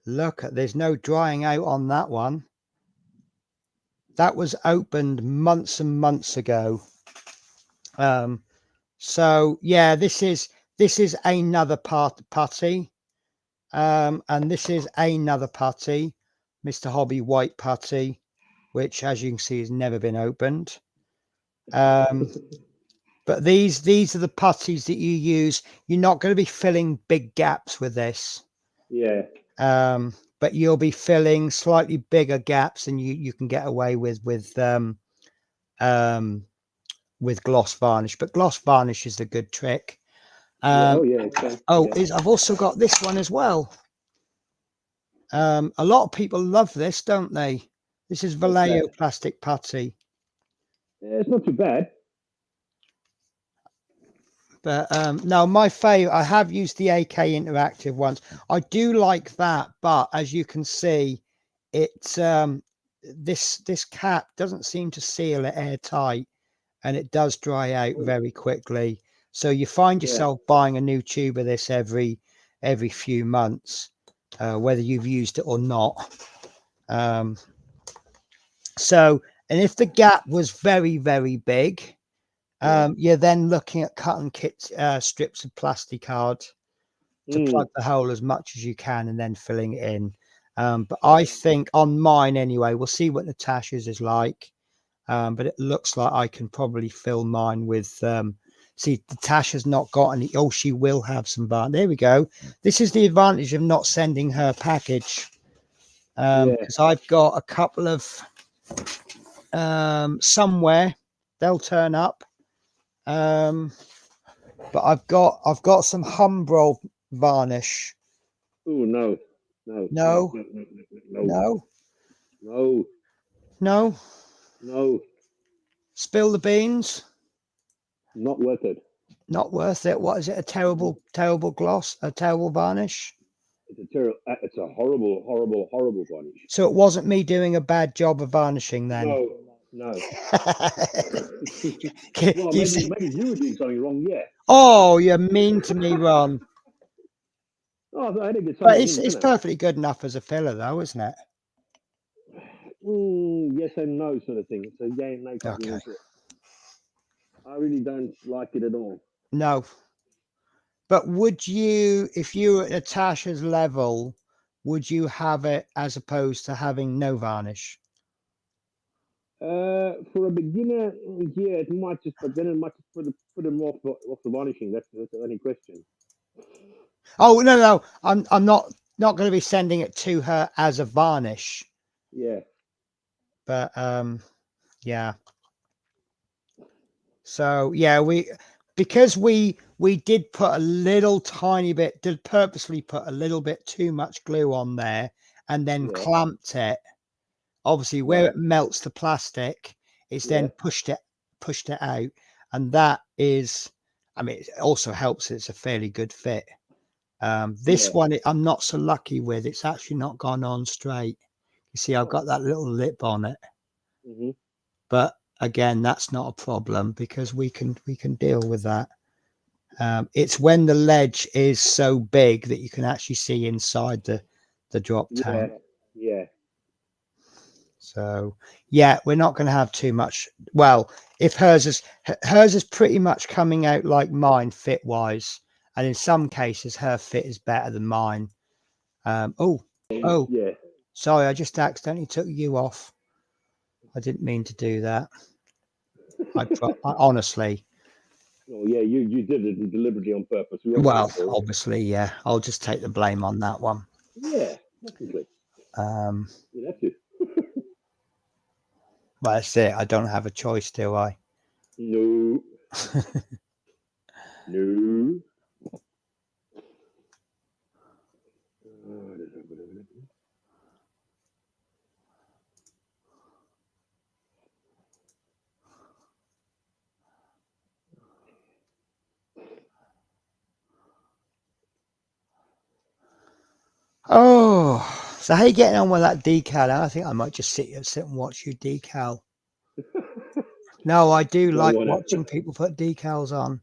There's no drying out on that one. That was opened months and months ago. So yeah, this is another putty. And this is another putty, Mr. Hobby White putty, which, as you can see, has never been opened. But these are the putties that you use. You're not going to be filling big gaps with this. But you'll be filling slightly bigger gaps, and you can get away with gloss varnish. But gloss varnish is the good trick. I've also got this one as well. A lot of people love this, don't they? This is Vallejo plastic putty. Yeah, it's not too bad. But no, my favorite, I have used the AK Interactive once. I do like that, but as you can see, it's this cap doesn't seem to seal it airtight, and it does dry out very quickly. So you find yourself buying a new tube of this every few months, whether you've used it or not. So, and if the gap was very, very big, you're then looking at cutting strips of plastic card to plug the hole as much as you can, and then filling it in. But I think on mine anyway, we'll see what Natasha's is like. But it looks like I can probably fill mine with, see, Natasha's not got any. Oh, she will have some there we go. This is the advantage of not sending her package. Because I've got a couple of, somewhere they'll turn up. But I've got some Humbrol varnish. Oh no. Spill the beans. Not worth it. Not worth it. What is it? A terrible gloss? A terrible varnish? It's a horrible, horrible, horrible varnish. So it wasn't me doing a bad job of varnishing then? No. Can Well, you maybe you were doing something wrong, yeah. Oh, you're mean to me, Ron. Oh, I had to get But something it's perfectly good enough as a filler, though, isn't it? Yes and no sort of thing. So yeah, no. Okay. I really don't like it at all. No. But would you, if you were at Natasha's level, would you have it as opposed to having no varnish? For a beginner, yeah, it might just, but then it might just put them off the varnishing. That's the only question. Oh no, I'm not going to be sending it to her as a varnish. Yeah. But yeah. So yeah, because we did put a little tiny bit, did purposely put a little bit too much glue on there and then clamped it. Obviously, where it melts the plastic, it's then pushed it out, and that is, I mean, it also helps. It's a fairly good fit. This one I'm not so lucky with. It's actually not gone on straight. You see, I've got that little lip on it, but again, that's not a problem because we can deal with that. It's when the ledge is so big that you can actually see inside the drop tank. Yeah. So yeah, we're not going to have too much. Well, if hers is pretty much coming out like mine fit wise, and in some cases her fit is better than mine. Oh yeah. Sorry, I just accidentally took you off. I didn't mean to do that. I honestly. Oh yeah, you did it deliberately on purpose. Well, obviously, yeah. I'll just take the blame on that one. Yeah, definitely. You have to. Well, that's it. I don't have a choice, do I? No. No. Oh, so how you getting on with that decal? I think I might just sit and watch you decal. No, I do like watching people put decals on.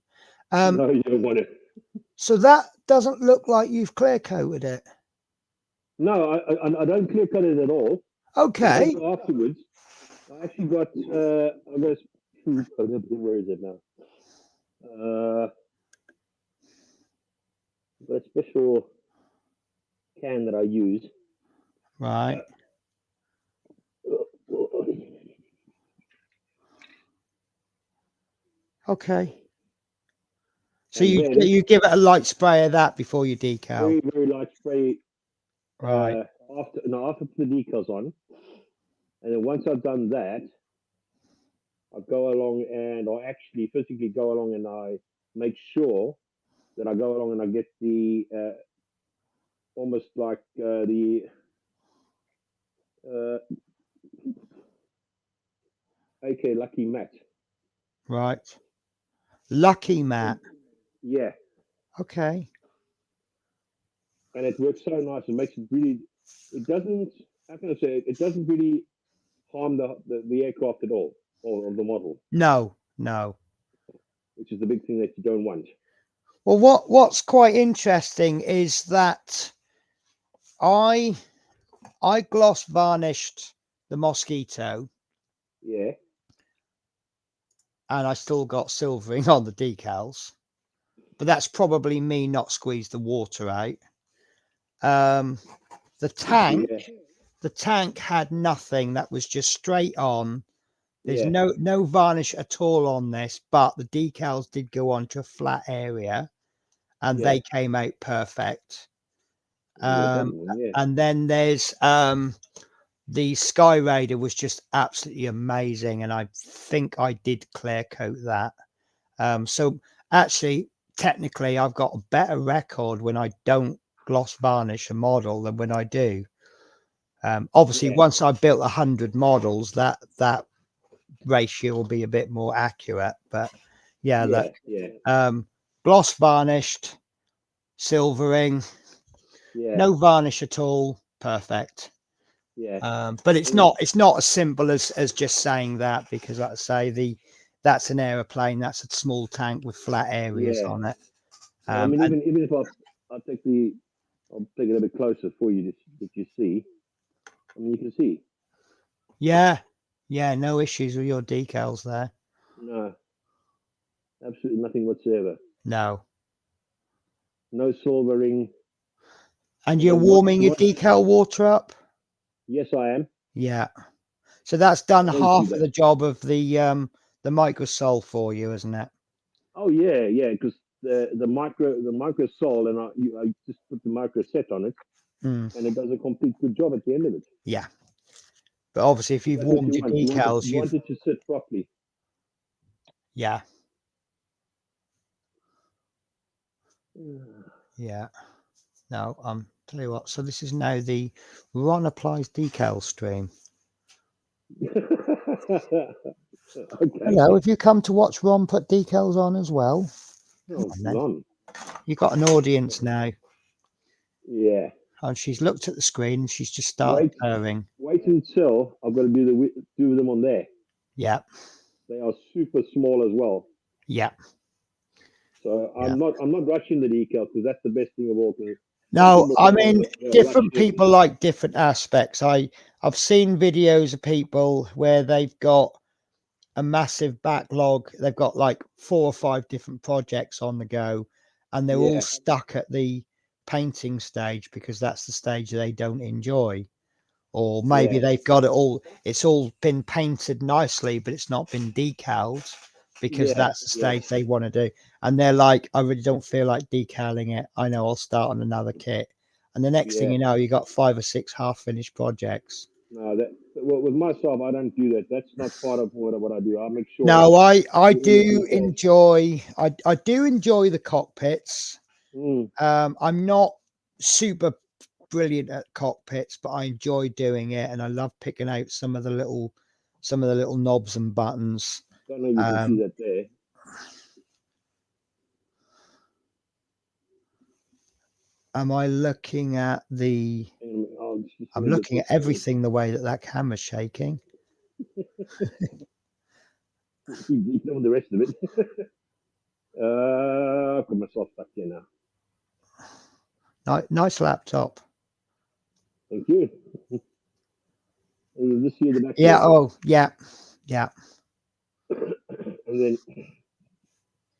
No, you don't want it. So that doesn't look like you've clear coated it. No, I don't clear cut it at all. Okay. Afterwards, I actually got where is it now? Got a special can that I use. Right. Okay. So you give it a light spray of that before you decal. Very, very light spray. Right. After I put the decals on, and then once I've done that, I go along and I actually physically go along and I make sure that I go along and I get the almost like the AK Lucky Matte. Right. Lucky Matte. Yeah. Okay. And it works so nice. It makes it really. It doesn't. How can I say it? It doesn't really harm the aircraft at all, or the model. No. Which is the big thing that you don't want. Well, what's quite interesting is that I gloss varnished the Mosquito. Yeah. And I still got silvering on the decals, but that's probably me not squeezed the water out. The tank had nothing. That was just straight on. There's no varnish at all on this, but the decals did go onto a flat area, and they came out perfect. And then there's the Sky Raider was just absolutely amazing, and I think I did clear coat that. So actually, technically, I've got a better record when I don't gloss varnish a model than when I do. Obviously, once I built 100 models, that ratio will be a bit more accurate. But gloss varnished, silvering, Yeah. no varnish at all. Perfect. Yeah. But it's not as simple as just saying that, because like I say, that's an aeroplane, that's a small tank with flat areas Yeah. on it. I mean, And even if I'll take it a bit closer for you that you see. I mean, you can see. yeah, no issues with your decals there. No, absolutely nothing whatsoever. No. No silvering. And you're warming your What? decal water up? Yes, I am. Yeah. So that's done I always do half of that. the job of the microsol for you, isn't it? Oh yeah, because the micro sole, and I just put the micro set on it, Mm. and it does a complete good job at the end of it. Yeah. But obviously, if you've That's what warmed you your want. decals, You want it to sit properly. yeah. Yeah. No, tell you what. So this is now the Ron Applies decal stream. Okay. Hello, have you come to watch Ron put decals on as well? Oh, Ron. You've got an audience now. Yeah. And she's looked at the screen and she's just started purring. Wait until I've got to do them on there. Yeah. They are super small as well. Yeah. So I'm not rushing the decal, because that's the best thing of all. No, I mean, different people like different aspects. I've seen videos of people where they've got a massive backlog. They've got like 4 or 5 different projects on the go, and they're all stuck at the painting stage because that's the stage they don't enjoy. Or maybe they've got it's all been painted nicely, but it's not been decaled because that's the stage they want to do. And they're like, I really don't feel like decaling it. I know I'll start on another kit. And the next thing you know, you got 5 or 6 half-finished projects. No, with myself, I don't do that. That's not part of what I do. I make sure. No, I do enjoy the cockpits. I'm not super brilliant at cockpits, but I enjoy doing it, and I love picking out some of the little knobs and buttons. Don't know if you can see that there. Am I looking at the? I'm looking at everything the way that camera's shaking. You know the rest of it. I've got myself back here now. Nice laptop. Thank you. And you just see the back. Yeah. Oh, yeah. Yeah. And then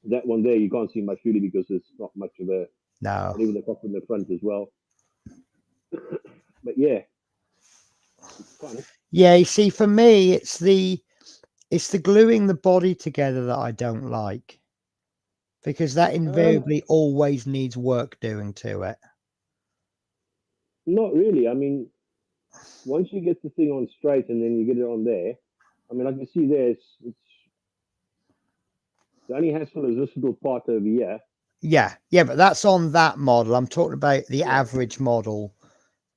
that one there, you can't see much really because there's not much of a. No. And even the cockpit in the front as well. But yeah, it's fun. Yeah. You see, for me, it's the gluing the body together that I don't like, because that invariably always needs work doing to it. Not really. I mean, once you get the thing on straight and then you get it on there, I mean, I can see there, it's the only hassle is this little part over here. Yeah, but that's on that model. I'm talking about the average model.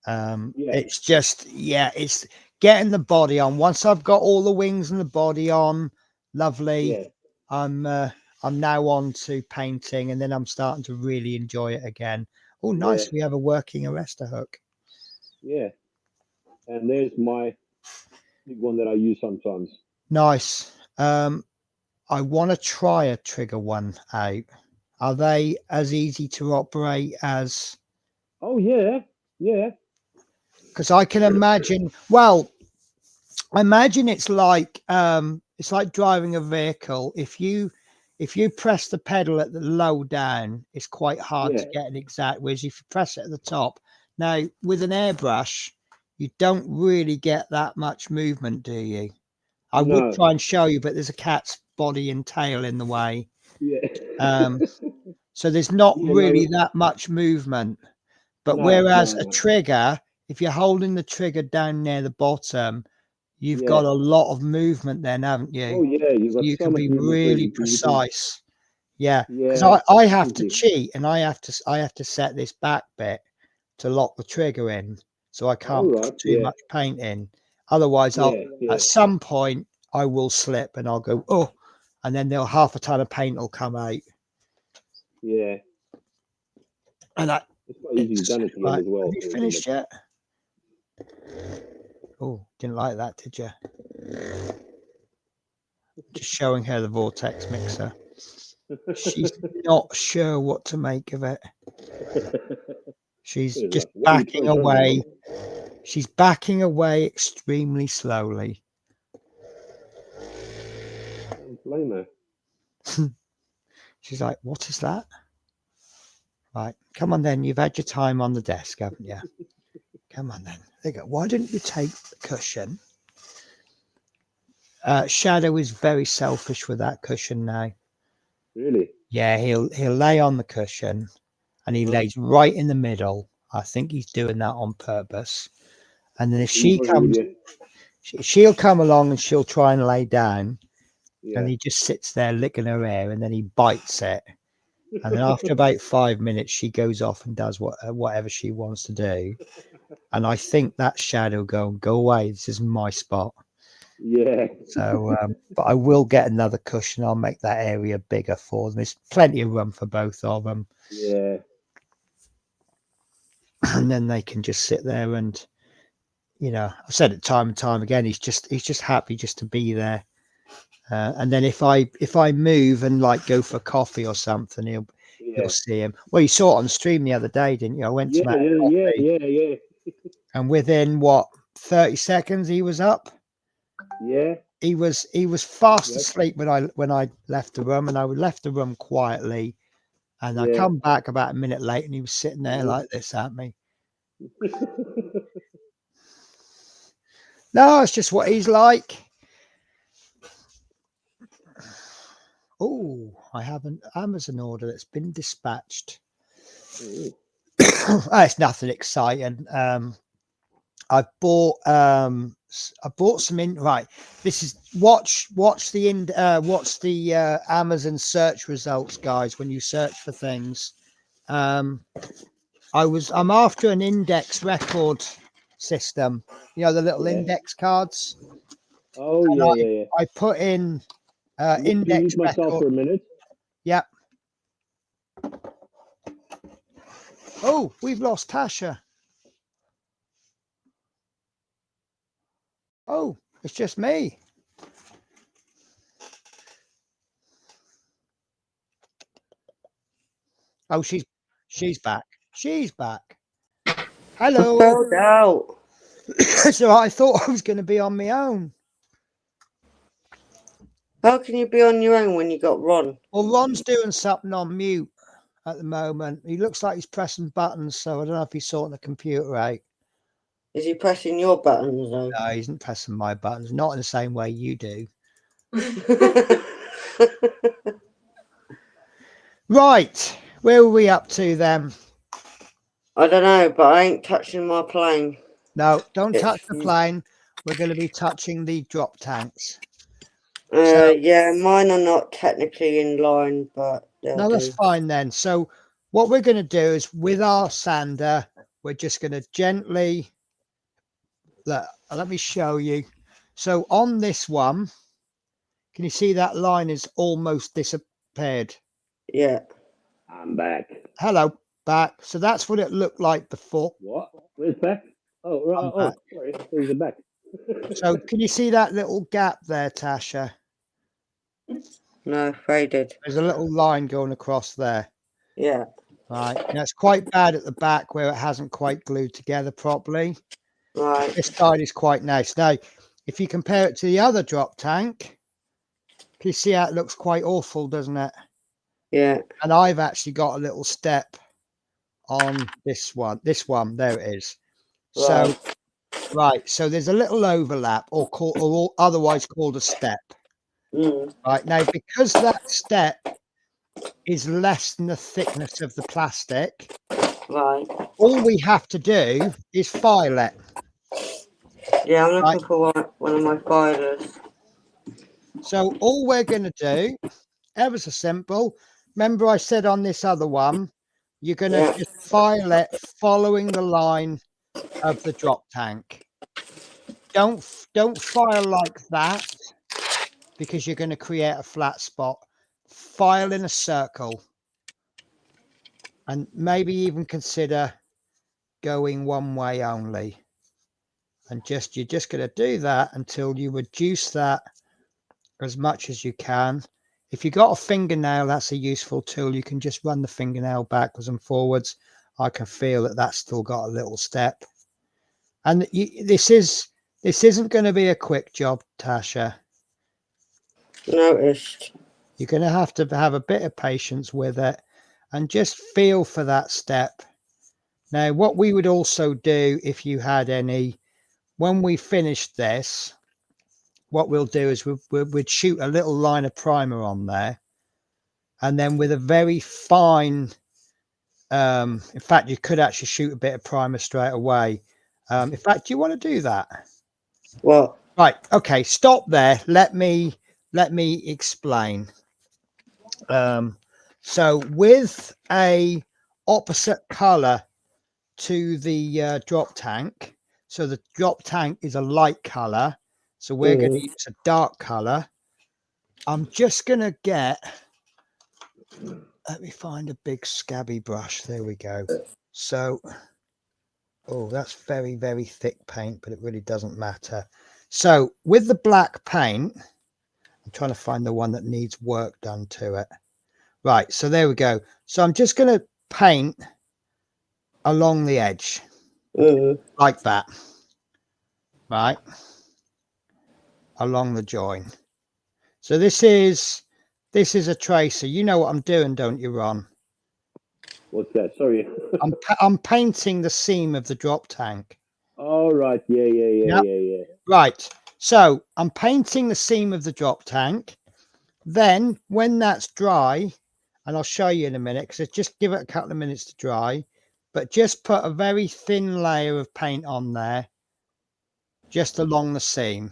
It's just, it's getting the body on. Once I've got all the wings and the body on, lovely. I'm now on to painting, and then I'm starting to really enjoy it again. Oh, nice. We have a working arrestor hook. Yeah. And there's my big one that I use sometimes. Nice. I want to try a trigger one out. Are they as easy to operate as? Oh yeah. Because I can imagine. Well, I imagine it's like driving a vehicle. If you press the pedal at the low down, it's quite hard to get an exact. Whereas if you press it at the top, now with an airbrush, you don't really get that much movement, do you? I would try and show you, but there's a cat's body and tail in the way. Yeah. So there's not really that much movement. But whereas a trigger, if you're holding the trigger down near the bottom, you've got a lot of movement then, haven't you? Oh yeah, you can be really precise. Yeah, because I have to cheat, and I have to set this back bit to lock the trigger in, so I can't put too much paint in. Otherwise, at some point I will slip and I'll go, oh, and then half a ton of paint will come out. Yeah. And It's quite easy done at the end as well. Have you finished yet? Oh, didn't like that, did you? Just showing her the vortex mixer. She's not sure what to make of it. She's just backing away. She's backing away extremely slowly. Don't blame her. She's like, what is that? Right, come on then. You've had your time on the desk, haven't you? Come on then. There you go. Why didn't you take the cushion? Shadow is very selfish with that cushion now. Really? Yeah, he'll lay on the cushion and he lays right in the middle. I think he's doing that on purpose. And then if she comes, she'll come along and she'll try and lay down. Yeah. And he just sits there licking her hair and then he bites it. And then after about 5 minutes, she goes off and does whatever she wants to do. And I think that Shadow go away. This is my spot. Yeah. So, but I will get another cushion. I'll make that area bigger for them. There's plenty of room for both of them. Yeah. And then they can just sit there and, you know, I've said it time and time again. He's just happy just to be there. And then if I move and like go for coffee or something, he'll see him. Well, you saw it on stream the other day, didn't you? I went to yeah. And within what 30 seconds he was up. Yeah. He was fast asleep when I left the room, and I left the room quietly, and I come back about a minute late, and he was sitting there like this at me. No, it's just what he's like. Oh, I have an Amazon order that's been dispatched. It's nothing exciting. I bought some right. This is watch the Amazon search results, guys. When you search for things, I'm after an index record system. You know, the little index cards. Oh yeah. I put in index myself record. For a minute. Yep. Oh, we've lost Tasha. Oh, it's just me. Oh, she's back. She's back. Hello. I fell out. So I thought I was going to be on my own. How can you be on your own when you got Ron? Well, Ron's doing something on mute at the moment. He looks like he's pressing buttons, so I don't know if he's sorting the computer out. Is he pressing your buttons though? No, he isn't pressing my buttons. Not in the same way you do. Right. Where were we up to then? I don't know, but I ain't touching my plane. No, don't touch the plane. We're going to be touching the drop tanks. Yeah, mine are not technically in line, but no, that's fine then. So what we're going to do is with our sander, we're just going to gently let me show you. So on this one, can you see that line is almost disappeared? Yeah. I'm back. Hello, back. So that's what it looked like before. What? Where's back? Oh, back. Sorry. Where's the back? So can you see that little gap there, Tasha? No, faded. There's a little line going across there. Yeah. Right. Now it's quite bad at the back where it hasn't quite glued together properly. Right. This side is quite nice. Now, if you compare it to the other drop tank, can you see how it looks quite awful, doesn't it? Yeah. And I've actually got a little step on this one. This one, there it is. Right. So, right. So there's a little overlap, or otherwise called a step. Right now, because that step is less than the thickness of the plastic, right, all we have to do is file it. Yeah, I'm looking for one of my filers. So all we're going to do, ever so simple. Remember I said on this other one, you're going to just file it following the line of the drop tank. Don't file like that, because you're going to create a flat spot. File in a circle. and maybe even consider going one way only. And you're just going to do that until you reduce that as much as you can. If you got a fingernail, that's a useful tool. You can just run the fingernail backwards and forwards. I can feel that that's still got a little step. And this isn't going to be a quick job, Tasha. Noticed. You're going to have a bit of patience with it and just feel for that step. Now, what we would also do if you had any, when we finish this, what we'll do is we'd shoot a little line of primer on there. And then with a very fine, in fact, you could actually shoot a bit of primer straight away. In fact, do you want to do that? What? Right. Okay. Stop there. Let me explain. So with a opposite color to the drop tank, so the drop tank is a light color, so we're going to use a dark color. I'm just going to let me find a big scabby brush. There we go. So, oh, that's very, very thick paint, but it really doesn't matter. So with the black paint, I'm trying to find the one that needs work done to it. Right, so there we go. So I'm just going to paint along the edge like that. Right, along the join. So this is a tracer. You know what I'm doing, don't you, Ron? What's that? Sorry. I'm painting the seam of the drop tank. Oh, right. Yeah. Right. So I'm painting the seam of the drop tank. Then when that's dry, and I'll show you in a minute, because just give it a couple of minutes to dry, but just put a very thin layer of paint on there, just along the seam.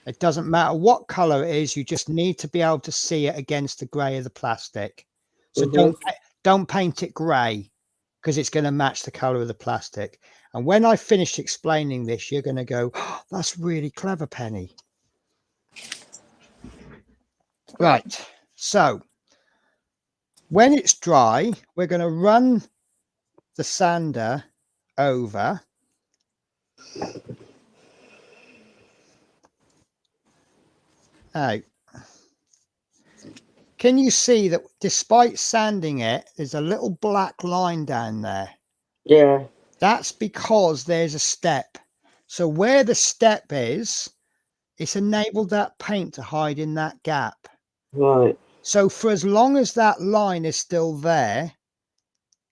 It doesn't matter what color it is, you just need to be able to see it against the gray of the plastic. So don't paint it gray, because it's going to match the color of the plastic. And when I finish explaining this, you're going to go, oh, that's really clever, Penny. Right. So when it's dry, we're going to run the sander over. Now, can you see that despite sanding it, there's a little black line down there? Yeah. That's because there's a step. So where the step is, it's enabled that paint to hide in that gap. Right. So for as long as that line is still there,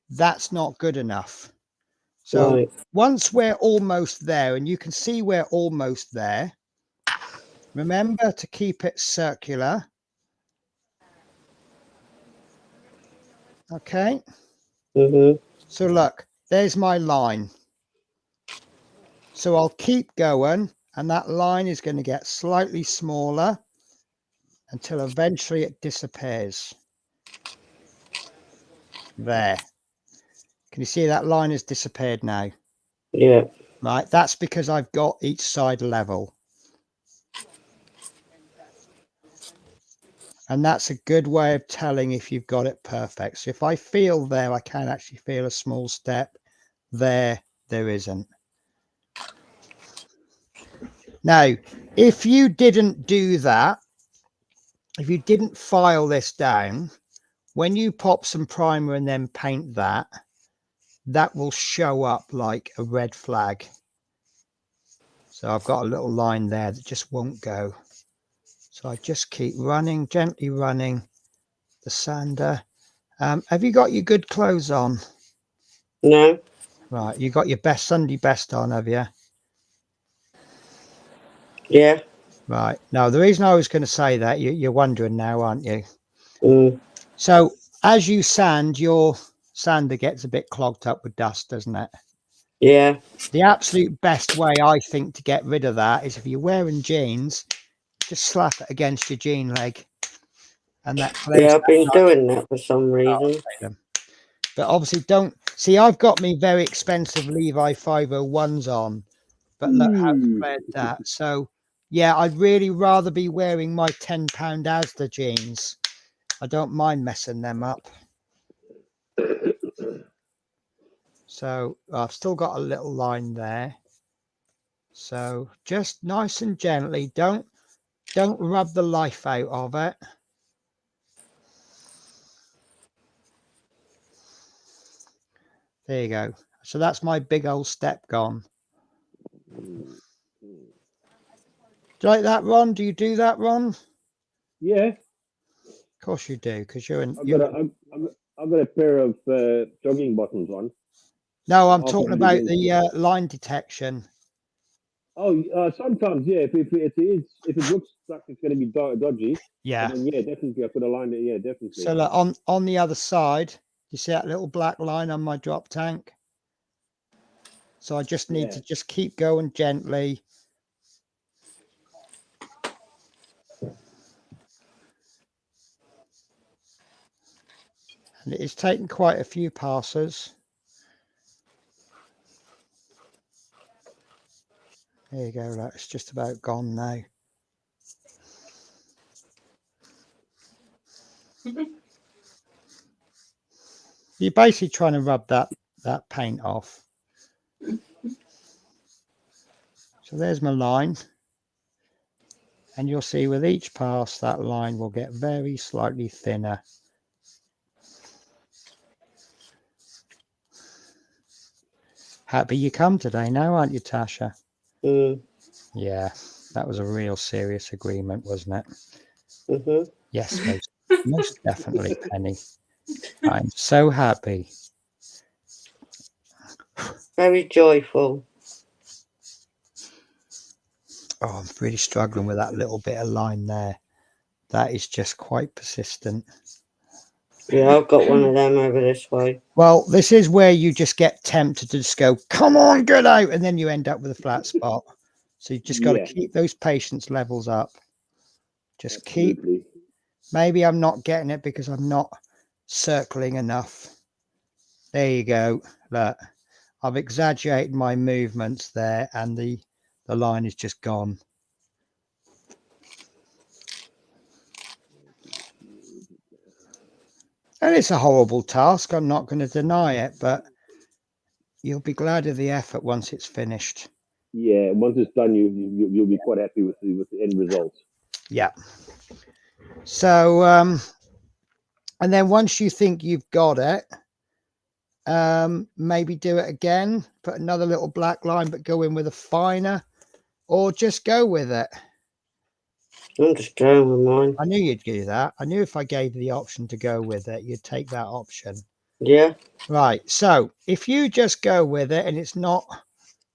that's not good enough. So once we're almost there, and you can see we're almost there, remember to keep it circular. Okay. So look, there's my line. So I'll keep going, and that line is going to get slightly smaller until eventually it disappears. There. Can you see that line has disappeared now? Yeah. Right. That's because I've got each side level. And that's a good way of telling if you've got it perfect. So if I feel there, I can actually feel a small step. There isn't. Now, if you didn't do that, if you didn't file this down, when you pop some primer and then paint that, that will show up like a red flag. So I've got a little line there that just won't go. So I just keep running, gently running the sander. Have you got your good clothes on? No. Right, you got your best Sunday best on, have you? Yeah. Right. Now, the reason I was going to say that, you're wondering now, aren't you? So as you sand, your sander gets a bit clogged up with dust, doesn't it? Yeah. The absolute best way, I think, to get rid of that is if you're wearing jeans, just slap it against your jean leg. And that clears. Yeah, I've been doing that for some reason. But obviously don't see, I've got me very expensive Levi 501s on, but look how cleared that. So yeah, I'd really rather be wearing my £10 Asda jeans. I don't mind messing them up. So I've still got a little line there. So just nice and gently, don't rub the life out of it. There you go. So that's my big old step gone. Do you like that, Ron? Do you do that, Ron? Yeah. Of course you do, because you're in. I've got a pair of jogging bottoms on. No, I'm talking about the line detection. Oh, sometimes, yeah. If it looks like it's going to be dodgy, Yeah. then yeah, definitely I put a line there. Yeah, definitely. So look, on the other side, you see that little black line on my drop tank? So I just need to just keep going gently. And it's taken quite a few passes. There you go, look, it's just about gone now. You're basically trying to rub that paint off. So there's my line. And you'll see with each pass, that line will get very slightly thinner. Happy you come today now, aren't you, Tasha? Yeah, that was a real serious agreement, wasn't it? Yes, most definitely, Penny. I'm so happy. Very joyful. Oh, I'm really struggling with that little bit of line there. That is just quite persistent. Yeah, I've got one of them over this way. Well, this is where you just get tempted to just go, come on, get out, and then you end up with a flat spot. So you just got to keep those patience levels up. Just keep. Maybe I'm not getting it because I'm not circling enough. There you go. Look, I've exaggerated my movements there, and the line is just gone. And it's a horrible task. I'm not going to deny it, but you'll be glad of the effort once it's finished. Yeah, once it's done, you'll be quite happy with the end result. Yeah. So, and then once you think you've got it, maybe do it again. Put another little black line, but go in with a finer, or just go with it. I'm just going with mine. I knew you'd do that. I knew if I gave you the option to go with it, you'd take that option. Yeah. Right. So if you just go with it and it's not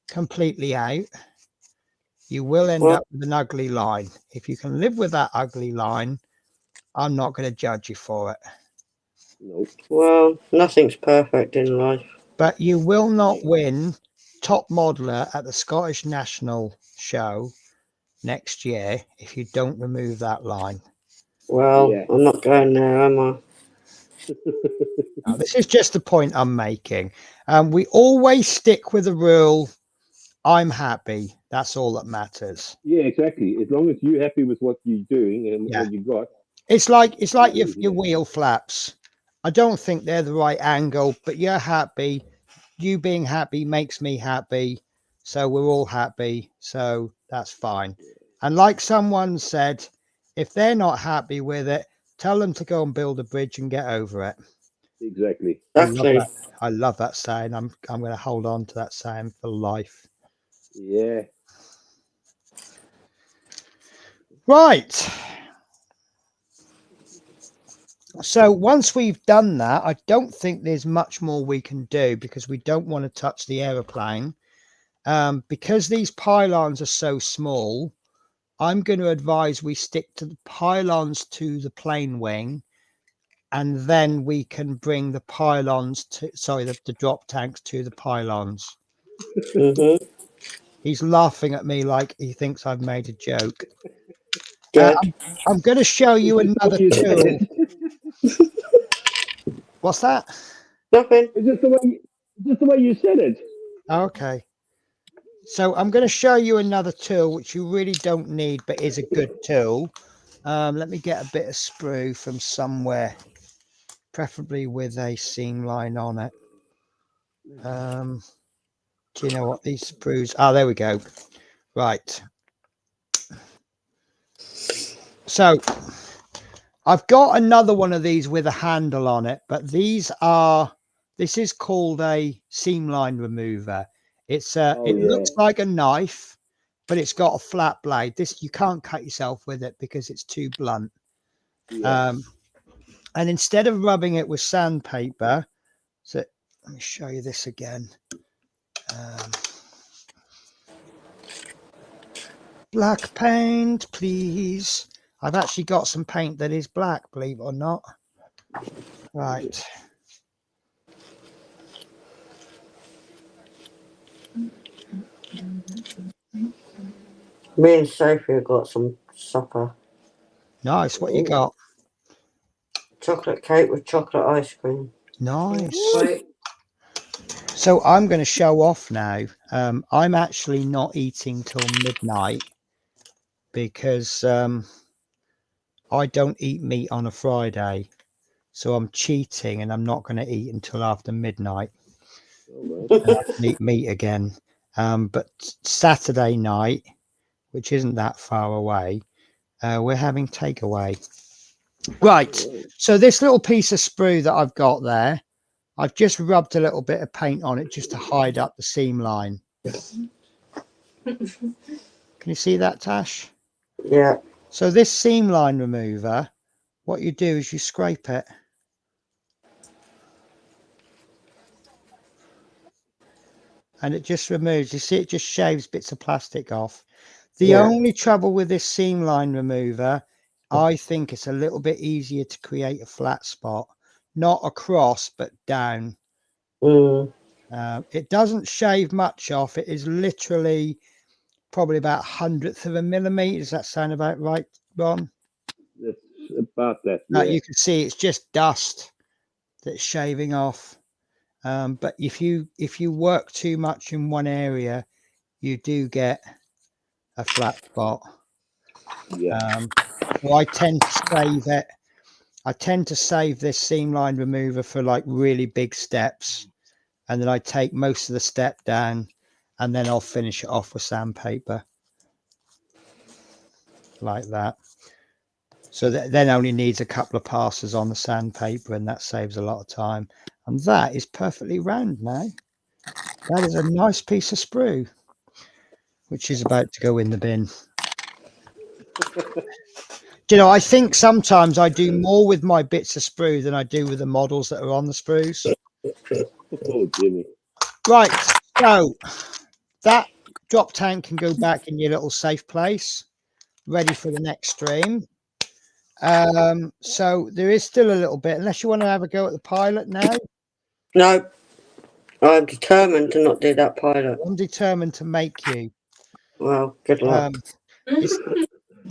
completely out, you will end up with an ugly line. If you can live with that ugly line, I'm not going to judge you for it. Nope. Well, nothing's perfect in life. But you will not win top modeler at the Scottish National Show next year if you don't remove that line. Well, I'm not going there, am I? Now, this is just the point I'm making. We always stick with the rule, I'm happy. That's all that matters. Yeah, exactly. As long as you're happy with what you're doing and what you got. It's like your wheel flaps. I don't think they're the right angle, but you're happy. You being happy makes me happy. So we're all happy. So that's fine. And like someone said, if they're not happy with it, tell them to go and build a bridge and get over it. Exactly. I love that saying. I'm going to hold on to that saying for life. Yeah. Right. So once we've done that, I don't think there's much more we can do because we don't want to touch the aeroplane. Because these pylons are so small, I'm going to advise we stick to the pylons to the plane wing, and then we can bring the pylons to, the drop tanks to the pylons. He's laughing at me like he thinks I've made a joke. I'm going to show you another tool. What's that? Nothing. It's just the way you said it. Okay. So I'm going to show you another tool which you really don't need, but is a good tool. Let me get a bit of sprue from somewhere preferably with a seam line on it. Do you know what these sprues? Oh, there we go. Right. So I've got another one of these with a handle on it, but this is called a seam line remover. It looks like a knife, but it's got a flat blade. This, you can't cut yourself with it because it's too blunt. And instead of rubbing it with sandpaper, so let me show you this again. Black paint, please. I've actually got some paint that is black, believe it or not. Right. Me and Sophie have got some supper. Nice. What you got? Chocolate cake with chocolate ice cream. Nice. Right. So I'm going to show off now. I'm actually not eating till midnight because I don't eat meat on a Friday. So I'm cheating and I'm not going to eat until after midnight. I can eat meat again. But Saturday night, which isn't that far away, we're having takeaway. Right. So this little piece of sprue that I've got there, I've just rubbed a little bit of paint on it just to hide up the seam line. Can you see that, Tash? Yeah. So this seam line remover, what you do is you scrape it. And it just removes, you see, it just shaves bits of plastic off. The only trouble with this seam line remover, I think it's a little bit easier to create a flat spot, not across, but down. It doesn't shave much off. It is literally probably about 1/100th of a millimeter. Does that sound about right, Ron? It's about that. You can see it's just dust that's shaving off. But if you work too much in one area, you do get a flat spot. So I tend to save it. I tend to save this seam line remover for like really big steps, and then I take most of the step down, and then I'll finish it off with sandpaper like that. So that then only needs a couple of passes on the sandpaper, and that saves a lot of time. And that is perfectly round now. That is a nice piece of sprue, which is about to go in the bin. You know, I think sometimes I do more with my bits of sprue than I do with the models that are on the sprues. Oh, Jimmy. Right, so that drop tank can go back in your little safe place, ready for the next stream. So there is still a little bit, unless you want to have a go at the pilot now. No, I'm determined to not do that pilot. I'm determined to make you. Well, good luck.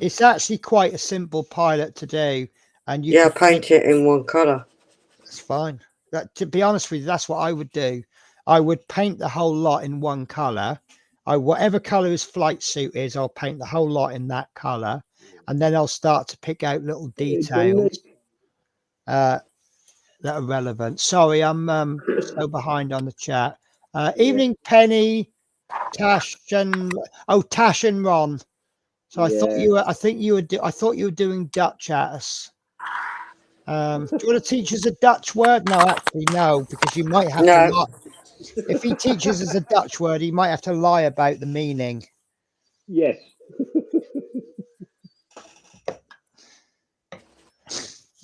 It's actually quite a simple pilot to do, and you can paint it in one color. That's fine. To be honest with you, that's what I would do. I would paint the whole lot in one color. Whatever color his flight suit is, I'll paint the whole lot in that color, and then I'll start to pick out little details that are relevant. Sorry, I'm so behind on the chat. Evening, Penny, Tash, and Tash and Ron. So I thought you were. I thought you were doing Dutch at us. Do you want to teach us a Dutch word? No, actually, no, because you might have to lie. If he teaches us a Dutch word, he might have to lie about the meaning. Yes.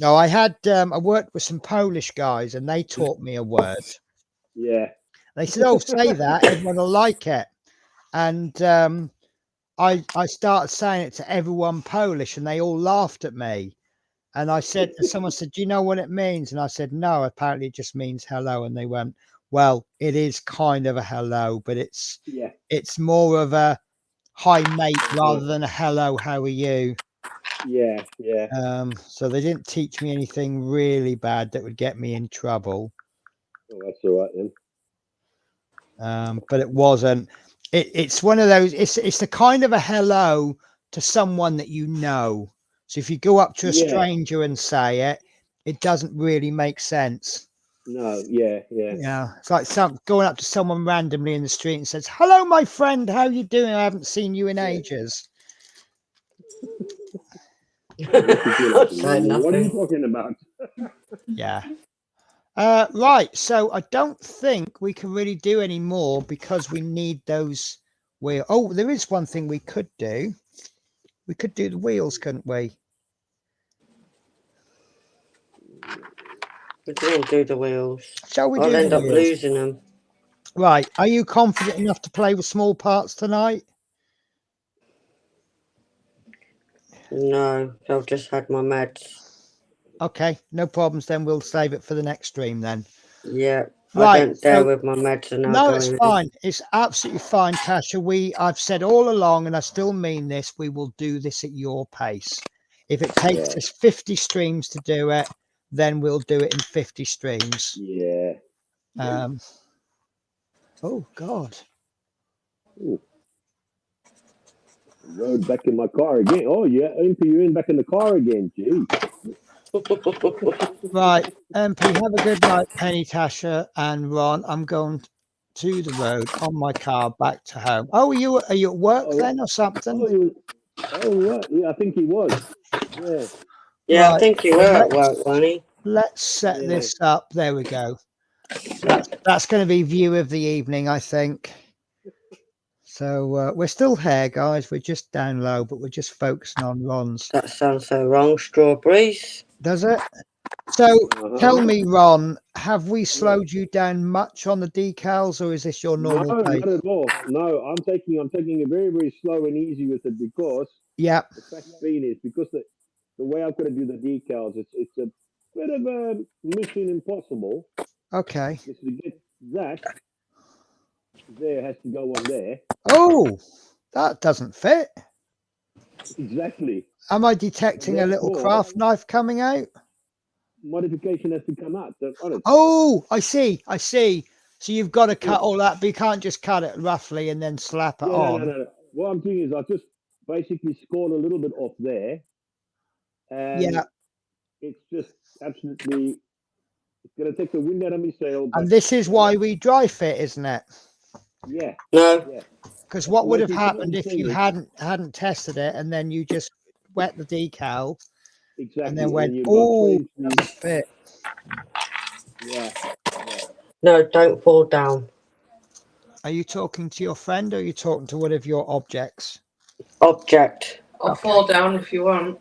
No, I had I worked with some Polish guys, and they taught me a word. Yeah. They said, "Oh, say that, everyone will like it." And I started saying it to everyone Polish, and they all laughed at me. And I said, someone said, "Do you know what it means?" And I said, "No, apparently it just means hello." And they went, "Well, it is kind of a hello, but it's more of a hi mate rather than a hello, how are you?" Yeah. So they didn't teach me anything really bad that would get me in trouble. Oh, that's all right then. But it wasn't. It's one of those. It's the kind of a hello to someone that you know. So if you go up to a stranger and say it, it doesn't really make sense. No, yeah. Yeah, it's like going up to someone randomly in the street and says, "Hello, my friend. How you doing? I haven't seen you in ages." Say What are you nothing. talking about? Yeah. Right. So I don't think we can really do any more because we need those wheels. Oh, there is one thing we could do. We could do the wheels, couldn't we? We didn't do the wheels. Shall we I'll do end the up wheels? losing them. Right. Are you confident enough to play with small parts tonight? No, I've just had my meds. Okay, no problems. Then we'll save it for the next stream then. Yeah, Right. I don't dare So, with my meds and now no, going it's in. fine. It's absolutely fine, Tasha. I've said all along, and I still mean this, we will do this at your pace. If it takes us 50 streams to do it, then we'll do it in 50 streams. Yeah. Oh God. Ooh. Rode back in my car again. Oh yeah, you're in back in the car again. Gee. Right, MP, have a good night, Penny, Tasha, and Ron. I'm going to the road on my car back to home. Oh, are you at work then or something? Right. Yeah, I think he was. Yeah. Yeah, Right. I think you were at work, Ronnie. Let's set this up. There we go. That's going to be view of the evening, I think. So we're still here, guys. We're just down low, but we're just focusing on Ron's. That sounds so wrong. Strawberries. Does it? So tell me, Ron, have we slowed you down much on the decals, or is this your normal pace? Not at all. No, I'm taking it very, very slow and easy with it because the fact being is because the way I've got to do the decals, it's a bit of a mission impossible. Okay. Just to get that there has to go on there. Oh, that doesn't fit. Exactly. Am I detecting a little craft knife coming out? Modification has to come out. Oh, I see. So you've got to cut all that, but you can't just cut it roughly and then slap it on. No. What I'm doing is I just basically scored a little bit off there. And it's just absolutely, it's going to take the wind out of my sail. And this is why we dry fit, isn't it? Yeah. No. Yeah. Because what would have happened if you hadn't tested it and then you just wet the decal? Exactly. And then went, oh, doesn't fit. Yeah. No, don't fall down. Are you talking to your friend or are you talking to one of your objects? Object. I'll fall down if you want.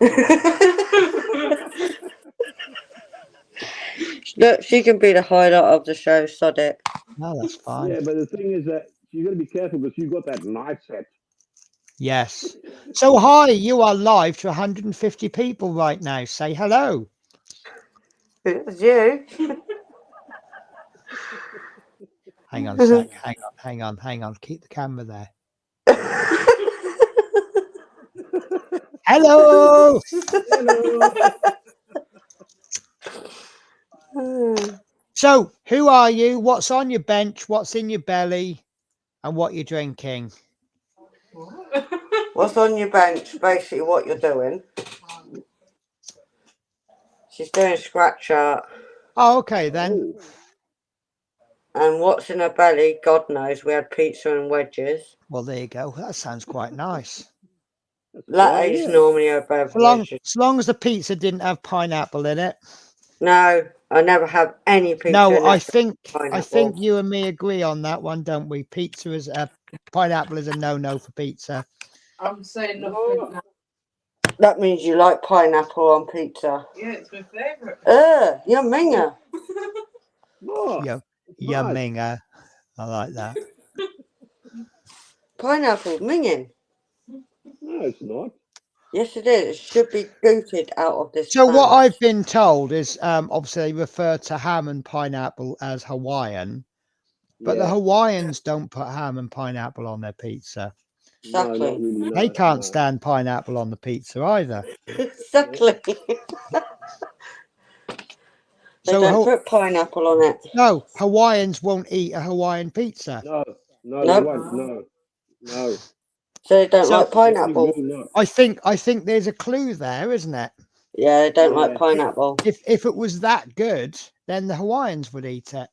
Look, she can be the highlight of the show, sod it. No, that's fine. Yeah, but the thing is that you've got to be careful because you've got that knife set. Yes. So, hi, you are live to 150 people right now. Say hello. It's you. Hang on a sec. Hang on. Keep the camera there. Hello. So, who are you? What's on your bench? What's in your belly? And what you're drinking? What's on your bench? Basically, what you're doing. She's doing scratch art. Oh, okay then. And what's in her belly? God knows. We had pizza and wedges. Well, there you go. That sounds quite nice. That is normally her beverage. As long as the pizza didn't have pineapple in it. No, I never have any pizza. No, I think you and me agree on that one, don't we? Pizza is pineapple is a no for pizza. I'm saying nothing now. That means you like pineapple on pizza. Yeah, it's my favourite. Yumminger. Yumminger. I like that. Pineapple minging. No, it's not. Yes, it is. It should be gooted out of this. So what I've been told is obviously they refer to ham and pineapple as Hawaiian, but the Hawaiians don't put ham and pineapple on their pizza. Exactly. No, not really, They can't stand pineapple on the pizza either. Exactly. They don't put pineapple on it. No, Hawaiians won't eat a Hawaiian pizza. No, they won't. No. So they don't like pineapple. I think there's a clue there, isn't it? Yeah, they don't like pineapple. If it was that good, then the Hawaiians would eat it.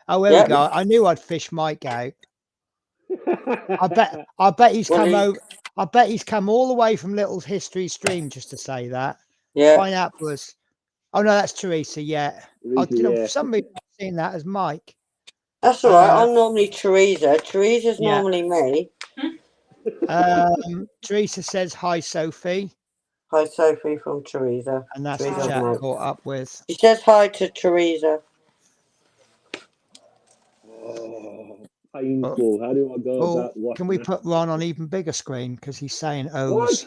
Oh, here Yep. we go. I knew I'd fish Mike out. I bet he's Well, come over. I bet he's come all the way from Little History Stream just to say that. Yeah. Pineapple was. Oh no, that's Teresa. Yeah. For some reason I've seen that as Mike. That's all right. I'm normally Teresa. Teresa's yeah. normally me. Teresa says hi, Sophie. Hi, Sophie from Teresa. And that's Teresa's the chat mate. caught up with. She says hi to Teresa. Oh, painful. How do I go about watching? Can we put Ron on even bigger screen because he's saying O's?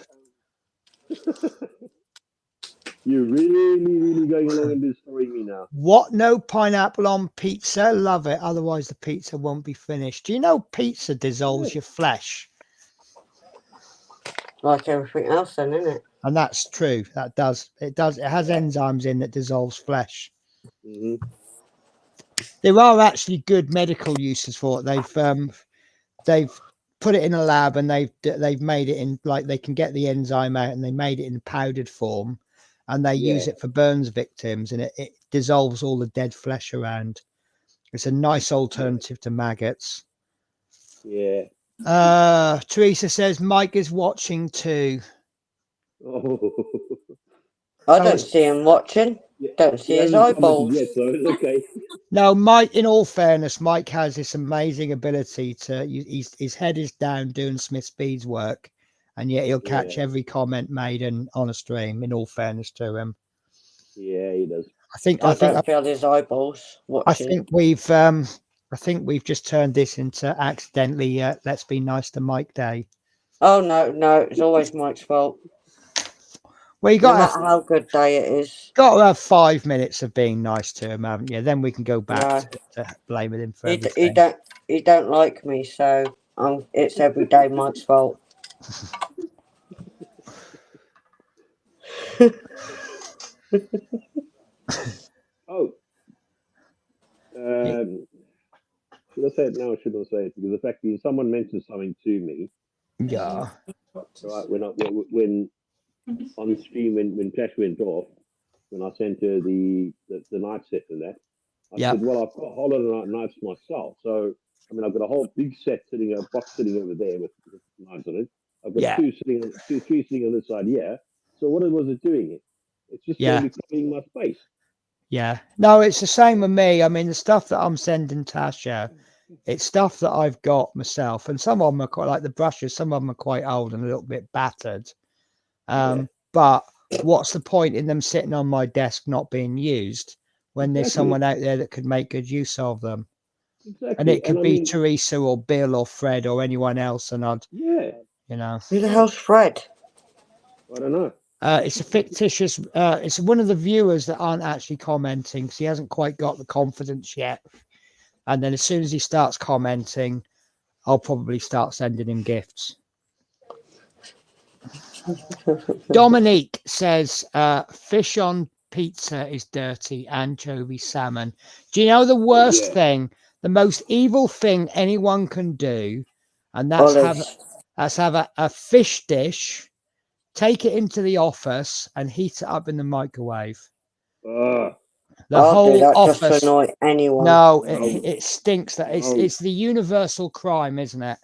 You're really going along and destroying me now. What? No pineapple on pizza? Love it. Otherwise, the pizza won't be finished. Do you know pizza dissolves your flesh? Like everything else, then, isn't it? And that's true. That does. It does. It has enzymes in that dissolves flesh. Mm-hmm. There are actually good medical uses for it. They've put it in a lab and they've made it in, like, they can get the enzyme out and they made it in powdered form. And they use it for burns victims, and it dissolves all the dead flesh around. It's a nice alternative to maggots. Yeah. Teresa says Mike is watching too. Oh. I don't see him watching. Don't see his eyeballs. Yet, so it's okay. No, Mike. In all fairness, Mike has this amazing ability to. His head is down doing Smith Speed's work. And yet he'll catch every comment made on a stream. In all fairness to him, yeah, he does. I don't feel his eyeballs watching. I think we've just turned this into accidentally. Let's be nice to Mike Day. Oh no, it's always Mike's fault. Well, you got no matter how good day it is. Got to have 5 minutes of being nice to him, haven't you? Then we can go back to blaming him for everything. He don't like me, so it's every day Mike's fault. Should I say it now or should I say it? Because the fact is, someone mentioned something to me. Yeah. Right, when on stream, when Clash went off, when I sent her the knife set and that, I said, well, I've got a whole lot of knives myself. So, I mean, I've got a whole big set a box sitting over there with knives on it. I've got three sitting on this side here. So what was it doing? It's just cleaning my space. Yeah. No, it's the same with me. I mean, the stuff that I'm sending Tasha, it's stuff that I've got myself. And some of them are quite, like the brushes, some of them are quite old and a little bit battered. But what's the point in them sitting on my desk not being used when there's someone out there that could make good use of them? Exactly. And it could be Teresa or Bill or Fred or anyone else. And I'd, you know. Who the hell's Fred? I don't know. It's a fictitious, it's one of the viewers that aren't actually commenting because he hasn't quite got the confidence yet. And then as soon as he starts commenting, I'll probably start sending him gifts. Dominique says, fish on pizza is dirty, anchovy salmon. Do you know the worst thing, the most evil thing anyone can do? And that's have a fish dish, take it into the office and heat it up in the microwave. The whole do that office. Just to annoy anyone. No, it stinks. That it's the universal crime, isn't it?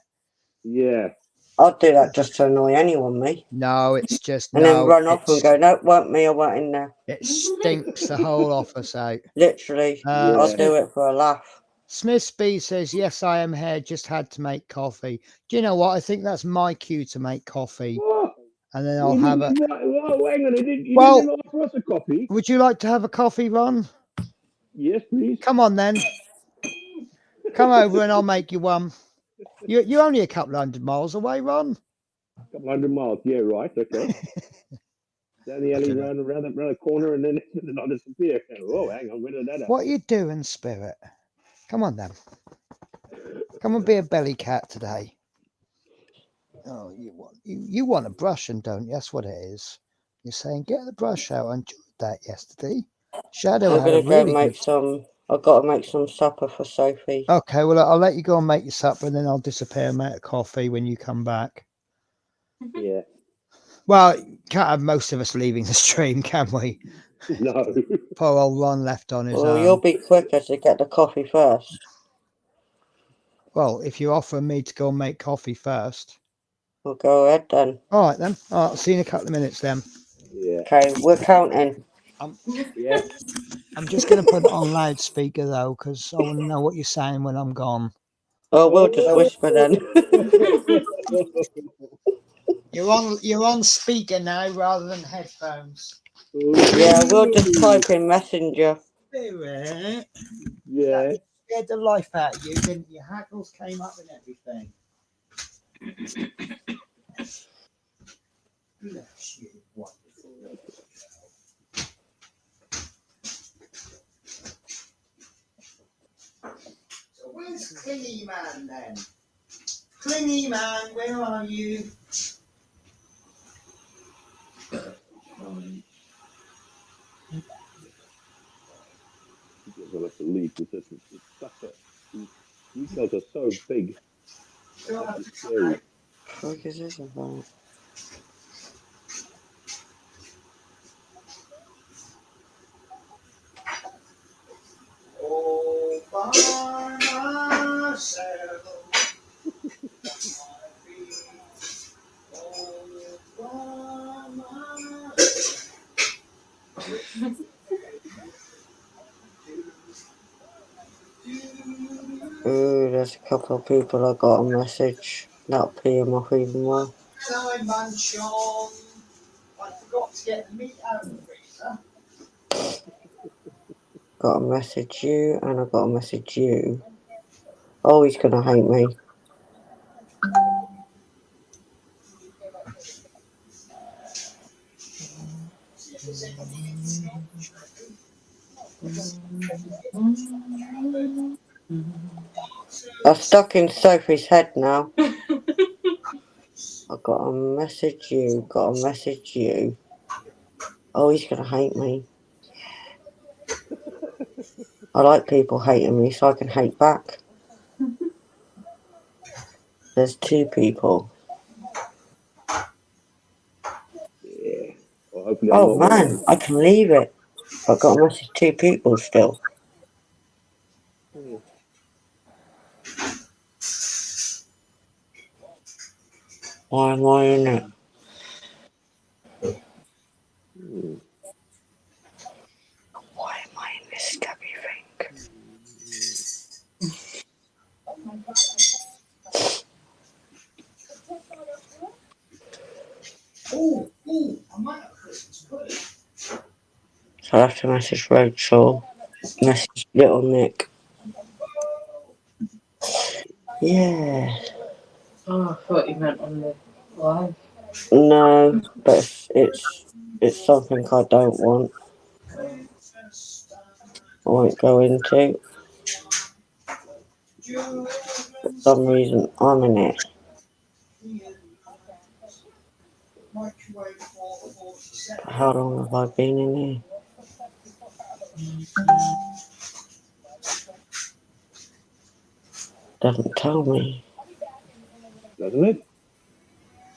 Yeah. I'll do that just to annoy anyone, me. No, it's just and then run off and go, no, weren't me, I weren't in there. It stinks the whole office out. Literally, I'll do it for a laugh. Smith Speed says, yes, I am here, just had to make coffee. Do you know what? I think that's my cue to make coffee. And then I'll have a... hang on, you didn't offer us a coffee. Would you like to have a coffee, Ron? Yes, please. Come on, then. Come over and I'll make you one. You're only a couple 100 miles away, Ron. A couple 100 miles, yeah, right, okay. Down the alley, around the corner, and then I'll disappear. Oh, hang on, where did that happen? What are you doing, Spirit? Come on, then. Come and be a belly cat today. Oh, you want a brush, and don't you? That's what it is. You're saying, get the brush out. I enjoyed that yesterday. Shadow, I'm gonna go make some. I've got to make some supper for Sophie. Okay, well, I'll let you go and make your supper, and then I'll disappear and make a coffee when you come back. Yeah. Well, can't have most of us leaving the stream, can we? No. Poor old Ron left on his Well, own. you'll be quicker to get the coffee first. Well, if you offer me to go and make coffee first. We'll go ahead then. All right, then. All right, I'll see you in a couple of minutes then. Yeah. Okay, we're counting. Yeah. I'm just going to put it on loudspeaker, though, because I want to know what you're saying when I'm gone. Oh, we'll just whisper then. You're on speaker now rather than headphones. Yeah, we'll just type in messenger. That Yeah. scared the life out of you, didn't you? Hackles came up and everything. Bless you, wonderful. So where's Clingy Man then? Clingy Man, where are you? I'll have to leave because it's such a. You guys are so big. It's scary. What is this about? All by myself. All by myself. Ooh, there's a couple of people I got a message. That'll pee him off even more. Hello, Manchon. I forgot to get the meat out of the freezer. Got a message you, and I got a message you. Oh, he's gonna hate me. I'm stuck in Sophie's head now. I got a message you, got a message you. Oh, he's gonna hate me. I like people hating me so I can hate back. There's two people. Yeah. Well, hopefully Oh man, I can leave it. I've got a message two people still. Why am I in it? Why am I in this stubby thing? Oh, I might have Christmas pudding. So I have to message Rachel, message little Nick. Yeah. Oh, I thought you meant on the live. No, but it's something I don't want. I won't go into. For some reason, I'm in it. How long have I been in here? Doesn't tell me. Doesn't it?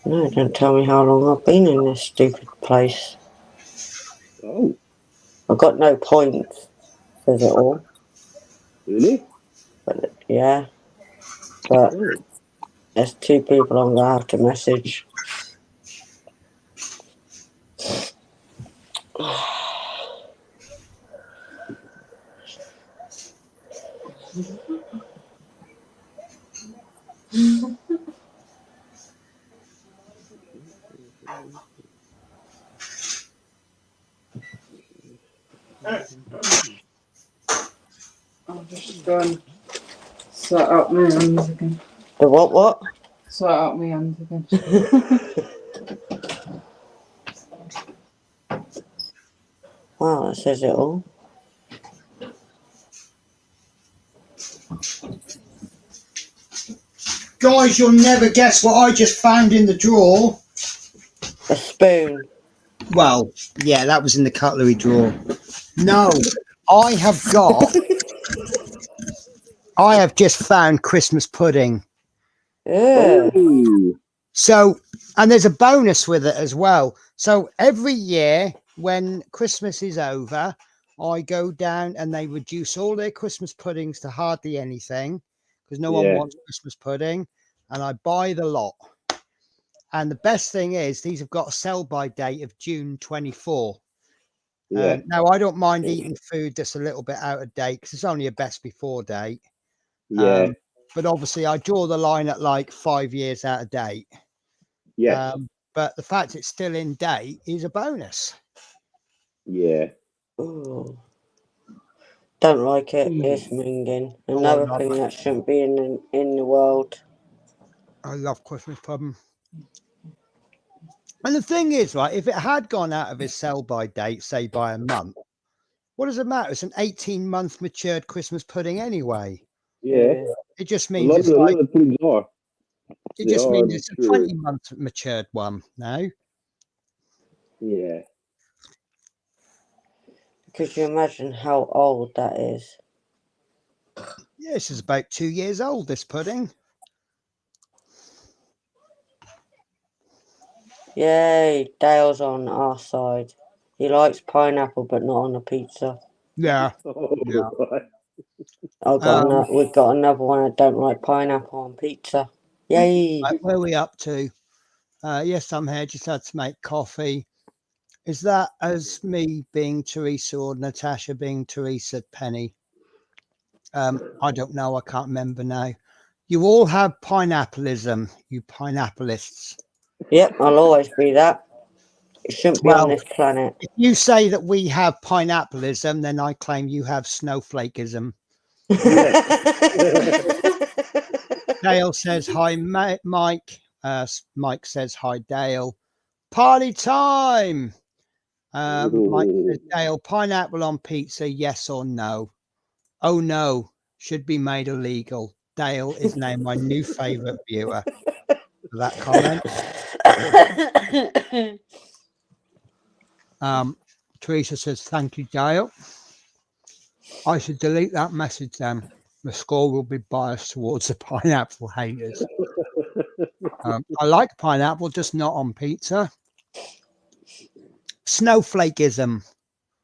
No, it doesn't tell me how long I've been in this stupid place. Oh. I've got no points, says it all. Really? But yeah. But there's two people I'm gonna have to message. I'll just go and sort out my hands again. The what? Sort out my hands again. Wow, that says it all. Guys, you'll never guess what I just found in the drawer. A spoon. Well, yeah, that was in the cutlery drawer. No, I have just found Christmas pudding. Yeah. Ooh. So, and there's a bonus with it as well. So every year when Christmas is over, I go down and they reduce all their Christmas puddings to hardly anything because no one wants Christmas pudding. And I buy the lot. And the best thing is these have got a sell-by date of June 24. Yeah. Now, I don't mind eating food that's a little bit out of date because it's only a best before date. Yeah. But obviously, I draw the line at like 5 years out of date. Yes. But the fact it's still in date is a bonus. Yeah. Ooh. Don't like it. It's minging. Another thing that shouldn't be in the world. I love Christmas pudding. And the thing is, right, if it had gone out of its sell-by date, say by a month, what does it matter? It's an 18-month matured Christmas pudding anyway. Yeah. It just A means lot it's of like, the puddings are. it just means it's a 20-month matured one now. Yeah. Could you imagine how old that is? Yeah, this is about 2 years old, this pudding. Yay, Dale's on our side. He likes pineapple, but not on a pizza. Yeah. Oh, Yeah. right. We've got another one that don't like pineapple on pizza. Yay! Right, where are we up to? Yes, I'm here. Just had to make coffee. Is that as me being Teresa or Natasha being Teresa Penny? I don't know. I can't remember now. You all have pineappleism, you pineappleists. Yep, I'll always be that. It shouldn't be on this planet. If you say that we have pineappleism, then I claim you have snowflakeism. Dale says hi, Mike. Mike says hi, Dale. Party time. Mike says, Dale, pineapple on pizza, yes or no? Oh no, should be made illegal. Dale is now my new favorite viewer for that comment. Teresa says, thank you, Dale. I should delete that message then. The score will be biased towards the pineapple haters. I like pineapple, just not on pizza. Snowflakeism.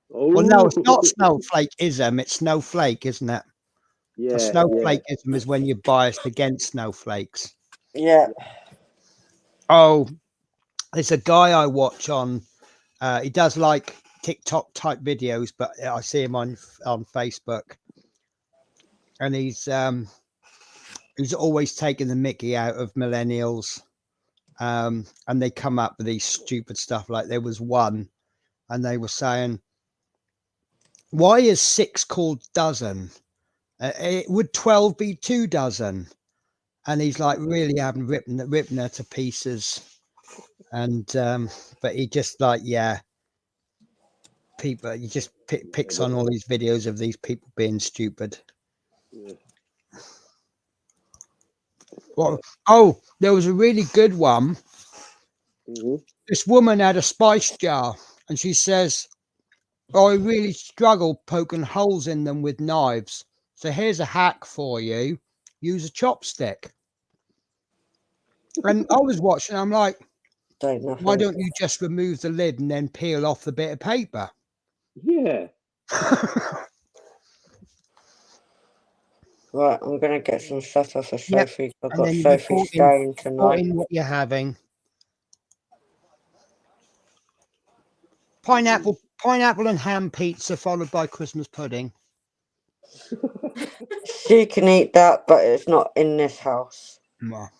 Well, no, it's not snowflakeism. It's snowflake, isn't it? Yeah. Snowflakeism is when you're biased against snowflakes. Yeah. Oh, there's a guy I watch on. He does like TikTok type videos, but I see him on Facebook, and he's always taking the mickey out of millennials, and they come up with these stupid stuff. Like there was one, and they were saying, "Why is 6 called dozen? Would 12 be 2 dozen?" And he's like really having ripping her to pieces, and but he just like people. He just picks on all these videos of these people being stupid. Yeah. Well, oh, there was a really good one. This woman had a spice jar, and she says, "Oh, I really struggle poking holes in them with knives. So here's a hack for you: use a chopstick." And I was watching. I'm like, why don't you just remove the lid and then peel off the bit of paper? Yeah. Right, I'm gonna get some supper for Sophie. Yep. I've got Sophie staying tonight. What you're having? Pineapple and ham pizza followed by Christmas pudding. She can eat that, but it's not in this house. Well,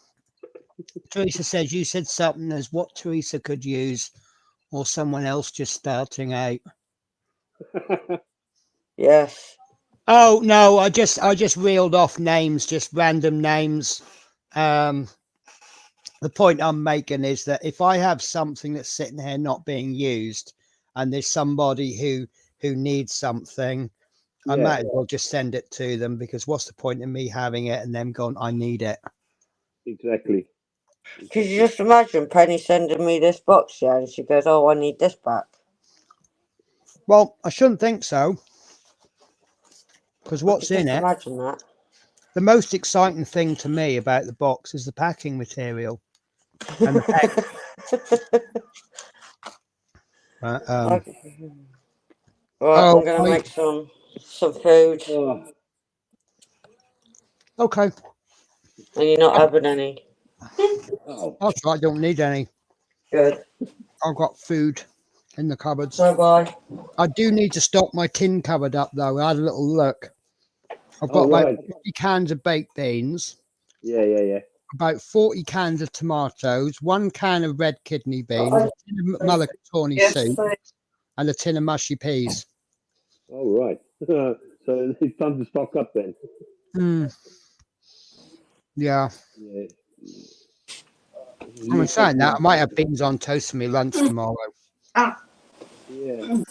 Teresa says you said something as what Teresa could use, or someone else just starting out. Yes. Oh no, I just reeled off names, just random names. The point I'm making is that if I have something that's sitting here not being used, and there's somebody who needs something, I might as well just send it to them, because what's the point in me having it and them going, I need it? Exactly. Could you just imagine Penny sending me this box, and she goes, "Oh, I need this back." Well, I shouldn't think so, because what's in it? Imagine that. The most exciting thing to me about the box is the packing material. and the heck. Okay. Right, I'm going to make some food. Oh, Okay. And you're not having any. oh. That's right. I don't need any. Good. I've got food in the cupboards. So bye. I do need to stock my tin cupboard up though. I had a little look. I've got about 50 cans of baked beans. Yeah. About 40 cans of tomatoes, 1 can of red kidney beans, a tin of mulligatawny soup, and a tin of mushy peas. All right. So it's time to stock up then. Yeah. Yeah. I'm saying that I might have beans on toast for me lunch tomorrow. Yeah.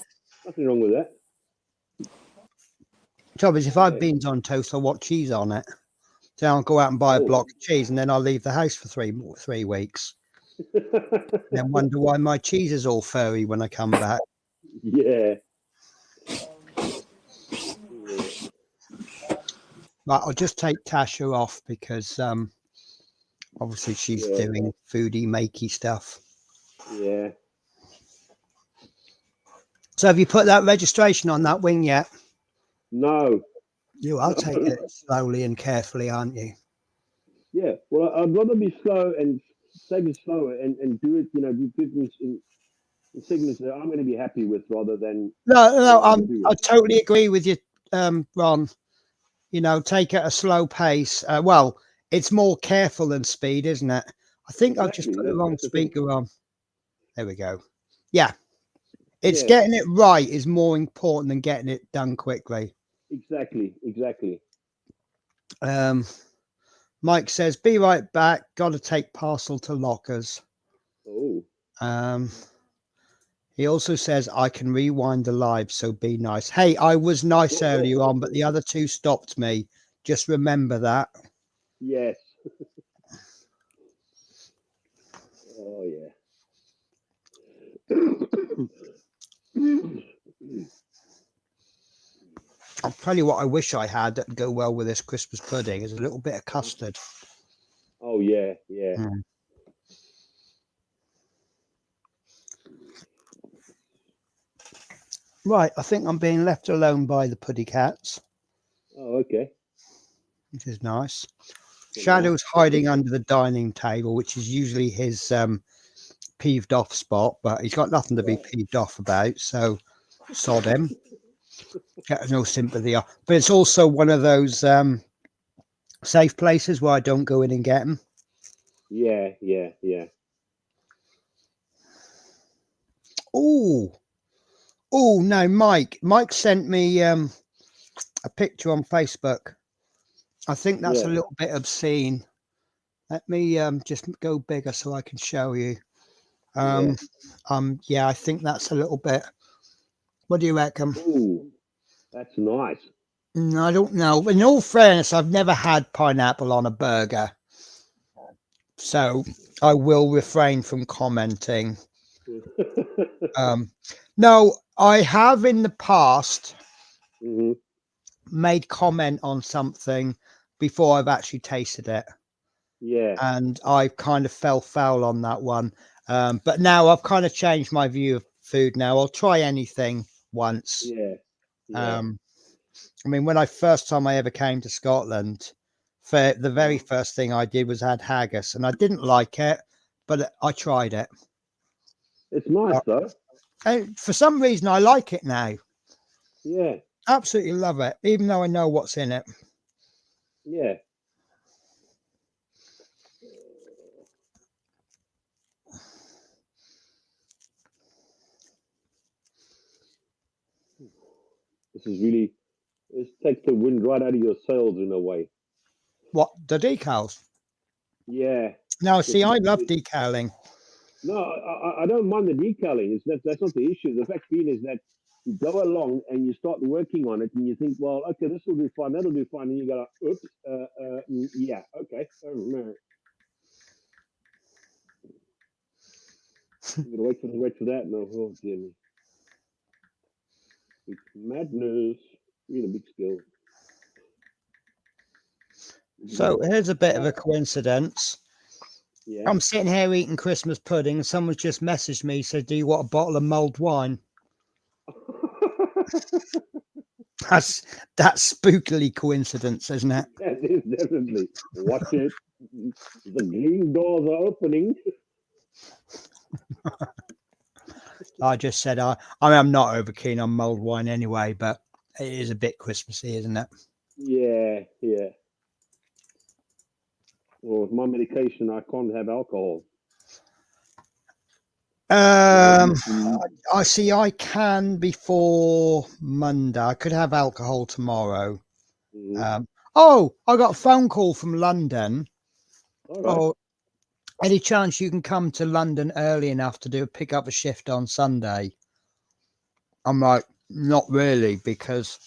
Nothing wrong with that. Trouble is, if I have beans on toast, I want cheese on it. So I'll go out and buy a block of cheese, and then I'll leave the house for three weeks. Then wonder why my cheese is all furry when I come back. Yeah. But I'll just take Tasha off because obviously she's doing foodie makey stuff. Yeah. So have you put that registration on that wing yet? No. I'll take it slowly and carefully, aren't you? Yeah. Well, I'd rather be slow and take it slower and do it, do business in segments that I'm going to be happy with rather than. No, I totally agree with you, Ron. Take it at a slow pace. Well, it's more careful than speed, isn't it? I think I've just put the wrong speaker on. There we go. Yeah. It's getting it right is more important than getting it done quickly. Exactly. Mike says, be right back. Got to take parcel to lockers. Oh. He also says, I can rewind the live, so be nice. Hey, I was nice earlier on, but the other two stopped me. Just remember that. Yes. Oh, yeah. I'll tell you what I wish I had that'd go well with this Christmas pudding is a little bit of custard. Oh, yeah. Right, I think I'm being left alone by the puddy cats. Oh, okay. Which is nice. Shadow's hiding under the dining table, which is usually his peeved off spot, but he's got nothing to be peeved off about, so sod him. Get no sympathy off. But it's also one of those safe places where I don't go in and get them. Yeah. Oh no, Mike sent me a picture on Facebook. I think that's a little bit obscene. Let me just go bigger so I can show you. Yeah, I think that's a little bit. What do you reckon? Ooh, that's nice. I don't know. In all fairness, I've never had pineapple on a burger, so I will refrain from commenting. No, I have in the past made comment on something before I've actually tasted it. Yeah. And I kind of fell foul on that one. But now I've kind of changed my view of food now. I'll try anything once. Yeah. I mean, when first time I ever came to Scotland, for the very first thing I did was had haggis, and I didn't like it, but I tried it. It's nice though. And for some reason, I like it now. Yeah. Absolutely love it, even though I know what's in it. Yeah. This takes the wind right out of your sails in a way. What, the decals? Yeah. No, see, I love decaling. No, I don't mind the decaling. That's not the issue. The fact being is that you go along and you start working on it and you think, well, okay, this will do fine, that'll do fine. And you go, oops, yeah, okay. Oh, no. I'm going to wait for that. No, oh, dear me. It's madness. Really big skill. So here's a bit of a coincidence. Yeah. I'm sitting here eating Christmas pudding, and someone's just messaged me, said, "Do you want a bottle of mulled wine?" That's spookily coincidence, isn't it? That is definitely. Watch it. The green doors are opening. I just said, I mean, I'm not over keen on mulled wine anyway, but it is a bit Christmassy, isn't it? Yeah, yeah. Well, with my medication, I can't have alcohol. I see. I can before Monday. I could have alcohol tomorrow. Mm-hmm. Oh, I got a phone call from London. All right. Oh, any chance you can come to London early enough to pick up a shift on Sunday? I'm like, not really, because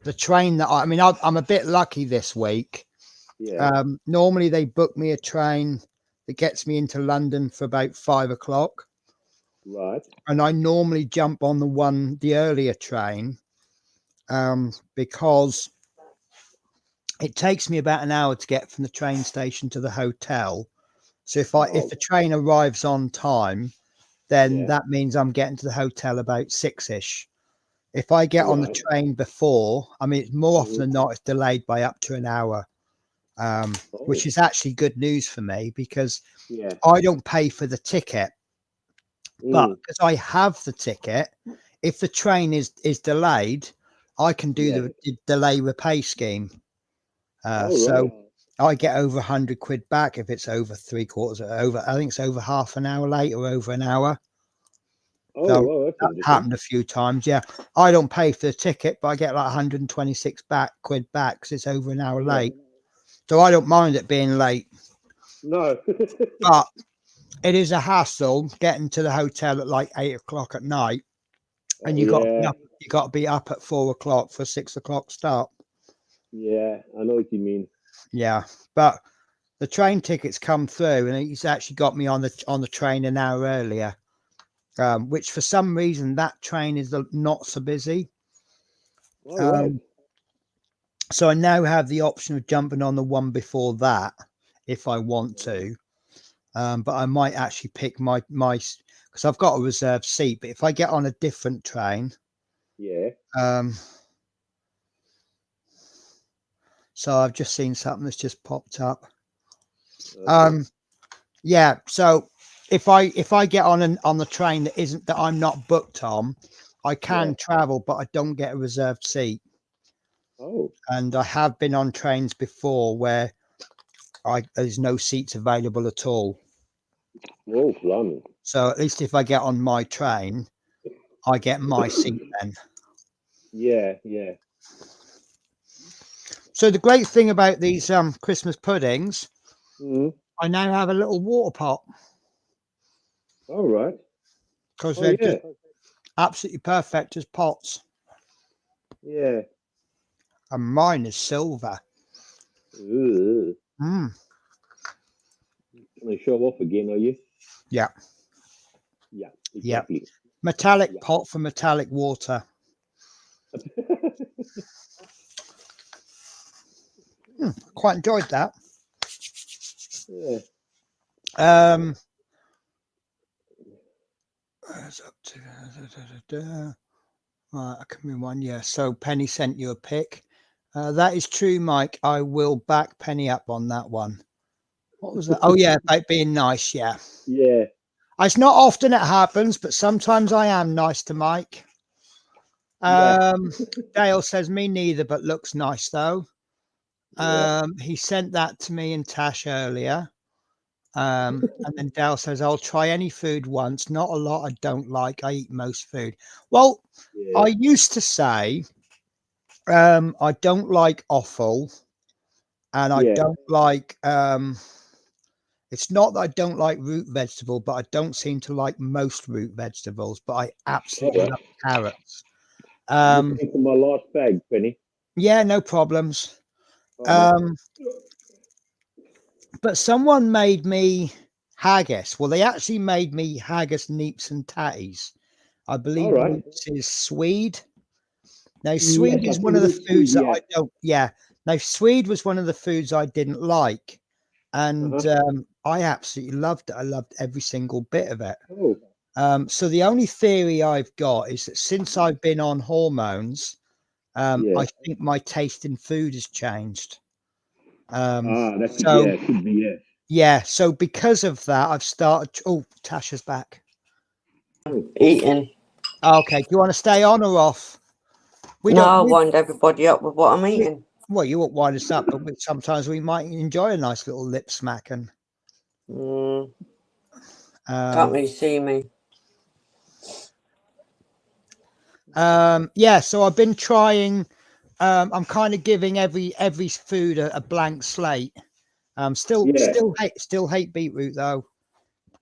the train that I mean, I'm a bit lucky this week. Yeah. Normally they book me a train that gets me into London for about 5 o'clock. Right. And I normally jump on the earlier train, because it takes me about an hour to get from the train station to the hotel. So if the train arrives on time, then that means I'm getting to the hotel about 6ish. If I get on the train before, I mean, it's more often than not, it's delayed by up to an hour, which is actually good news for me, because I don't pay for the ticket. But because I have the ticket, if the train is delayed, I can do the delay repay scheme. So I get over 100 quid back if it's over 3/4 over. I think it's over half an hour late or over an hour. So that happened a few times. Yeah, I don't pay for the ticket, but I get like 126 quid back because it's over an hour late. So I don't mind it being late. No. But it is a hassle getting to the hotel at like 8 o'clock at night, and you got to be up at 4 o'clock for 6 o'clock start. Yeah, I know what you mean. Yeah, but the train tickets come through, and he's actually got me on the train an hour earlier, which for some reason that train is not so busy. So I now have the option of jumping on the one before that if I want to. But I might actually pick my because I've got a reserved seat. But if I get on a different train, so I've just seen something that's just popped up. Yeah. So if I get on the train that I'm not booked on, I can travel, but I don't get a reserved seat. And I have been on trains before where there's no seats available at all. So at least if I get on my train, I get my seat then. Yeah. So the great thing about these Christmas puddings, I now have a little water pot. All right. Because they're just absolutely perfect as pots. Yeah. And mine is silver. Can I show off again, are you? Yeah. Yeah, exactly. Yeah. Metallic pot for metallic water. Quite enjoyed that. Yeah. Right, I come in one. Yeah. So Penny sent you a pic. That is true, Mike. I will back Penny up on that one. What was that? Oh yeah, about being nice. Yeah. Yeah. It's not often it happens, but sometimes I am nice to Mike. Dale says me neither, but looks nice though. He sent that to me and Tash earlier. And then Dale says, I'll try any food once. Not a lot I don't like. I eat most food. Well, I used to say I don't like offal, and I don't like it's not that I don't like root vegetable, but I don't seem to like most root vegetables, but I absolutely love carrots. Looking for my last bag, Penny. Yeah, no problems. But someone made me haggis. Well, they actually made me haggis, neeps, and tatties. I believe neeps is Swede. Now, Swede is one of the foods that I don't. Yeah. Now, Swede was one of the foods I didn't like, and I absolutely loved it. I loved every single bit of it. Oh, So the only theory I've got is that since I've been on hormones, yeah. I think my taste in food has changed. That could, So yeah, could be, yeah. yeah, so because of that, I've started. Oh, Tasha's back. Eating. Okay, do you want to stay on or off? We No, don't. I'll wind everybody up with what I'm eating. Well, you won't wind us up, but sometimes we might enjoy a nice little lip smacking. Can't really see me. Yeah, so I've been trying. I'm kind of giving every food a blank slate. Still hate beetroot though.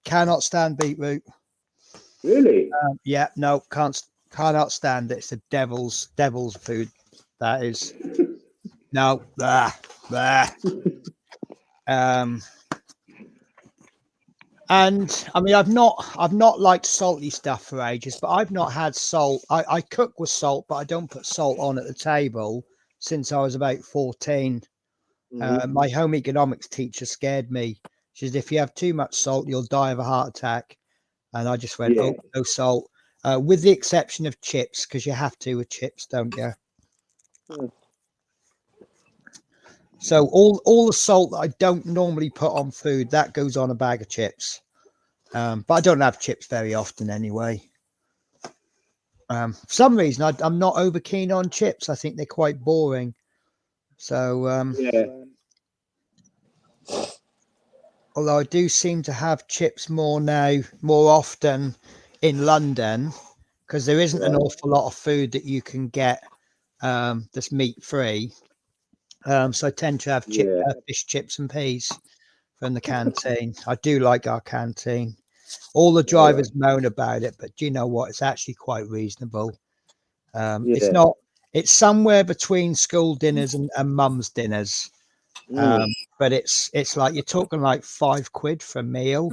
Cannot stand beetroot. Really? Yeah, no, cannot stand it. It's the devil's food. That is no. Blah, blah. And I mean, I've not liked salty stuff for ages, but I've not had salt. I cook with salt, but I don't put salt on at the table since I was about 14. My home economics teacher scared me. She said, if you have too much salt, you'll die of a heart attack. And I just went, oh, no salt, with the exception of chips, because you have to with chips, don't you? So all the salt that I don't normally put on food, that goes on a bag of chips. But I don't have chips very often anyway. For some reason, I'm not over keen on chips. I think they're quite boring. So Yeah. although I do seem to have chips more often in London, because there isn't an awful lot of food that you can get that's meat free. So I tend to have fish, chips and peas from the canteen. I do like our canteen. All the drivers moan about it, but do you know what? It's actually quite reasonable. It's somewhere between school dinners and mum's dinners. But it's like you're talking like £5 for a meal.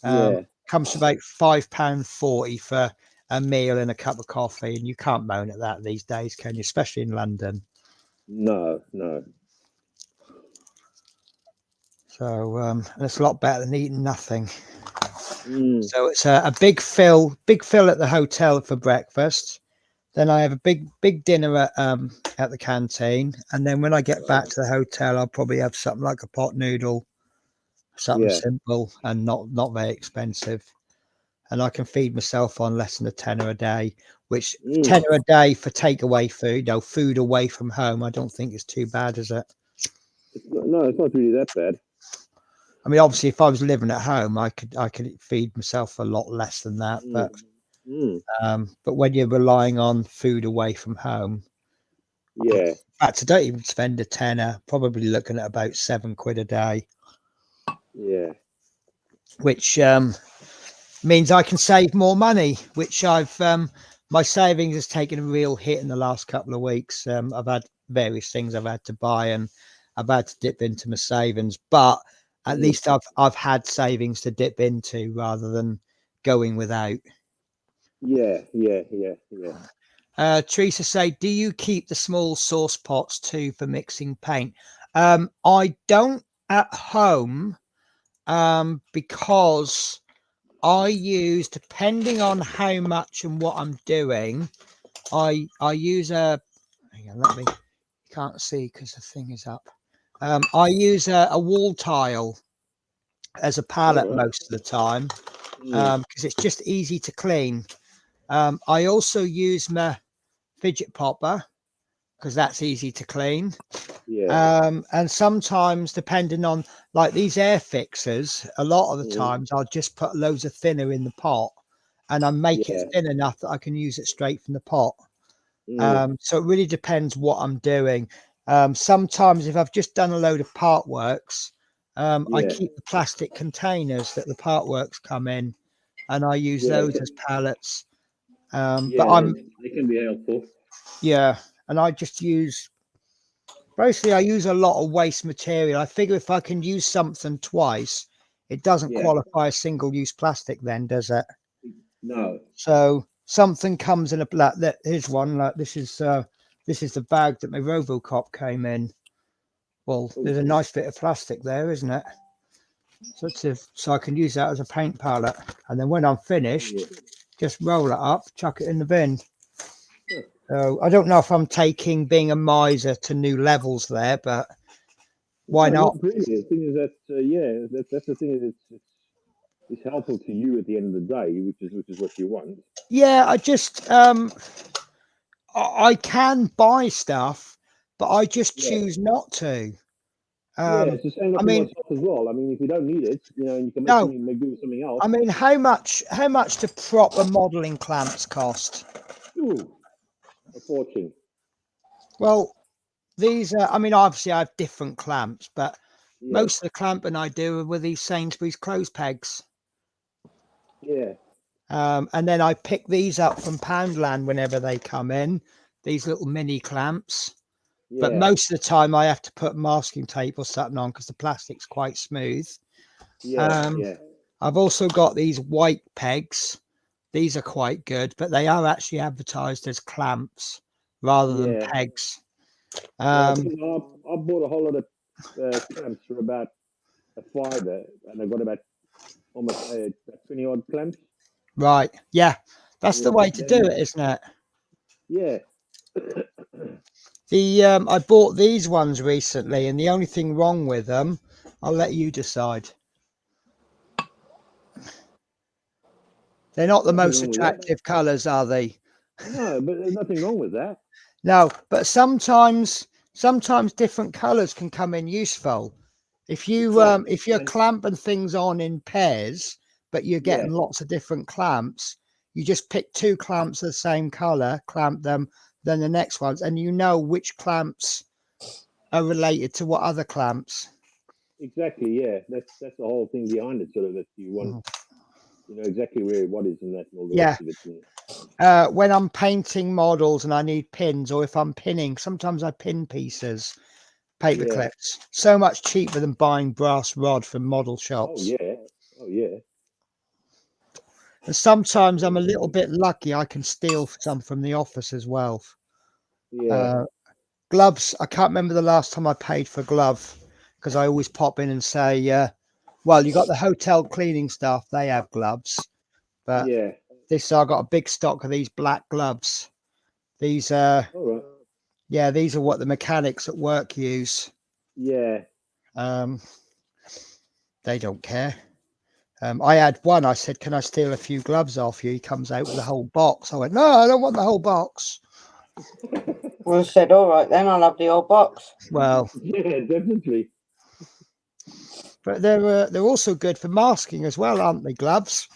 Comes to about £5.40 for a meal and a cup of coffee, and you can't moan at that these days, can you? Especially in London. No. So and it's a lot better than eating nothing. So it's a big fill at the hotel for breakfast. Then I have a big dinner at the canteen, and then when I get back to the hotel, I'll probably have something like a pot noodle, something simple and not very expensive, and I can feed myself on less than a tenner a day. Which tenner a day for takeaway food, food away from home, I don't think is too bad, is it? No, it's not really that bad. I mean, obviously, if I was living at home, I could feed myself a lot less than that, but when you're relying on food away from home, in fact, I don't even spend a tenner. Probably looking at about £7 a day. Which means I can save more money. Which my savings has taken a real hit in the last couple of weeks. I've had various things I've had to buy, and I've had to dip into my savings, but at least I've had savings to dip into rather than going without. Teresa say, do you keep the small sauce pots too for mixing paint? I don't at home, because I use, depending on how much and what I'm doing, I use hang on, can't see because the thing is up. I use a wall tile as a palette most of the time, because it's just easy to clean. I also use my fidget popper because that's easy to clean. And sometimes, depending on like these air fixers, a lot of the times I'll just put loads of thinner in the pot, and I make it thin enough that I can use it straight from the pot. So it really depends what I'm doing. Sometimes if I've just done a load of part works, I keep the plastic containers that the part works come in, and I use those as pallets. But they can be helpful. And I just use, basically I use a lot of waste material. I figure if I can use something twice, it doesn't qualify as single-use plastic then, does it? No. So something comes in a black, here's one, like this is the bag that my Robocop came in. Well, there's a nice bit of plastic there, isn't it? So I can use that as a paint palette. And then when I'm finished, just roll it up, chuck it in the bin. So I don't know if I'm taking being a miser to new levels there, but why not? Not really. The thing is that, that's the thing, is it's helpful to you at the end of the day, which is what you want. Yeah, I just I can buy stuff, but I just choose not to. It's the same I for mean, myself as well. I mean, if you don't need it, and you can no, make do with something else. I mean, how much do proper modeling clamps cost? Ooh, a fortune. Well, these are, I mean, obviously I have different clamps, but Yeah. most of the clamping I do are with these Sainsbury's clothes pegs. Yeah. And then I pick these up from Poundland whenever they come in, these little mini clamps. Yeah. But most of the time I have to put masking tape or something on because the plastic's quite smooth. Yeah. I've also got these white pegs. These are quite good, but they are actually advertised as clamps rather than pegs. I bought a whole lot of clamps for about a fiver, and I got about almost 20 odd clamps. Right. Yeah. That's the way to do it, isn't it? Yeah. I bought these ones recently, and the only thing wrong with them, I'll let you decide. They're not the most attractive colours, are they? No, but there's nothing wrong with that. No, but sometimes different colours can come in useful. If you're clamping things on in pairs, but you're getting lots of different clamps, you just pick 2 clamps of the same colour, clamp them, then the next ones, and you know which clamps are related to what other clamps. Exactly, yeah. That's the whole thing behind it, sort of, that you want, you know exactly what is in that and all the rest of it. When I'm painting models and I need pins, or if I'm pinning, sometimes I pin pieces, paper clips. So much cheaper than buying brass rod from model shops. Oh yeah. And sometimes I'm a little bit lucky. I can steal some from the office as well. Yeah. Gloves. I can't remember the last time I paid for a glove because I always pop in and say, well, you got the hotel cleaning staff. They have gloves. But I got a big stock of these black gloves. These are, these are what the mechanics at work use. Yeah. They don't care. I had one. I said, "Can I steal a few gloves off you?" He comes out with a whole box. I went, "No, I don't want the whole box." Well, I said, "All right, then I'll have the whole box." Well, yeah, definitely. But they're also good for masking as well, aren't they? Gloves.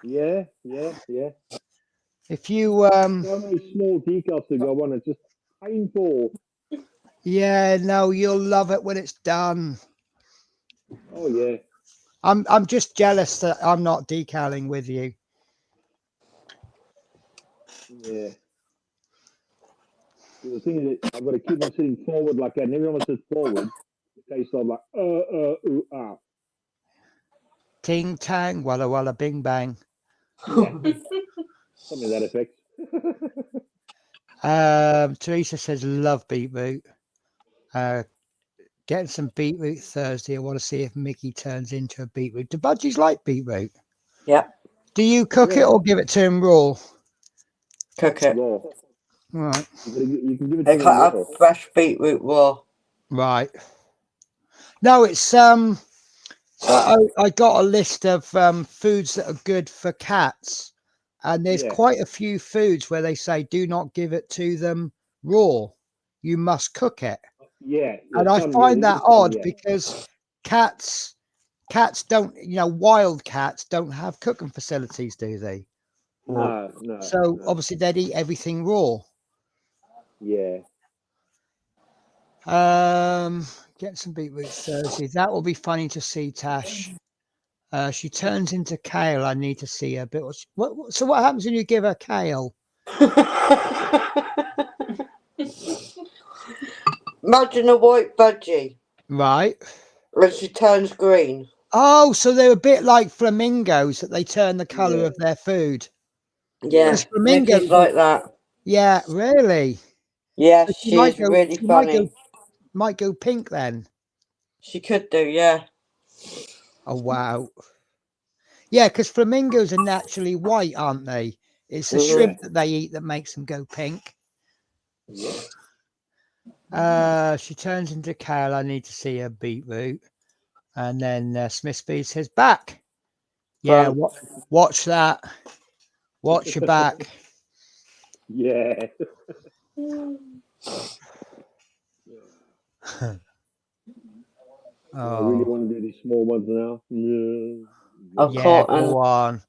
Yeah. If you so many small decals to go on, it's just painful. Yeah, no, you'll love it when it's done. Oh yeah. I'm just jealous that I'm not decaling with you. Yeah. The thing is that I've got to keep on sitting forward like that, and everyone sits forward. In case I'm like, ooh, ah. Ting tang, walla walla, bing bang. Yeah. Something to that effect. Teresa says, love beetroot. Getting some beetroot Thursday. I want to see if Mickey turns into a beetroot. Do budgies like beetroot? Yeah. Do you cook it or give it to him raw? Cook it. Raw. Right. You can give it They to cut him up fresh beetroot raw. Right. No, it's so I got a list of foods that are good for cats, and there's quite a few foods where they say do not give it to them raw. You must cook it. Yeah. And I find that odd because cats don't, wild cats don't have cooking facilities, do they? No. So obviously they'd eat everything raw. Yeah. Get some beetroot Thursday. That will be funny to see, Tash. She turns into kale. I need to see her. But so what happens when you give her kale? Imagine a white budgie. Right. And she turns green. Oh, so they're a bit like flamingos that they turn the colour of their food. Yeah, Mickey's like that. Yeah, really? Yeah, so she's really funny. Might go pink then. She could do, yeah. Oh, wow. Yeah, because flamingos are naturally white, aren't they? It's the shrimp that they eat that makes them go pink. She turns into kale. I need to see her beetroot. And then Smith Speed says back. Yeah, watch that. Watch your back. Yeah. I really want to do these small ones now. Yeah, go on.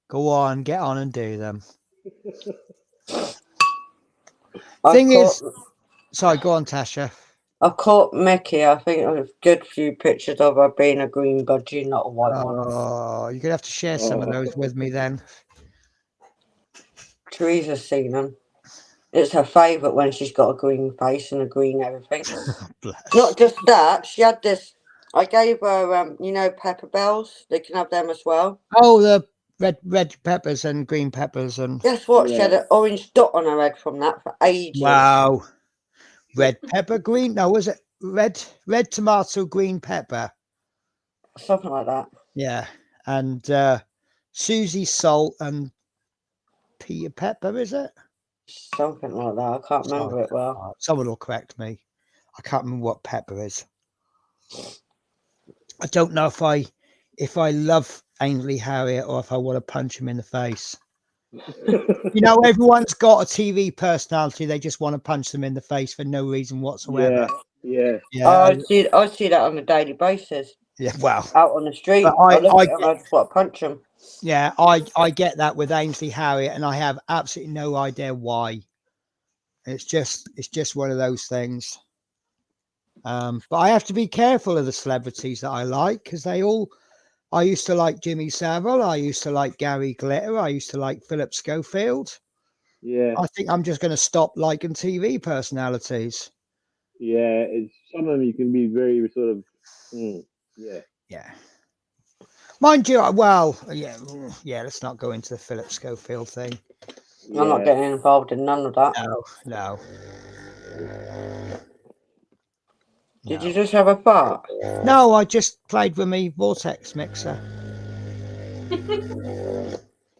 Go on, get on and do them. Thing is, sorry, go on, Tasha. I caught Mickey. I think it was a good few pictures of her being a green budgie, not a white one. Oh, you're going to have to share some of those with me then. Teresa's seen them. It's her favourite when she's got a green face and a green everything. Not just that, she had this. I gave her, you know, pepper bells. They can have them as well. Oh, the red peppers and green peppers and. Guess what? She had an orange dot on her head from that for ages. Wow. Red pepper, green. No, was it red tomato, green pepper? Something like that. Yeah, and Susie salt and Peter pepper, is it? Something like that. I can't remember it well. Someone will correct me. I can't remember what pepper is. I don't know if I love Ainsley Harriott or if I want to punch him in the face. You know, everyone's got a TV personality. They just want to punch them in the face for no reason whatsoever. Yeah. I see that on a daily basis. Yeah, well, out on the street, I look at them, I just want to punch them. Yeah, I get that with Ainsley Harriott, and I have absolutely no idea why. It's just one of those things. But I have to be careful of the celebrities that I like, because I used to like Jimmy Savile, I used to like Gary Glitter, I used to like Philip Schofield. Yeah. I think I'm just going to stop liking TV personalities. Yeah, some of them you can be very sort of, Yeah. Mind you, well, yeah. Let's not go into the Philip Schofield thing. I'm not getting involved in none of that. No. Did you just have a fart? No, I just played with my vortex mixer.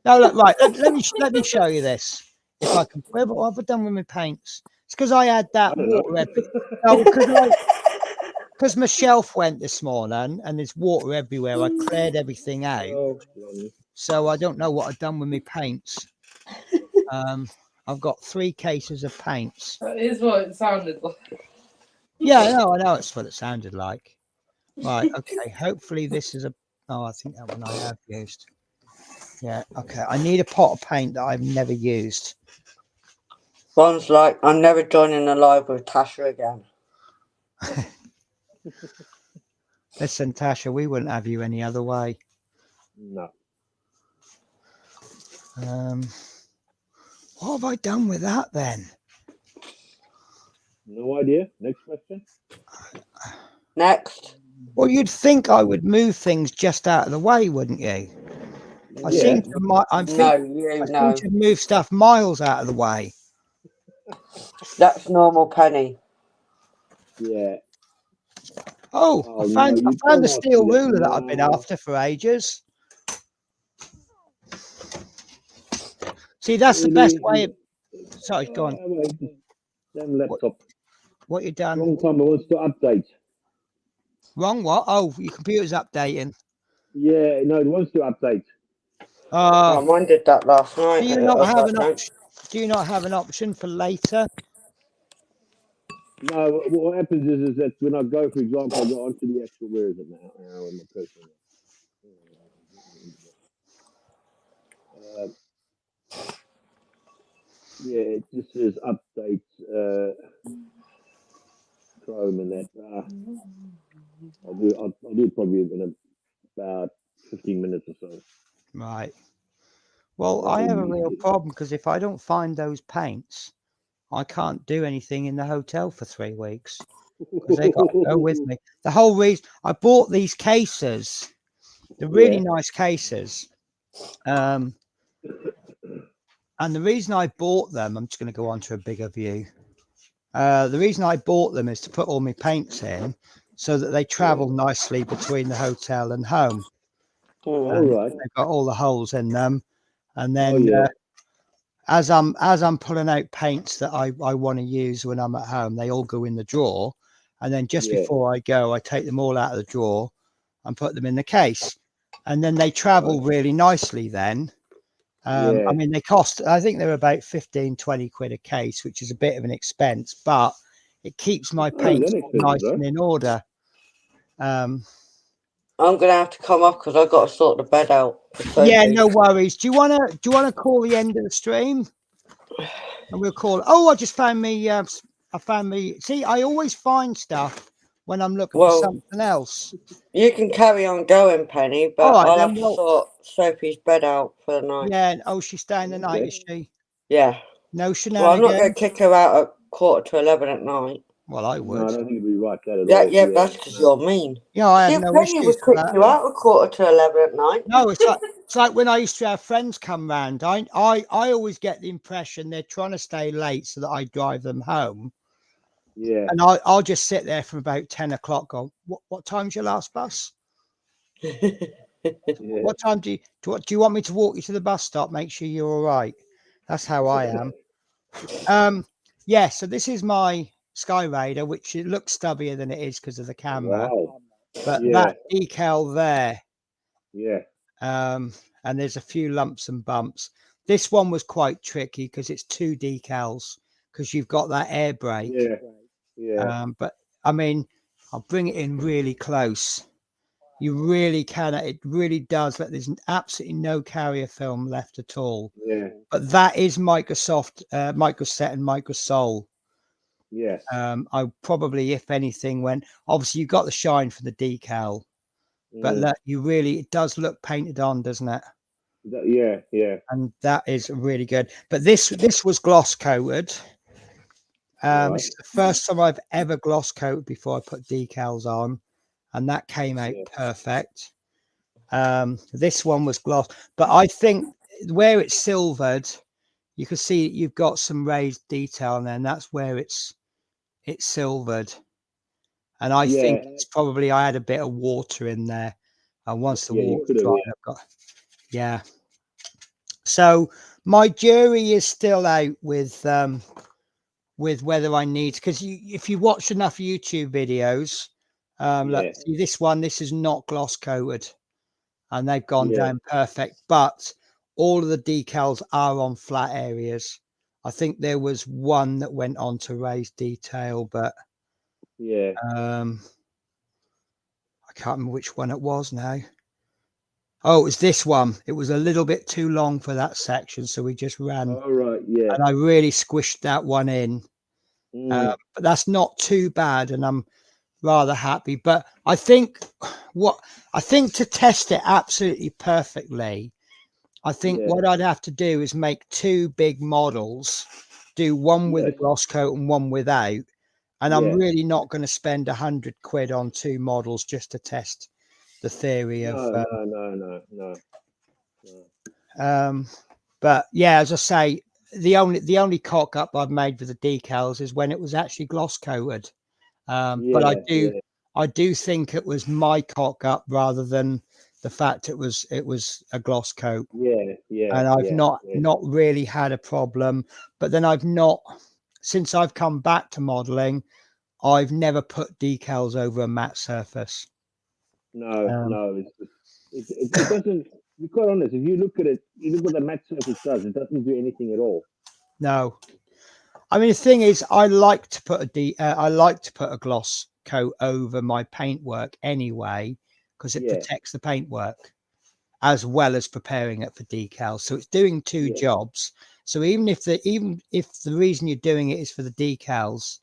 No, look, right. Let me show you this. If I can, what have I done with my paints? It's because I had that water. No, because my shelf went this morning and there's water everywhere. I cleared everything out, so I don't know what I've done with my paints. I've got 3 cases of paints. That is what it sounded like. Yeah, I know it's what it sounded like. Right, okay. Hopefully this is I think that one I have used. Yeah, okay. I need a pot of paint that I've never used. Ron's like, I'm never joining a live with Tasha again. Listen, Tasha, we wouldn't have you any other way. No. What have I done with that then? No idea. Next question. Next. Well, you'd think I would move things just out of the way, wouldn't you? I seem to move stuff miles out of the way. That's normal, Penny. Yeah. Oh, I found the steel ruler that I've been after for ages. See, that's the best way. Sorry, go on. Damn laptop. What you done? Wrong time. I wants to update. Wrong what? Oh, your computer's updating. Yeah, no, it wants to update. Mine did that last night. Do you not have an option? Do you not have an option for later? No, what happens is that when I go, for example, I go onto the actual, where is it now? My personal. Yeah, it just says update Chrome and that. I'll do it probably in about 15 minutes or so. Right. Well, I have a real problem because if I don't find those paints, I can't do anything in the hotel for 3 weeks because they got to go with me. The whole reason I bought these cases, the really nice cases, and the reason I bought them, I'm just going to go on to a bigger view. The reason I bought them is to put all my paints in, so that they travel nicely between the hotel and home. All right. They've got all the holes in them, and then as I'm pulling out paints that I want to use when I'm at home, they all go in the drawer, and then just before I go, I take them all out of the drawer and put them in the case, and then they travel really nicely then. I mean, they cost, I think they're about 15-20 quid a case, which is a bit of an expense, but it keeps my paints nice and in order. I'm gonna have to come off because I've got to sort the bed out. Yeah, no worries. Do you wanna call the end of the stream? And we'll call. Oh, I just found me. I found me. See, I always find stuff when I'm looking for something else. You can carry on going, Penny, but I'll have to sort Sophie's bed out for the night. Yeah. Oh, she's staying the night, is she? Yeah. No shenanigans. Well, I'm not going to kick her out at 11:15 at night. Well, I would. No, I don't think it'd be right that at all. Yeah, that's because you're mean. Yeah, I have no Penny would kick you out at 11:15 at night. No, it's like when I used to have friends come round. I always get the impression they're trying to stay late so that I drive them home. Yeah. And I'll just sit there from about 10 o'clock. Go, what time's your last bus? What time do you want me to walk you to the bus stop? Make sure you're all right. That's how I am. Yeah. So this is my Sky Raider, which it looks stubbier than it is because of the camera. Wow. But that decal there. Yeah. And there's a few lumps and bumps. This one was quite tricky because it's 2 decals because you've got that air brake. Yeah. But I mean, I'll bring it in really close. You really can. It really does. But there's absolutely no carrier film left at all. Yeah. But that is Microsoft, Microset and Microsol. Yeah. I probably, if anything, obviously you got the shine for the decal, but look, it does look painted on, doesn't it? Yeah. And that is really good. But this was gloss coated. This is the first time I've ever gloss coated before I put decals on, and that came out perfect. This one was gloss, but I think where it's silvered, you can see you've got some raised detail there, and that's where it's silvered. And I think it's probably I had a bit of water in there, and once the water dried, I've got So my jury is still out with whether I need, because if you watch enough YouTube videos, look, see this is not gloss coated, and they've gone down perfect, but all of the decals are on flat areas. I think there was one that went on to raised detail, but I can't remember which one it was now. Oh, it was this one. It was a little bit too long for that section, so we just ran. All right, and I really squished that one in. But that's not too bad, and I'm rather happy. But I think to test it absolutely perfectly, I think what I'd have to do is make 2 big models, do one with a gloss coat and one without. And I'm really not going to spend 100 quid on 2 models just to test the theory of. No. But yeah, as I say, the only cock up I've made with the decals is when it was actually gloss coated. But I do think it was my cock up rather than the fact it was a gloss coat. And I've not really had a problem. But then since I've come back to modeling, I've never put decals over a matte surface. No, it doesn't. To be quite honest, if you look at it, you look what the matte surface does. It doesn't do anything at all. No, I mean the thing is, I like to put a gloss coat over my paintwork anyway, because it protects the paintwork as well as preparing it for decals. So it's doing 2 jobs. So even if the reason you're doing it is for the decals,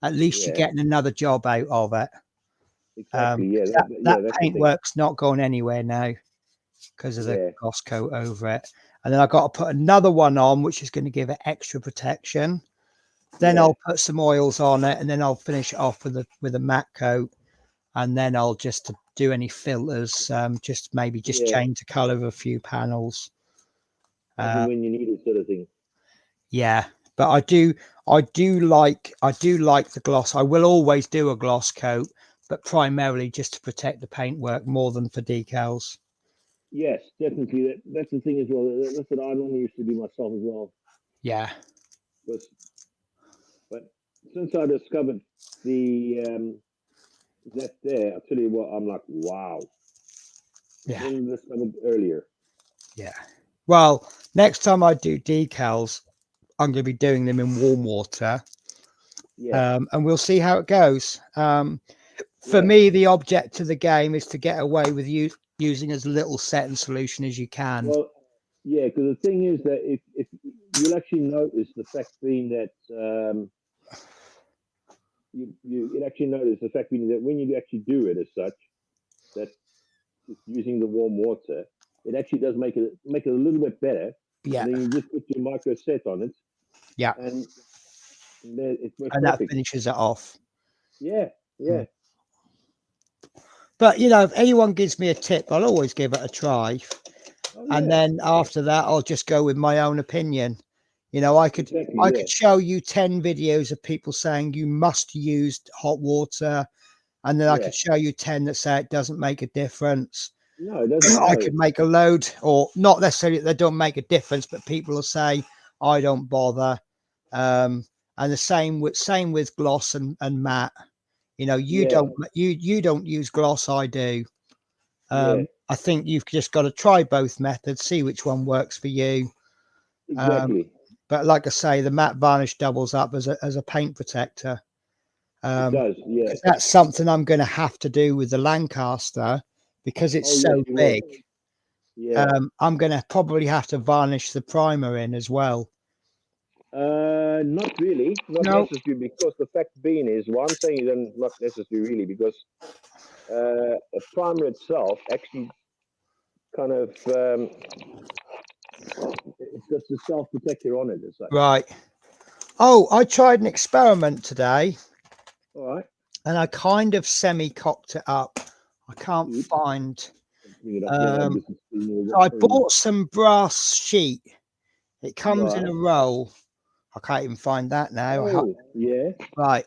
at least you're getting another job out of it. Exactly. That paintwork's not going anywhere now because of the gloss coat over it. And then I've got to put another one on, which is going to give it extra protection. Then I'll put some oils on it, and then I'll finish it off with a matte coat, and then I'll just do any filters, just change the color of a few panels. When you need it, sort of thing. Yeah, but I do like the gloss. I will always do a gloss coat, but primarily just to protect the paintwork more than for decals. Yes, definitely. That's the thing as well. That's what I normally used to do myself as well. Yeah. But since I discovered the that there, I'll tell you what, I'm like, wow. Yeah. I didn't discover it earlier. Yeah. Well, next time I do decals, I'm going to be doing them in warm water. Yeah. And we'll see how it goes. For me, the object of the game is to get away with using as little set and solution as you can. Well, yeah, because the thing is that if you'll actually notice the fact being that you actually notice the fact being that when you actually do it as such, that using the warm water, it actually does make it a little bit better. Yeah. And then you just put your micro set on it. Yeah. And then it works and perfect. that finishes it off. Yeah. Yeah. But, you know, if anyone gives me a tip, I'll always give it a try. Oh, and then after that, I'll just go with my own opinion. You know, I could show you 10 videos of people saying you must use hot water. And then I could show you 10 that say it doesn't make a difference. No, it doesn't. I could make a load, or not necessarily that they don't make a difference, but people will say, I don't bother. And the same with gloss and matte. You know, you don't use gloss, I do. I think you've just got to try both methods, see which one works for you. Exactly. But like I say, the matte varnish doubles up as a paint protector. It does, yeah. That's something I'm going to have to do with the Lancaster because it's so big. Yeah. I'm going to probably have to varnish the primer in as well. Not really, not necessary, because the fact being is, what I'm saying is not necessary really, because a primer itself actually kind of it's just a self protector on it, as such. Right. Oh, I tried an experiment today. All right. And I kind of semi-cocked it up. I can't find. So I bought some brass sheet. It comes in a roll. I can't even find that now. Oh, yeah. Right.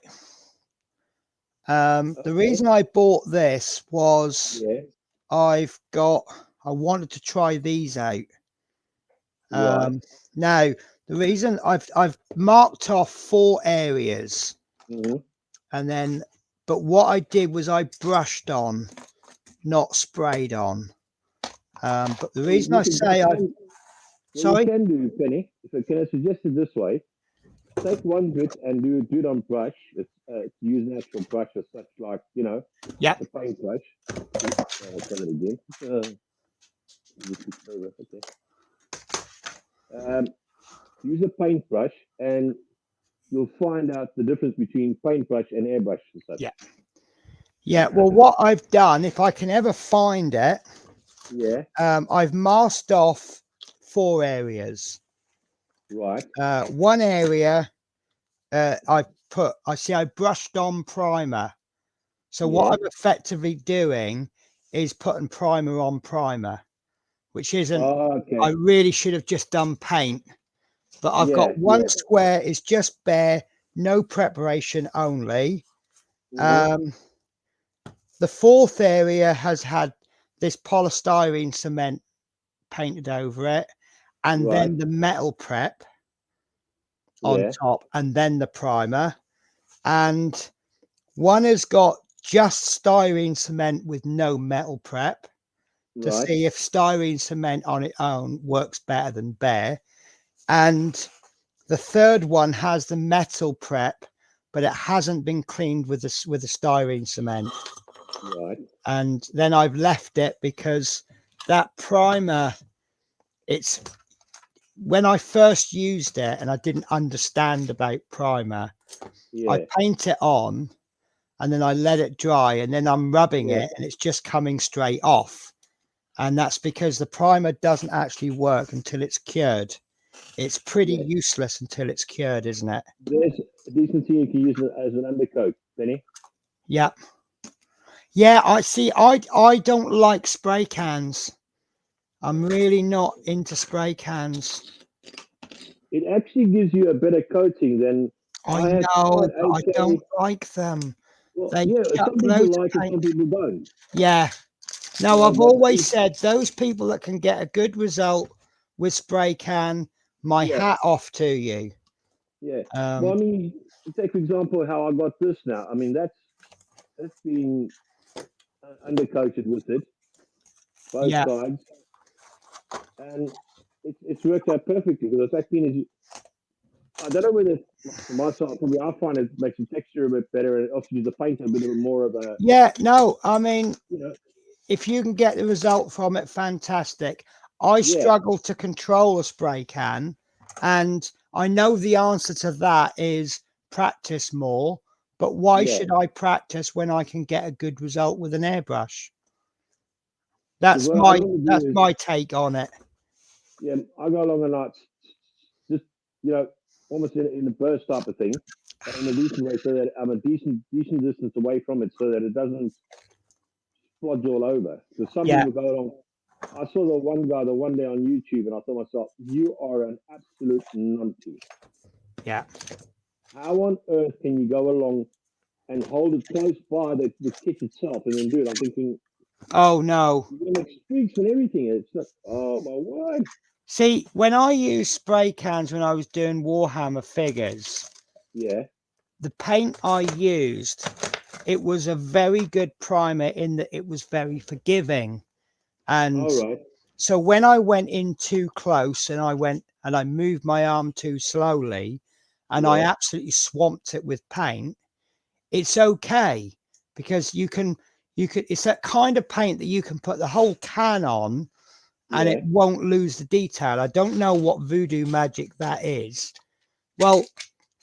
The reason I bought this was I wanted to try these out. Now the reason I've marked off 4 areas, and then, but what I did was I brushed on, not sprayed on. But the reason I say sorry, you can do, Penny. Can I suggest it this way? Take one bit and do it on brush. Use an actual brush as such, like, you know, the paint brush. I'll try it again. Use a paintbrush, and you'll find out the difference between paintbrush and airbrush and such. Yeah. Well, what I've done, if I can ever find it, I've masked off 4 areas. Right. One area, I brushed on primer. So what I'm effectively doing is putting primer on primer, which isn't. I really should have just done paint, but I've got one square is just bare, no preparation only. The 4th area has had this polystyrene cement painted over it, and then the metal prep on top, and then the primer. And one has got just styrene cement with no metal prep to see if styrene cement on its own works better than bare. And the 3rd one has the metal prep, but it hasn't been cleaned with the styrene cement. And then I've left it because that primer, it's when I first used it and I didn't understand about primer, I paint it on and then I let it dry, and then I'm rubbing it and it's just coming straight off. And that's because the primer doesn't actually work until it's cured. It's pretty useless until it's cured, isn't it? There's a decent thing you can use it as an undercoat, Benny. Yeah. Yeah, I see. I don't like spray cans. I'm really not into spray cans. It actually gives you a better coating than I know, but I don't like them. Well, They yeah, chuck some people loads of like it, paint. some people don't. Yeah. No, Yeah, I've but always said those people that can get a good result with spray can, my yeah, hat off to you. yeah. Well, I mean, take for example how I got this now. I mean, that's been undercoated with it, both Yeah. sides, and it's worked out perfectly. Because the fact being is, I don't know whether from my side, probably I find it makes the texture a bit better, and it also gives the paint a bit of more of a, Yeah. No, I mean, you know, if you can get the result from it, fantastic. I yeah, struggle to control a spray can, and I know the answer to that is practice more. But why yeah. should I practice when I can get a good result with an airbrush? That's What I my normally that's do is, my take on it. yeah, I go along and like just almost in a burst type of thing, but in a decent way, so that I'm a decent distance away from it, so that it doesn't splodge all over. Because some Yeah, people go along. I saw the one guy the one day on YouTube, and I thought to myself, "You are an absolute numpty. yeah. How on earth can you go along and hold it close by the kit itself and then do it?" I'm thinking, Oh no. you're gonna make streaks and everything. It's like, oh my word. See, when I used spray cans when I was doing Warhammer figures, Yeah. the paint I used, it was a very good primer in that it was very forgiving. And All right. so when I went in too close and I moved my arm too slowly and I Yeah. absolutely swamped it with paint, it's okay because it's that kind of paint that you can put the whole can on and it Yeah. won't lose the detail. I don't know what voodoo magic that is. Well,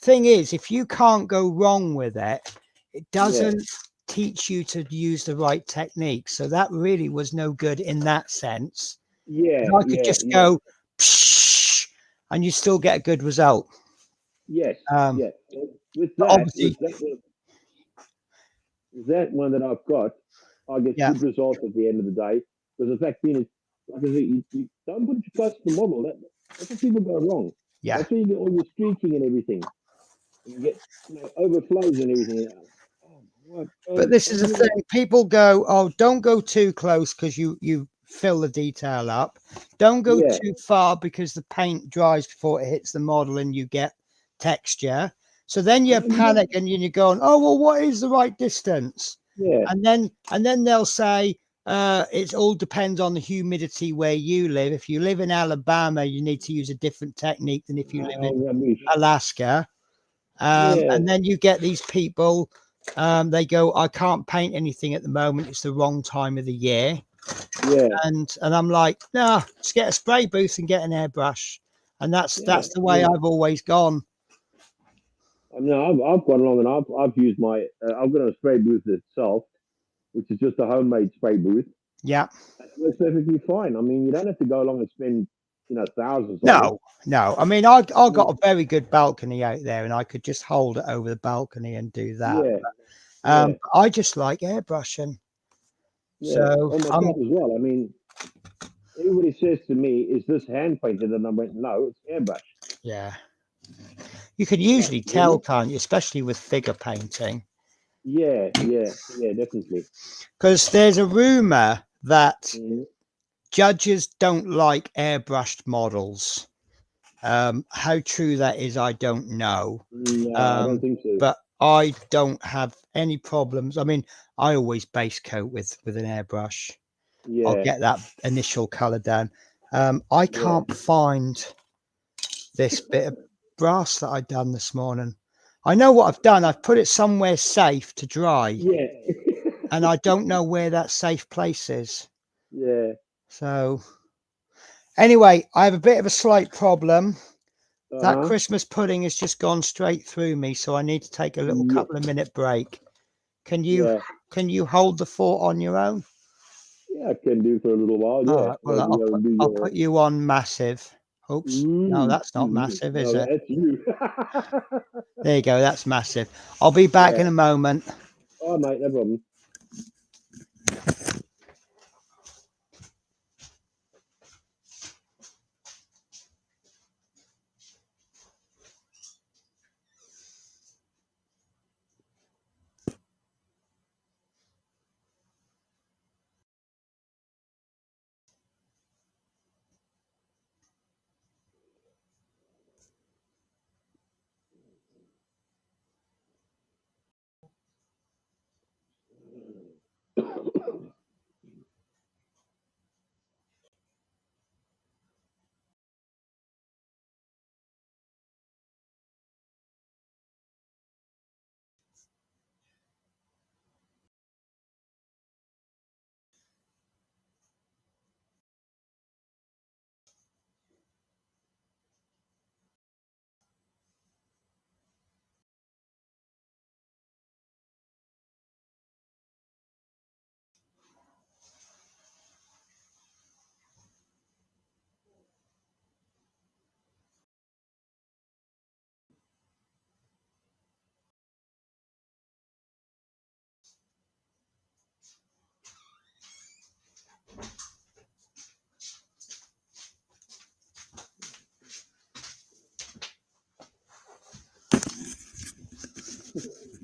thing is, if you can't go wrong with it, it Yeah. doesn't teach you to use the right technique. So that really was no good in that sense. Yeah. I could Yeah. just Yeah. go psh, and you still get a good result. Yes. Um, Yeah. So with but that, obviously, with that one that I've got, I get yeah, good results at the end of the day. Because the fact being is, like I said, you don't put it too close to the model. That's what people go wrong. yeah. That's where you get all your streaking and everything. And you get overflows and everything. Oh, what? But this is the thing. People go, oh, don't go too close because you fill the detail up. Don't go Yeah. too far because the paint dries before it hits the model and you get texture. So then you panic and you're going, oh well, what is the right distance? Yeah. And then they'll say it all depends on the humidity where you live. If you live in Alabama, you need to use a different technique than if you live in Rubbish. Alaska. Yeah. And then you get these people, they go, I can't paint anything at the moment. It's the wrong time of the year. Yeah. And I'm like, no, just get a spray booth and get an airbrush. And that's Yeah. the way I've always gone. I mean, I've gone along and I've used my I've got a spray booth itself, which is just a homemade spray booth. Yeah. And it works perfectly fine. I mean, you don't have to go along and spend thousands on it. No. I mean, I I got mean, a very good balcony out there, and I could just hold it over the balcony and do that. yeah, yeah, I just like airbrushing. yeah. So On myself as well. I mean, everybody says to me, "Is this hand painted?" And I went, "No, it's airbrush." yeah, you can Like, usually tell, really? can't you? Especially with figure painting, Yeah, yeah, yeah, definitely. because there's a rumor that Mhm. judges don't like airbrushed models. How true that is, I don't know. No, I don't think so. But I don't have any problems. I mean, I always base coat with an airbrush. I'll Yeah, get that initial color down. I yeah, can't find this bit of brass that I done this morning. I know what I've done. I've put it somewhere safe to dry, yeah, and I don't know where that safe place is. yeah. So anyway, I have a bit of a slight problem. Uh That huh. Christmas pudding has just gone straight through me, so I need to take a little Yeah, couple of minute break. Can you yeah, can you hold the fort on your own? yeah. I can do for a little while. All Yeah, right. Well, while you go and do I'll your. put you on massive. Oops. No, that's not massive, is No, it? that's you. There you go. That's massive. I'll be back Yeah. in a moment. Oh, mate, no problem.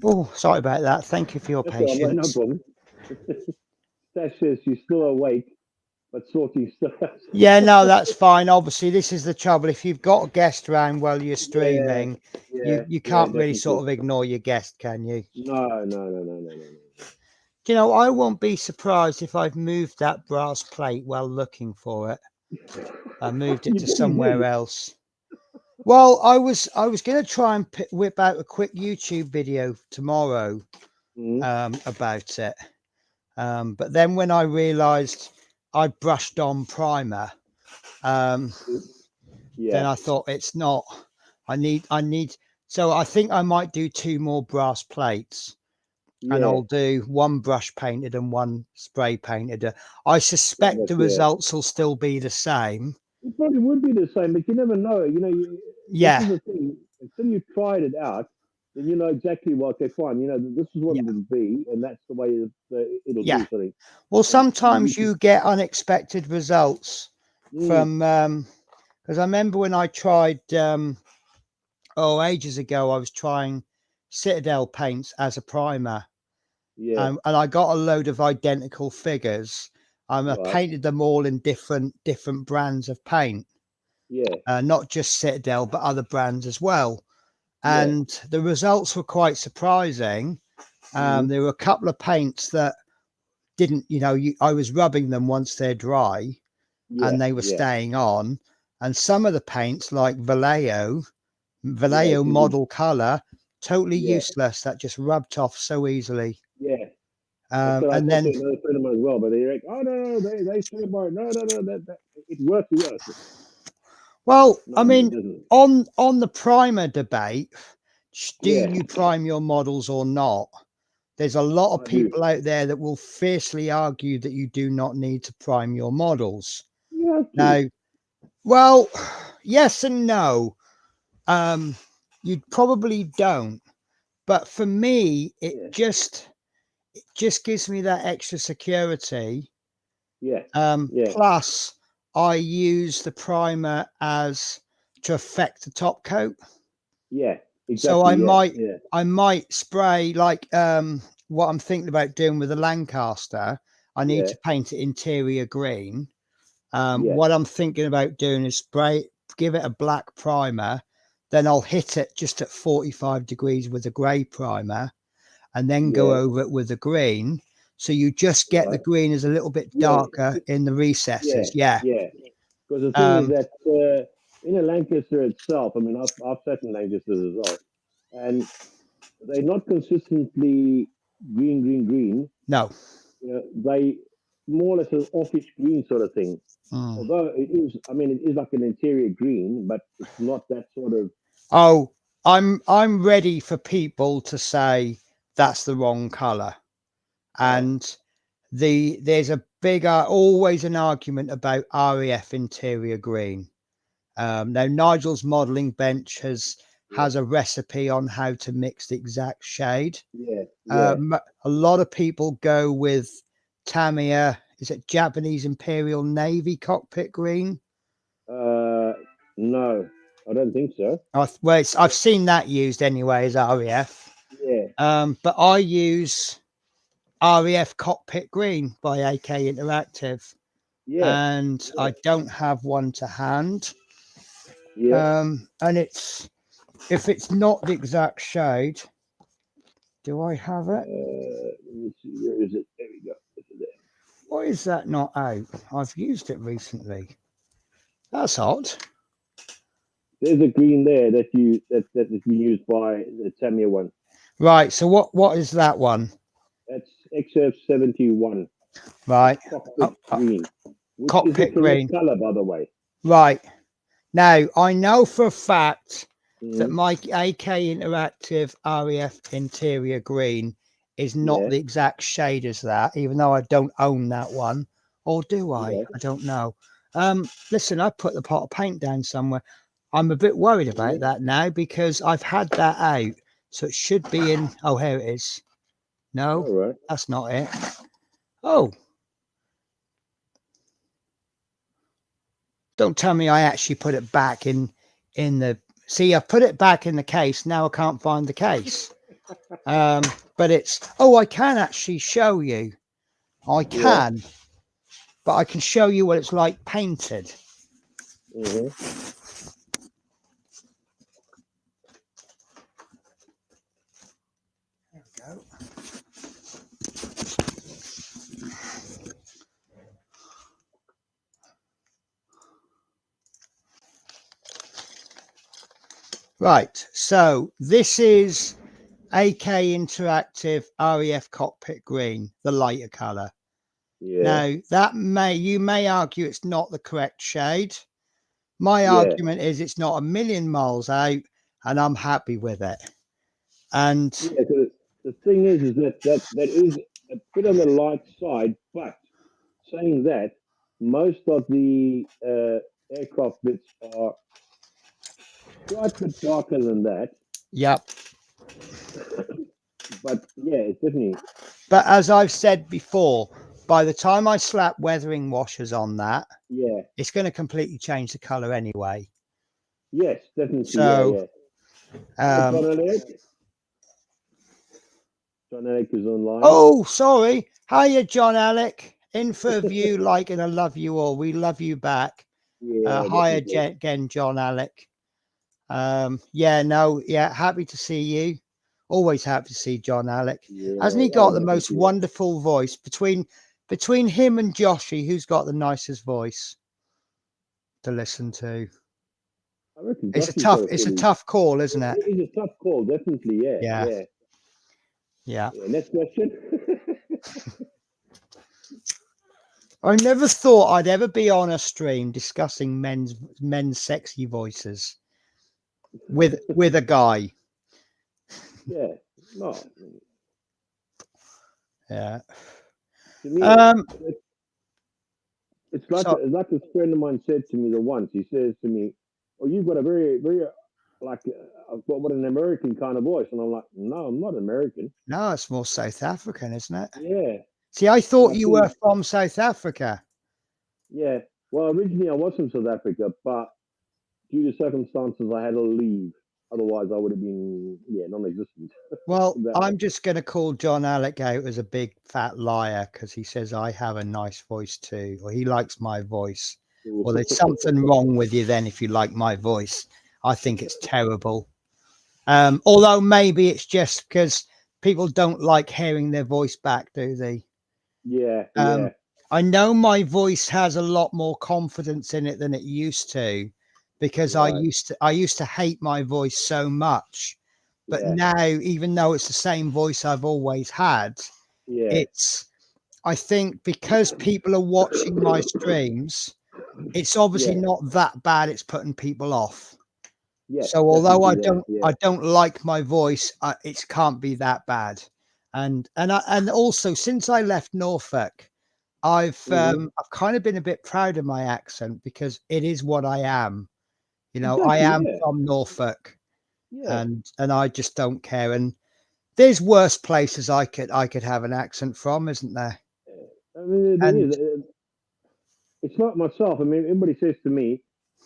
Oh, sorry about that. Thank you for your That's all right, no patience. problem. Tash says she's still awake, but sorting stuff. Yeah, no, that's fine. Obviously, this is the trouble. If you've got a guest around while you're streaming, you can't really sort of ignore your guest, can you? No. Do you know, I won't be surprised if I've moved that brass plate while looking for it. I moved it You to probably somewhere did. else. Well, I was going to try and whip out a quick YouTube video tomorrow about it. But then when I realised I brushed on primer, then I thought it's not. I need. So I think I might do 2 more brass plates. And I'll do 1 brush painted and 1 spray painted. I suspect the results will still be the same. It probably would be the same, but you never know. You know, this is the thing. Until you tried it out, then you know exactly what they find. You know, this is what it'll be, and that's the way it'll do something. Well, sometimes you get unexpected results from because I remember when I tried ages ago, I was trying Citadel paints as a primer. And I got a load of identical figures. I painted them all in different brands of paint. Not just Citadel, but other brands as well. And the results were quite surprising. There were a couple of paints that didn't, I was rubbing them once they're dry and they were staying on. And some of the paints like Vallejo model color, totally useless. That just rubbed off so easily. And then another friend of mine as well, but they're like, oh no, they say about no, that it works. Well, I mean, on the primer debate, do you prime your models or not? There's a lot of people out there that will fiercely argue that you do not need to prime your models. Now, well, yes and no. You probably don't, but for me, it just gives me that extra security. Plus, I use the primer to affect the top coat. Exactly. So I might spray like what I'm thinking about doing with the Lancaster. I need to paint it interior green. What I'm thinking about doing is give it a black primer, then I'll hit it just at 45 degrees with a grey primer, and then go over it with the green. So you just get the green is a little bit darker in the recesses. Because the thing is that in a Lancaster itself, I mean, I've sat in Lancasters as well, and they're not consistently green. No. They more or less an offish green sort of thing. Although it is like an interior green, but it's not that sort of. Oh, I'm ready for people to say that's the wrong color, and there's a always an argument about REF interior green. Now Nigel's modeling bench has a recipe on how to mix the exact shade. A lot of people go with Tamiya. Is it Japanese Imperial Navy cockpit green? No, I don't think so. Well, I've seen that used anyway as REF. But I use REF Cockpit Green by AK Interactive. And I don't have one to hand. And if it's not the exact shade, do I have it? Let me see, where is it? There we go. Why is that not out? I've used it recently. That's odd. There's a green there that has been used by the Tamiya one. Right. So what is that one? That's XF71. Right. Cockpit green. Cockpit green color, by the way. Right. Now I know for a fact that my AK Interactive REF interior green is not the exact shade as that, even though I don't own that one. Or do I? I don't know. Listen, I put the pot of paint down somewhere. I'm a bit worried about that now because I've had that out. So it should be in. Oh, here it is. No, that's not it. Oh. Don't tell me I actually put it back in the. See, I put it back in the case. Now I can't find the case. But it's, oh, I can actually show you. I can, but I can show you what it's like painted. There we go. Right, so this is AK Interactive REF Cockpit Green, the lighter color. Now that you may argue it's not the correct shade. My argument is it's not a million miles out, and I'm happy with it. And the thing is that is a bit on the light side, but saying that, most of the aircraft bits are quite a bit darker than that. Yep. But yeah, it's definitely. But as I've said before, by the time I slap weathering washers on that, it's going to completely change the color anyway. Yes, definitely. So, John Alec is online. Oh, sorry. Hiya, John Alec. In for a view, like, and I love you all. We love you back. Hiya again, John Alec. Happy to see you. Always happy to see John Alec. Hasn't he got the most wonderful voice? Between him and Joshy, who's got the nicest voice to listen to? I reckon it's a tough call, isn't it? It's a tough call, definitely. Yeah. Next question. I never thought I'd ever be on a stream discussing men's sexy voices with a guy. Yeah. No. Yeah. To me, it's like a friend of mine said to me once. He says to me, "Oh, you've got a very, very I've got what an American kind of voice," and I'm like, "No, I'm not American. No, it's more South African, isn't it?" Yeah. See, I thought you were from South Africa. Yeah. Well, originally I was from South Africa, but due to circumstances, I had to leave. Otherwise, I would have been, non-existent. Well, I'm just going to call John Alec out as a big fat liar because he says I have a nice voice too, or he likes my voice. Well, there's something wrong with you then if you like my voice. I think it's terrible. Although maybe it's just because people don't like hearing their voice back, do they? Yeah. I know my voice has a lot more confidence in it than it used to, because I used to hate my voice so much. But now, even though it's the same voice I've always had, I think because people are watching my streams, it's obviously not that bad. It's putting people off. So although I don't like my voice, it can't be that bad. And also, since I left Norfolk, I've kind of been a bit proud of my accent because it is what I am. I am from Norfolk, and I just don't care. And there's worse places I could have an accent from, isn't there? I mean, it's not myself. I mean, everybody says to me,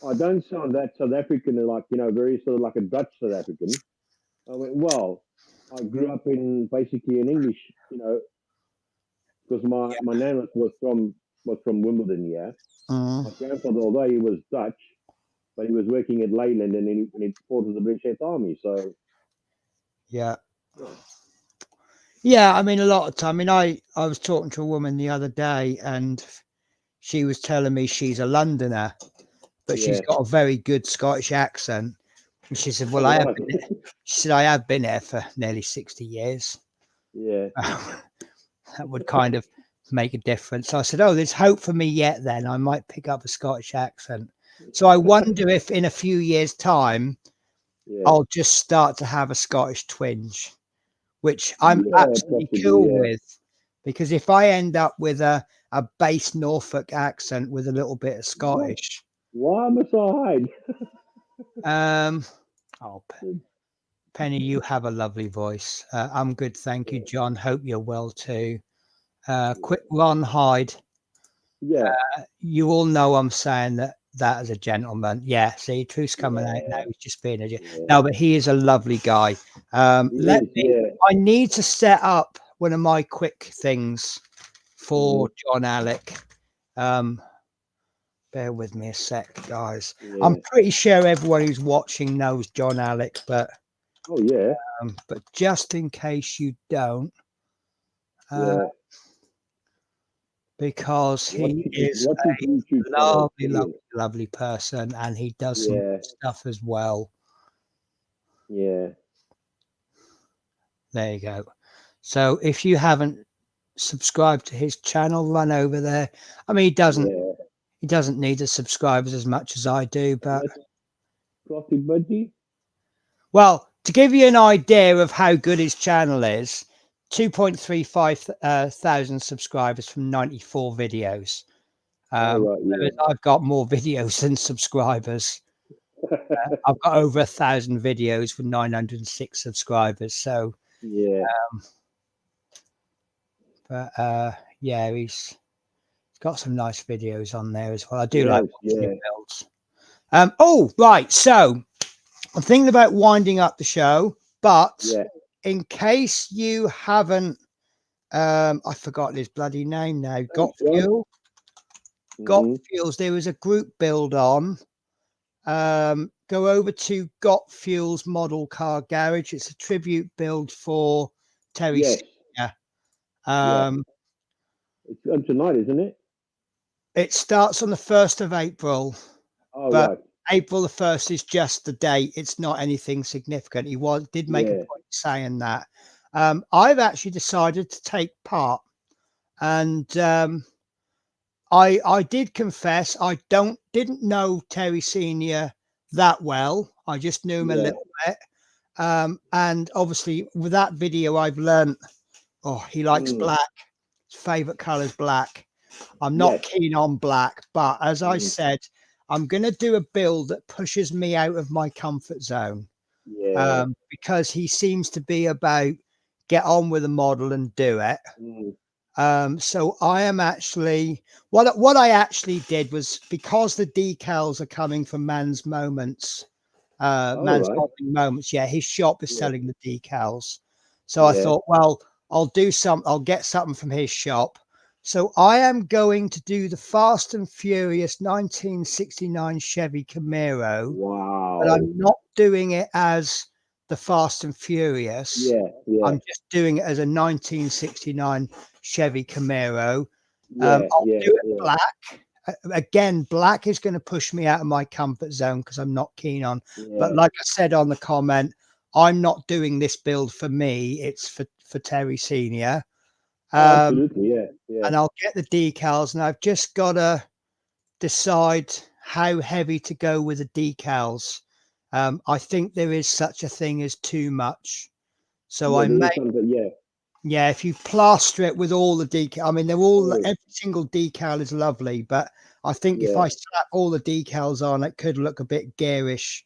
I don't sound that South African, very sort of like a Dutch South African. I went, well, I grew up basically in English, because my nan was from Wimbledon, My grandfather, although he was Dutch, but he was working at Leyland, and then he fought with the British Army. So, yeah. I mean, a lot of time. I mean, I was talking to a woman the other day, and she was telling me she's a Londoner, but she's got a very good Scottish accent. And she said, "Well, I have been here for nearly 60 years." Yeah, that would kind of make a difference. So I said, "Oh, there's hope for me yet. Then I might pick up a Scottish accent." So I wonder if in a few years' time, I'll just start to have a Scottish twinge, which I'm absolutely cool with, because if I end up with a base Norfolk accent with a little bit of Scottish, why must I hide? Penny, you have a lovely voice. I'm good, thank you, John. Hope you're well too. Quick Ron Hyde. You all know I'm saying that as a gentleman. See, truth's coming out now. He's just being no, but he is a lovely guy. I need to set up one of my quick things for John Alec. Bear with me a sec, guys. I'm pretty sure everyone who's watching knows John Alec, but but just in case you don't, because he is a lovely person, and he does some good stuff as well. There you go. So if you haven't subscribed to his channel, run over there. I mean, he doesn't need the subscribers as much as I do, but well, to give you an idea of how good his channel is, 2.35 thousand subscribers from 94 videos. I've got more videos than subscribers. I've got over 1,000 videos with 906 subscribers. So yeah, he's got some nice videos on there as well. I do like watching his builds. Oh, right. So I'm thinking about winding up the show, but in case you haven't, I've forgotten his bloody name now. Got Fuel? Got Fuels. There was a group build on. Go over to Got Fuel's Model Car Garage. It's a tribute build for Terry Senior. It's on tonight, isn't it? It starts on the 1st of April. But April the 1st is just the date. It's not anything significant. He did make a point saying that. I've actually decided to take part, and I did confess I didn't know Terry Senior that well. I just knew him a little bit, and obviously with that video I've learned he likes black. His favorite color is black. I'm not keen on black, but as I said, I'm going to do a build that pushes me out of my comfort zone, because he seems to be about get on with the model and do it. So I am actually what I actually did was, because the decals are coming from Man's Moments, Modeling Moments. Yeah, his shop is selling the decals. So I thought, well, I'll get something from his shop. So I am going to do the Fast and Furious 1969 Chevy Camaro. Wow. But I'm not doing it as the Fast and Furious. I'm just doing it as a 1969 Chevy Camaro. I'll do it black. Again, black is going to push me out of my comfort zone because I'm not keen on. But like I said on the comment, I'm not doing this build for me. It's for Terry Senior. Absolutely, and I'll get the decals, and I've just got to decide how heavy to go with the decals. I think there is such a thing as too much, so I may, if you plaster it with all the decal, I mean, they're all every single decal is lovely, but I think if I slap all the decals on, it could look a bit garish.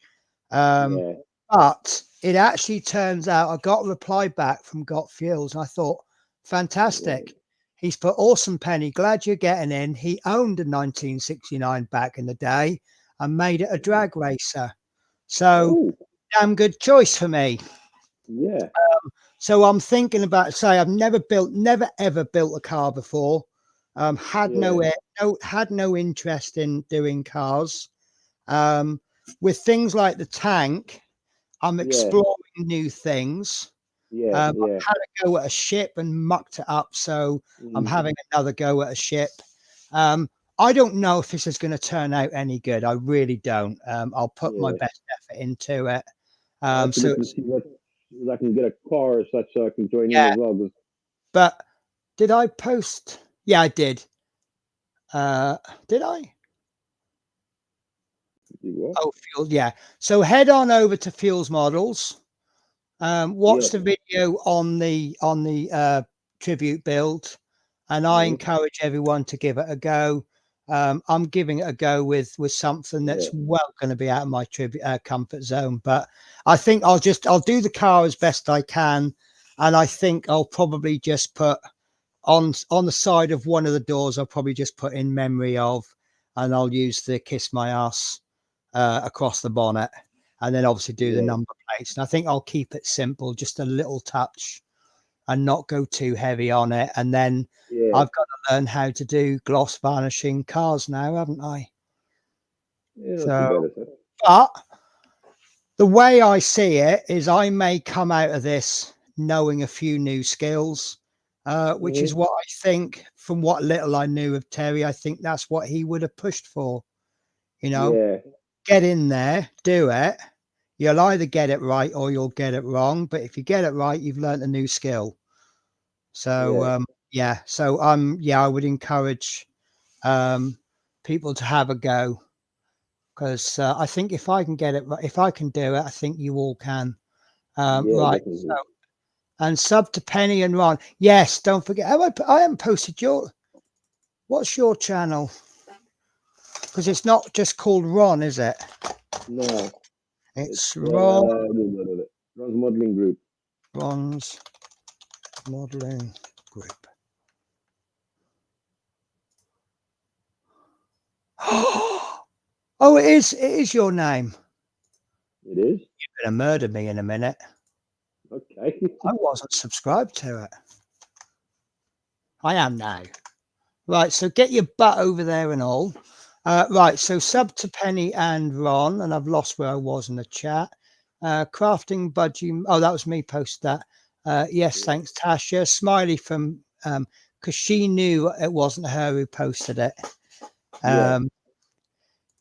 But it actually turns out I got a reply back from Got Fuels, and I thought, fantastic. He's put, awesome, Penny, glad you're getting in. He owned a 1969 back in the day and made it a drag racer. So damn good choice for me. So I'm thinking about, say, I've never ever built a car before. Had no interest in doing cars. With things like the tank, I'm exploring new things. I've had a go at a ship and mucked it up, so I'm having another go at a ship. I don't know if this is going to turn out any good. I really don't. I'll put my best effort into it. So I can get a car or such, so I can join in as well. But did I post? Yeah, I did. Did I? Oh, Fuels, yeah. So head on over to Fuels Models. Watch the video on the tribute build, and I encourage everyone to give it a go. I'm giving it a go with something that's well going to be out of my comfort zone, but I think I'll do the car as best I can, and I think I'll probably just put on the side of one of the doors, I'll probably just put in memory of, and I'll use the Kiss My Ass across the bonnet. and then obviously do the Yeah. number plates. And I think I'll keep it simple, just a little touch, and not go too heavy on it. And then Yeah. I've got to learn how to do gloss varnishing cars now, haven't I? Yeah, not So, too bad, sir. but the way I see it is I may come out of this knowing a few new skills, which is what I think, from what little I knew of Terry, I think that's what he would have pushed for. You know, Yeah. get in there, do it. You'll either get it right or you'll get it wrong. But if you get it right, you've learned a new skill. So, Yeah. So, I would encourage people to have a go, because I think if I can get it right, if I can do it, I think you all can. Yeah, Right. definitely. So, and sub to Penny and Ron. Yes, don't forget. I haven't posted your. What's your channel? Because it's not just called Ron, is it? No. It's Ron. Ron's Modeling Group. Ron's Modeling Group. Oh, it is. It is your name. It is? You're gonna murder me in a minute. Okay. I wasn't subscribed to it. I am now. Right, so get your butt over there and all. Right, so sub to Penny and Ron, and I've lost where I was in the chat. Crafting budgie. Oh, that was me post that. Yes, thanks, Tasha. Smiley from because she knew it wasn't her who posted it.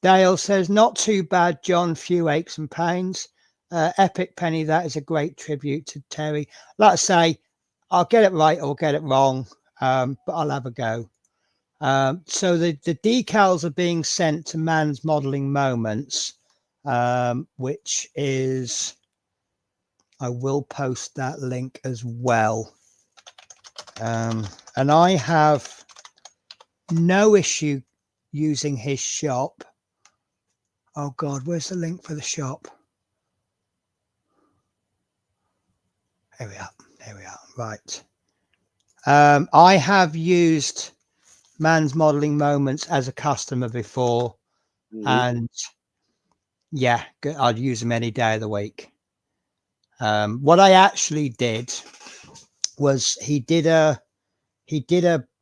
Dale says, not too bad, John. Few aches and pains. Epic Penny, that is a great tribute to Terry. Like I say, I'll get it right or get it wrong, but I'll have a go. So the decals are being sent to Man's Modeling Moments, which is, I will post that link as well. And I have no issue using his shop. Oh God, where's the link for the shop? Here we are. There we are. Right. I have used Man's Modeling Moments as a customer before, and yeah, I'd use them any day of the week. What I actually did was he did a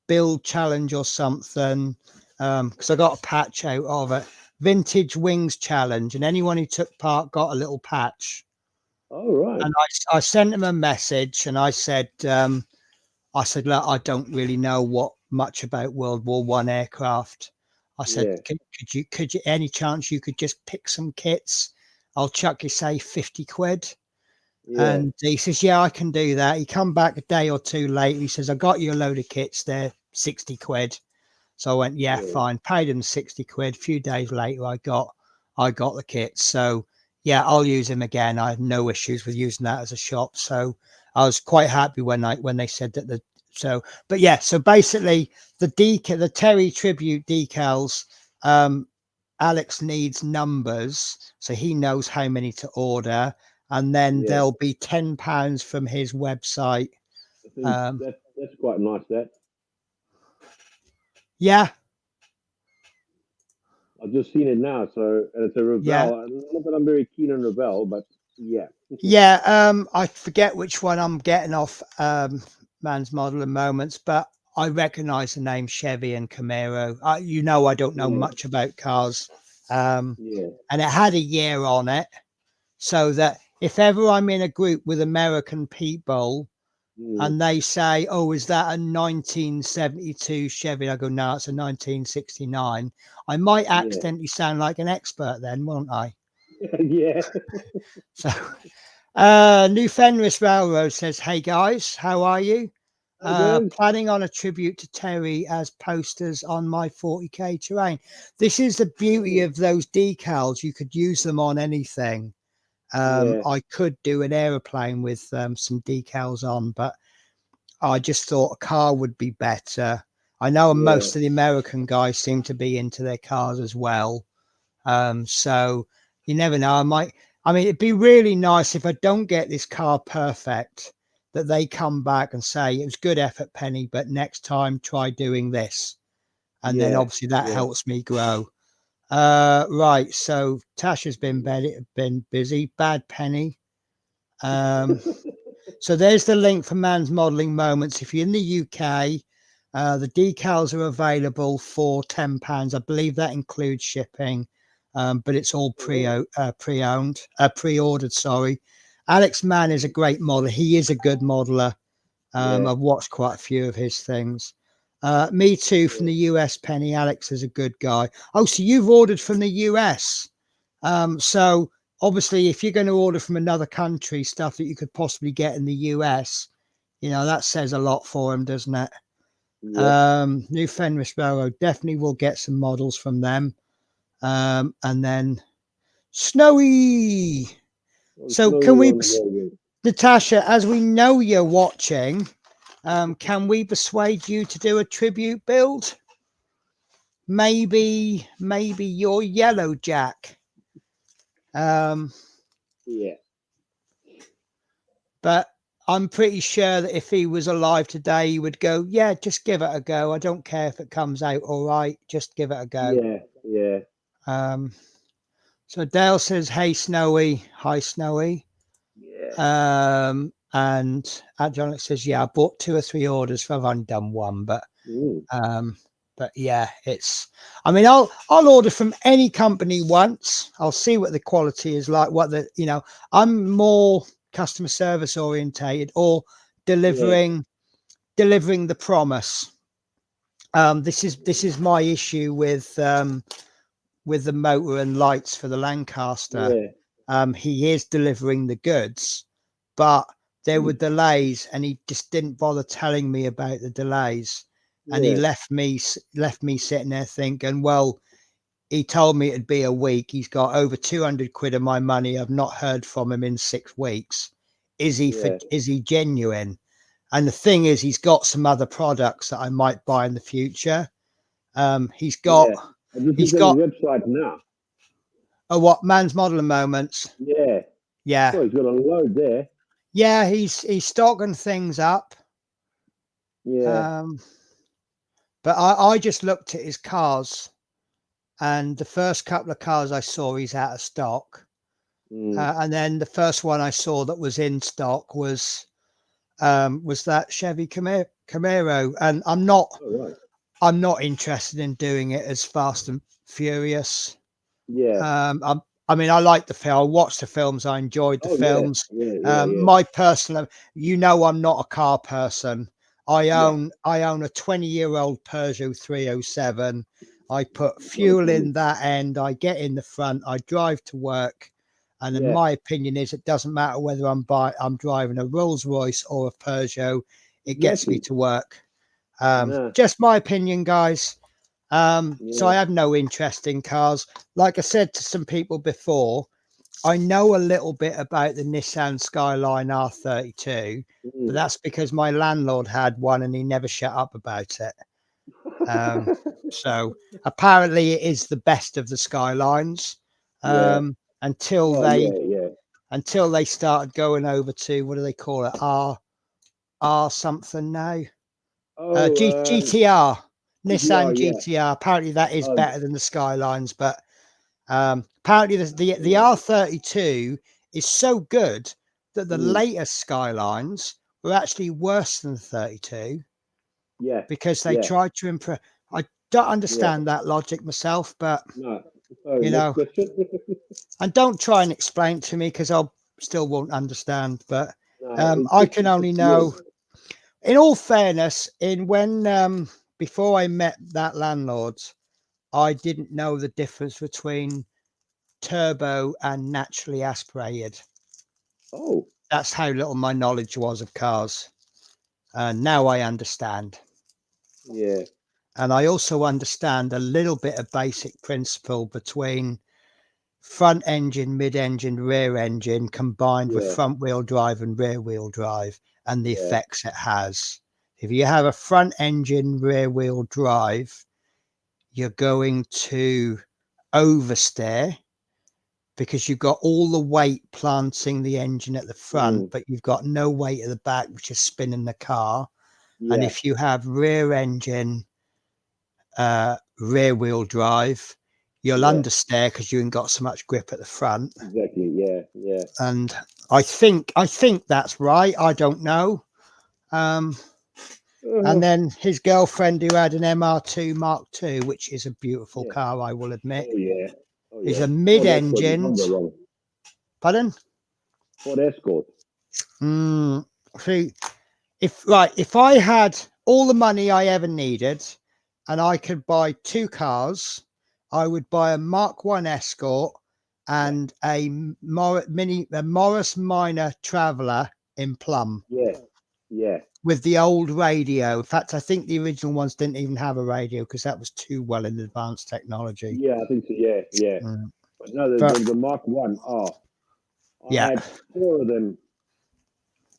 build challenge or something, because I got a patch out of it. Vintage Wings challenge, and anyone who took part got a little patch. All right. And I sent him a message, and I said, look, I don't really know much about World War I aircraft. I said, could you any chance you could just pick some kits? I'll chuck you, say, 50 quid. And he says, yeah, I can do that. He come back a day or two later. He says, I got you a load of kits there, 60 quid. So I went, yeah, fine. Paid him 60 quid. A few days later, I got the kits. So yeah, I'll use him again. I have no issues with using that as a shop. So I was quite happy when they said that but yeah, so basically the Terry tribute decals, Alex needs numbers, so he knows how many to order, and then there'll be £10 from his website. I think that's quite nice. Yeah, I've just seen it now. So, and it's a Revell. Not that I'm very keen on Revell, but yeah. I forget which one I'm getting off Man's Modeling Moments, but I recognize the name Chevy and Camaro. I don't know much about cars, and it had a year on it, so that if ever I'm in a group with American people and they say, oh, is that a 1972 Chevy? I go, no, it's a 1969. I might accidentally sound like an expert then, won't I? Yeah. So New Fenris Railroad says, hey guys, how are you? Planning on a tribute to Terry as posters on my 40k terrain. This is the beauty of those decals. You could use them on anything. I could do an aeroplane with some decals on, but I just thought a car would be better. I know most of the American guys seem to be into their cars as well. So you never know. It'd be really nice if I don't get this car perfect, that they come back and say, it was good effort, Penny, but next time try doing this. And then obviously that helps me grow. Right. So Tasha's been busy. Bad Penny. So there's the link for Man's Modelling Moments. If you're in the UK, the decals are available for £10. I believe that includes shipping, but it's all pre-ordered. Sorry. Alex Mann is a great modeler. He is a good modeler. I've watched quite a few of his things. Me too, from the US, Penny. Alex is a good guy. Oh, so you've ordered from the US. So obviously, if you're going to order from another country stuff that you could possibly get in the US, you know, that says a lot for him, doesn't it? New Fenris Railroad, definitely will get some models from them. And then Snowy. So can we, Natasha, as we know you're watching, can we persuade you to do a tribute build? Maybe your Yellow Jack. But I'm pretty sure that if he was alive today, he would go, yeah, just give it a go. I don't care if it comes out all right. Just give it a go. So Dale says, hey, Snowy. Hi, Snowy. And John says, yeah, I bought 2 or 3 orders. I've only done one, but yeah, it's, I mean, I'll order from any company once. I'll see what the quality is like, I'm more customer service orientated, or delivering the promise. This is my issue with the motor and lights for the Lancaster. He is delivering the goods, but there were delays, and he just didn't bother telling me about the delays. And he left me sitting there thinking, well, he told me it'd be a week. He's got over 200 quid of my money. I've not heard from him in 6 weeks. Is he genuine? And the thing is, he's got some other products that I might buy in the future. He's got a website now. Oh, what? Man's Modeling Moments. Yeah. Yeah. Oh, he's got a load there. Yeah, he's stocking things up. Yeah. But I just looked at his cars, and the first couple of cars I saw, he's out of stock. And then the first one I saw that was in stock was that Chevy Camaro, and I'm not interested in doing it as Fast and Furious. I mean, I like the film. I watched the films. I enjoyed the films. My personal, I'm not a car person. I own a 20-year-old Peugeot 307. I put fuel in that end. I get in the front. I drive to work. And in my opinion is, it doesn't matter whether I'm driving a Rolls Royce or a Peugeot. It gets me to work. Just my opinion, guys. So I have no interest in cars. Like I said to some people before, I know a little bit about the Nissan Skyline R32, but that's because my landlord had one and he never shut up about it. So apparently it is the best of the Skylines. Until they started going over to, what do they call it? R something now. GTR. Nissan GTR. Apparently that is better than the Skylines, but apparently the R32 is so good that the latest Skylines were actually worse than the 32. Because they tried to improve. I don't understand that logic myself, but and don't try and explain it to me, because I'll still won't understand. But I can only know. In all fairness, before I met that landlord, I didn't know the difference between turbo and naturally aspirated. That's how little my knowledge was of cars. Now I understand. And I also understand a little bit of basic principle between front engine, mid engine, rear engine, combined with front wheel drive and rear wheel drive, and the effects it has. If you have a front engine, rear wheel drive, you're going to oversteer, because you've got all the weight planting the engine at the front, but you've got no weight at the back, which is spinning the car. And if you have rear engine, rear wheel drive, you'll understeer because you ain't got so much grip at the front. Exactly. Yeah. And I think that's right. I don't know. And then his girlfriend, who had an MR2 Mark II, which is a beautiful car, I will admit. Oh yeah. Is a mid-engine. Pardon? Ford Escort. See, if I had all the money I ever needed, and I could buy 2 cars, I would buy a Mark I Escort and a Morris Minor Traveller in plum. Yeah. With the old radio. In fact, I think the original ones didn't even have a radio because that was too well in advanced technology. Yeah, I think so. Yeah. But no, the Mark I. I had 4 of them.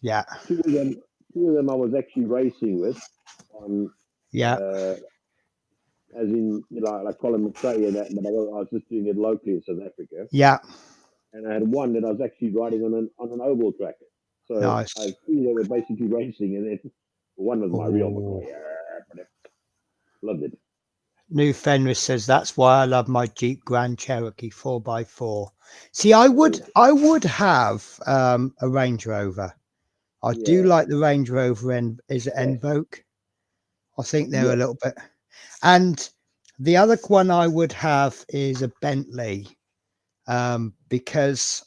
Yeah. 2 of them I was actually racing with. As in, like Colin McRae and that, but I was just doing it locally in South Africa. Yeah. And I had 1 that I was actually riding on an oval track. So nice. I had 3 that were basically racing, and then 1 was my real one. Loved it. New Fenris says that's why I love my Jeep Grand Cherokee 4x4. See, I would have a Range Rover. I do like the Range Rover Envoque. I think they're a little bit. And the other one I would have is a Bentley, because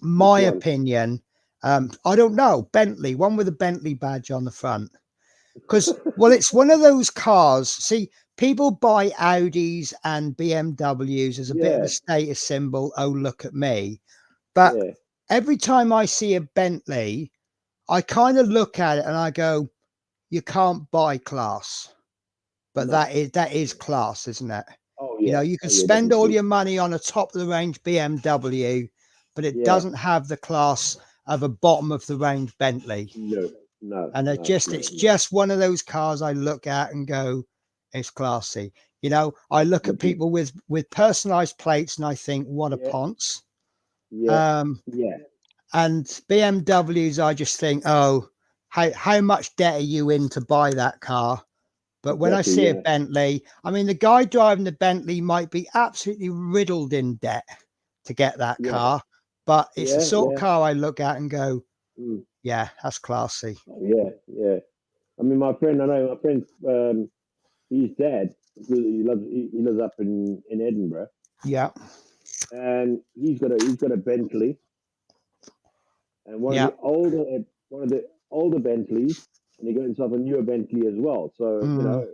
my opinion, I don't know, Bentley, one with a Bentley badge on the front. Because, well, it's one of those cars. See, people buy Audis and BMWs as a bit of a status symbol. Oh, look at me. But every time I see a Bentley, I kind of look at it and I go, you can't buy class. But that is class, isn't it? Oh, yeah. You know, you can spend all your money on a top of the range BMW, but it doesn't have the class of a bottom of the range Bentley. No. And it's just one of those cars I look at and go, it's classy. You know, I look at people with personalized plates and I think, what a ponce. And BMWs, I just think, oh, how much debt are you in to buy that car? But when I see a Bentley, I mean, the guy driving the Bentley might be absolutely riddled in debt to get that car. But it's the sort of car I look at and go, yeah, that's classy. Yeah. I mean, my friend, his dad, he lives up in Edinburgh. Yeah. And he's got a Bentley. And one of the older Bentleys, and he got himself a newer Bentley as well. So, you know,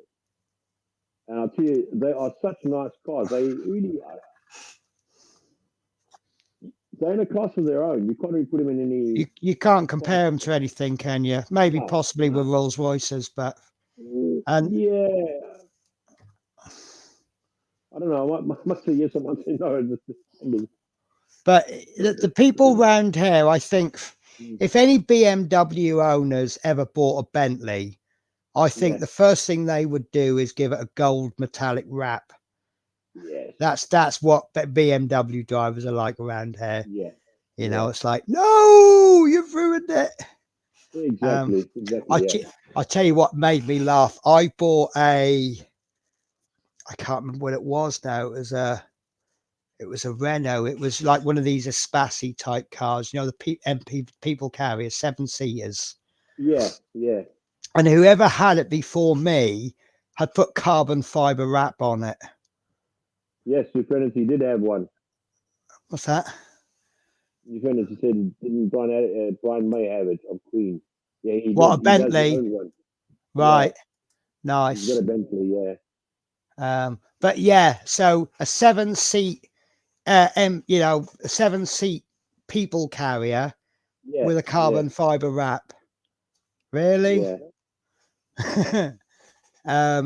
and I'll tell you, they are such nice cars. They really are. They're in a class of their own. You can't really put them in any. You can't compare them to anything, can you? Maybe possibly with Rolls Royces, but I don't know. I must say yes, I must say no. But the people round here, I think, if any BMW owners ever bought a Bentley, I think the first thing they would do is give it a gold metallic wrap. That's what BMW drivers are like around here. You know, it's like, no, you've ruined it. Exactly. I tell you what made me laugh. I bought I can't remember what it was now. It was a Renault. It was like one of these Espace type cars, you know, the people carrier, 7-seaters. Yeah. And whoever had it before me had put carbon fiber wrap on it. Yes, your friend, he did have one. What's that? Your friend, said, didn't Brian May have it of Queen? Yeah, he what, did. A Bentley? Right. Yeah. Nice. He's got a Bentley, But yeah, so a 7-seat, a 7-seat people carrier with a carbon fiber wrap. Really? Yeah.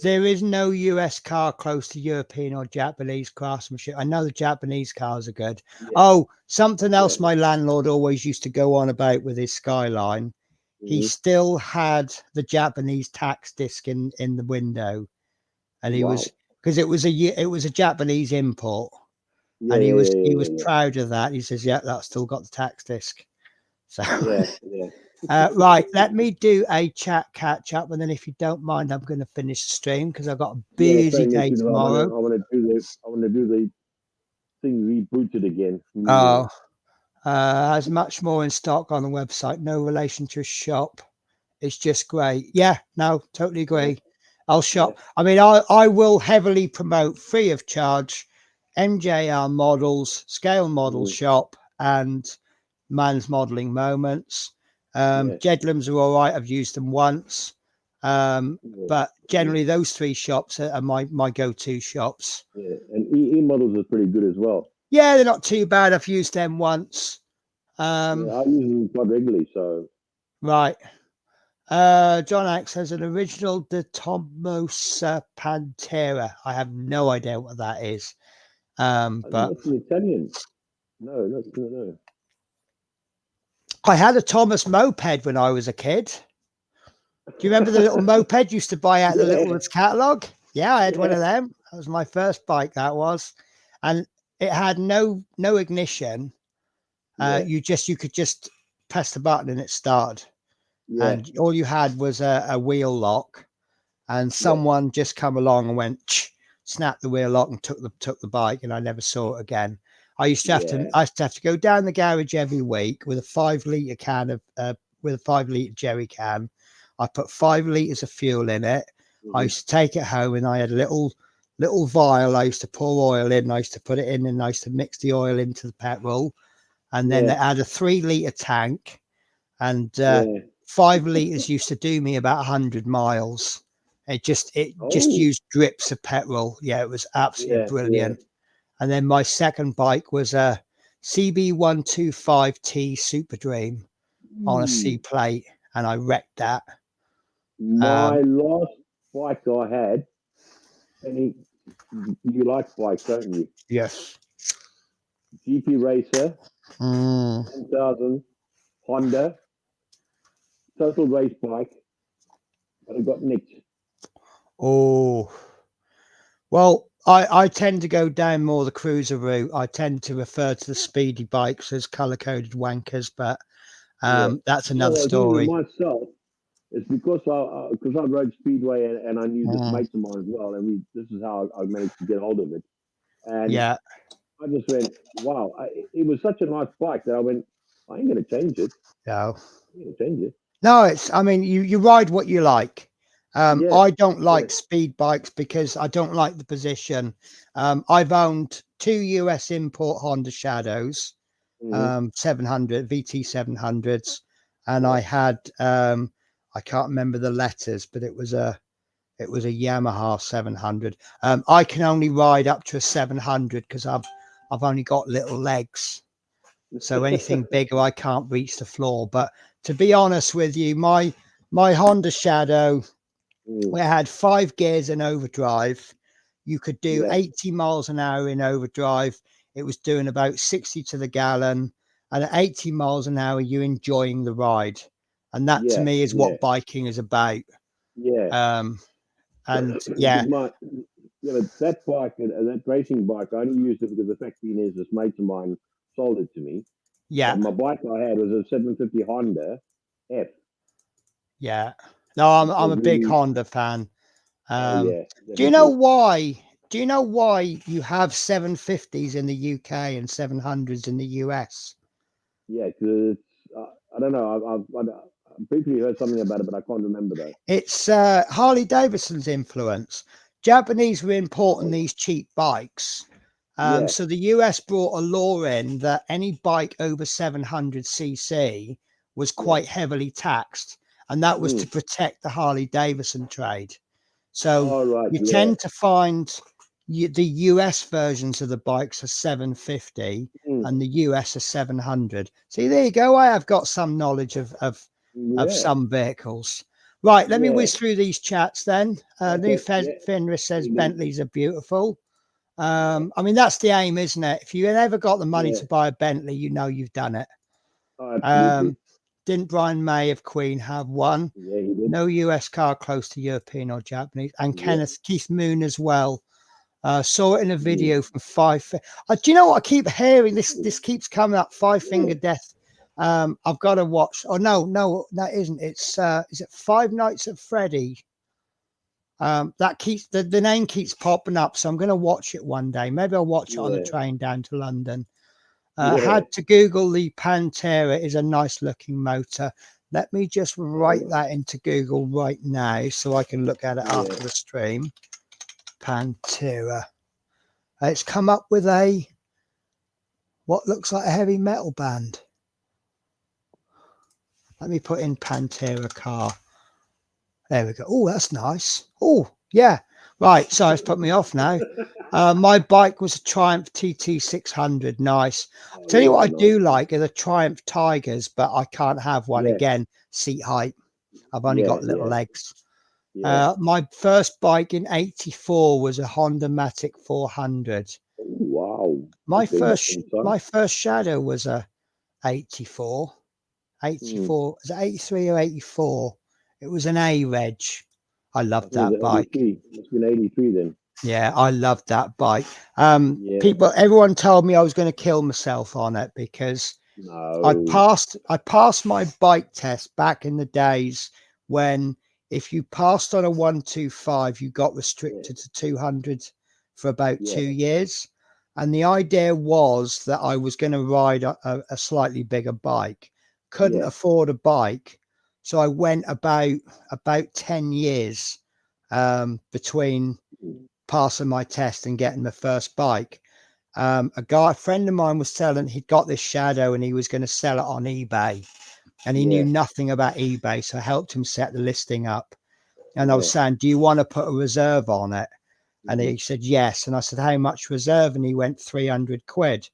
There is no US car close to European or Japanese craftsmanship. I know the Japanese cars are good. Oh, something else my landlord always used to go on about with his Skyline. He still had the Japanese tax disc in the window, and he was, because it was a Japanese import, and he was proud of that. He says, "Yeah, that's still got the tax disc." So Right, let me do a chat catch up, and then if you don't mind, I'm going to finish the stream because I've got a busy day tomorrow. I want to do the thing rebooted again. Oh, has much more in stock on the website. No relation to a shop. It's just great. Yeah, no, totally agree. I'll shop. Yeah. I mean, I will heavily promote free of charge MJR models, scale model shop, and man's modeling moments. Jedlams are all right. I've used them once. But generally those three shops are my go-to shops. Yeah, and E models are pretty good as well. Yeah, they're not too bad. I've used them once. I use them quite regularly, so. Right. John Axe has an original De Tomos Pantera. I have no idea what that is. But that's an Italian. No. I had a Thomas moped when I was a kid. Do you remember the little moped you used to buy out the Littlewood's catalogue? Yeah, I had one of them. That was my first bike, that was. And it had no ignition. You could just press the button and it started. And all you had was a wheel lock, and someone just come along and went, snapped the wheel lock and took the bike, and I never saw it again. I used to have to go down the garage every week with a 5 litre can of with a 5 litre jerry can. I put 5 litres of fuel in it. I used to take it home, and I had a little vial. I used to pour oil in. I used to put it in, and I used to mix the oil into the petrol, and then they had a 3 litre tank, and 5 litres used to do me about 100 miles. It just used drips of petrol. Yeah, it was absolutely brilliant. And then my second bike was a CB125T Super Dream on a C plate, and I wrecked that. My last bike I had, and you like bikes, don't you? Yes. GP Racer, 10,000, Honda, total race bike, but it got nicked. Oh, well, I tend to go down more the cruiser route. I tend to refer to the speedy bikes as color-coded wankers, but that's another story. Myself, it's because I rode Speedway and I knew this mate of mine as well, and this is how I managed to get hold of it. And I just went, wow! It was such a nice bike that I went, I ain't going to change it. No, I ain't going to change it. No, I mean, you ride what you like. I don't like speed bikes because I don't like the position. I've owned 2 US import Honda Shadows, 700 VT 700s, and I had I can't remember the letters, but it was a Yamaha 700. I can only ride up to a 700 because I've only got little legs, so anything bigger I can't reach the floor. But to be honest with you, my Honda Shadow, we had 5 gears in overdrive. You could do 80 miles an hour in overdrive. It was doing about 60 to the gallon, and at 80 miles an hour, you're enjoying the ride. And that to me is what biking is about. And that bike, that racing bike, I only used it because the fact being is this mate of mine sold it to me. Yeah. And my bike I had was a 750 Honda F. Yeah. No, I'm a big Honda fan. Do you know why? Do you know why you have 750s in the UK and 700s in the US? Yeah, because I don't know. I've briefly heard something about it, but I can't remember though. It's Harley Davidson's influence. Japanese were importing these cheap bikes. So the US brought a law in that any bike over 700cc was quite heavily taxed, and that was to protect the Harley Davidson trade. So you tend to find the US versions of the bikes are 750 and the US are 700. See, there you go. I have got some knowledge of some vehicles. Right, let me whiz through these chats then. New Fenris says Bentleys are beautiful. I mean, that's the aim, isn't it? If you ever got the money to buy a Bentley, you know you've done it. Didn't Brian May of Queen have one? Yeah, he did. No US car close to European or Japanese. And Keith Moon as well. Saw it in a video from do you know what I keep hearing? This keeps coming up. 5 Finger Death I've got to watch. Oh no, that isn't. It's is it Five Nights at Freddy? That keeps the name keeps popping up, so I'm going to watch it one day. Maybe I'll watch it on the train down to London. Had to Google the Pantera is a nice looking motor. Let me just write that into Google right now so I can look at it after the stream. Pantera. It's come up with a what looks like a heavy metal band. Let me put in Pantera car. There we go. Oh, that's nice. Oh, yeah. Right. So it's put me off now. My bike was a Triumph TT600. Nice. I'll tell you what I do like are the Triumph Tigers, but I can't have one again. Seat height. I've only got little legs. My first bike in '84 was a Honda Matic 400. Oh, wow. My first Shadow was a 84. 84. Was it 83 or 84? It was an A reg. I loved that bike. It's been 83 then. Yeah, I loved that bike. Everyone told me I was going to kill myself on it because I passed my bike test back in the days when if you passed on a 125, you got restricted to 200 for about 2 years. And the idea was that I was going to ride a slightly bigger bike. Couldn't afford a bike. So I went about 10 years between passing my test and getting the first bike. A friend of mine was selling, he'd got this Shadow and he was going to sell it on eBay. And he knew nothing about eBay. So I helped him set the listing up. And I was saying, do you want to put a reserve on it? And he said, yes. And I said, how much reserve? And he went 300 quid.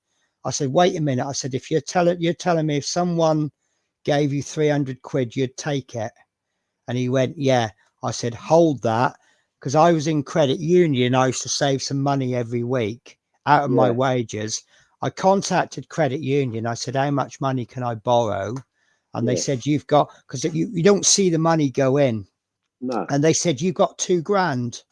I said, wait a minute. I said, if you're telling me if someone gave you 300 quid, you'd take it. And he went, yeah. I said, hold that. Because I was in credit union. I used to save some money every week out of my wages. I contacted credit union. I said, how much money can I borrow? And they said, you've got, because you don't see the money go in. No. And they said, you've got 2 grand.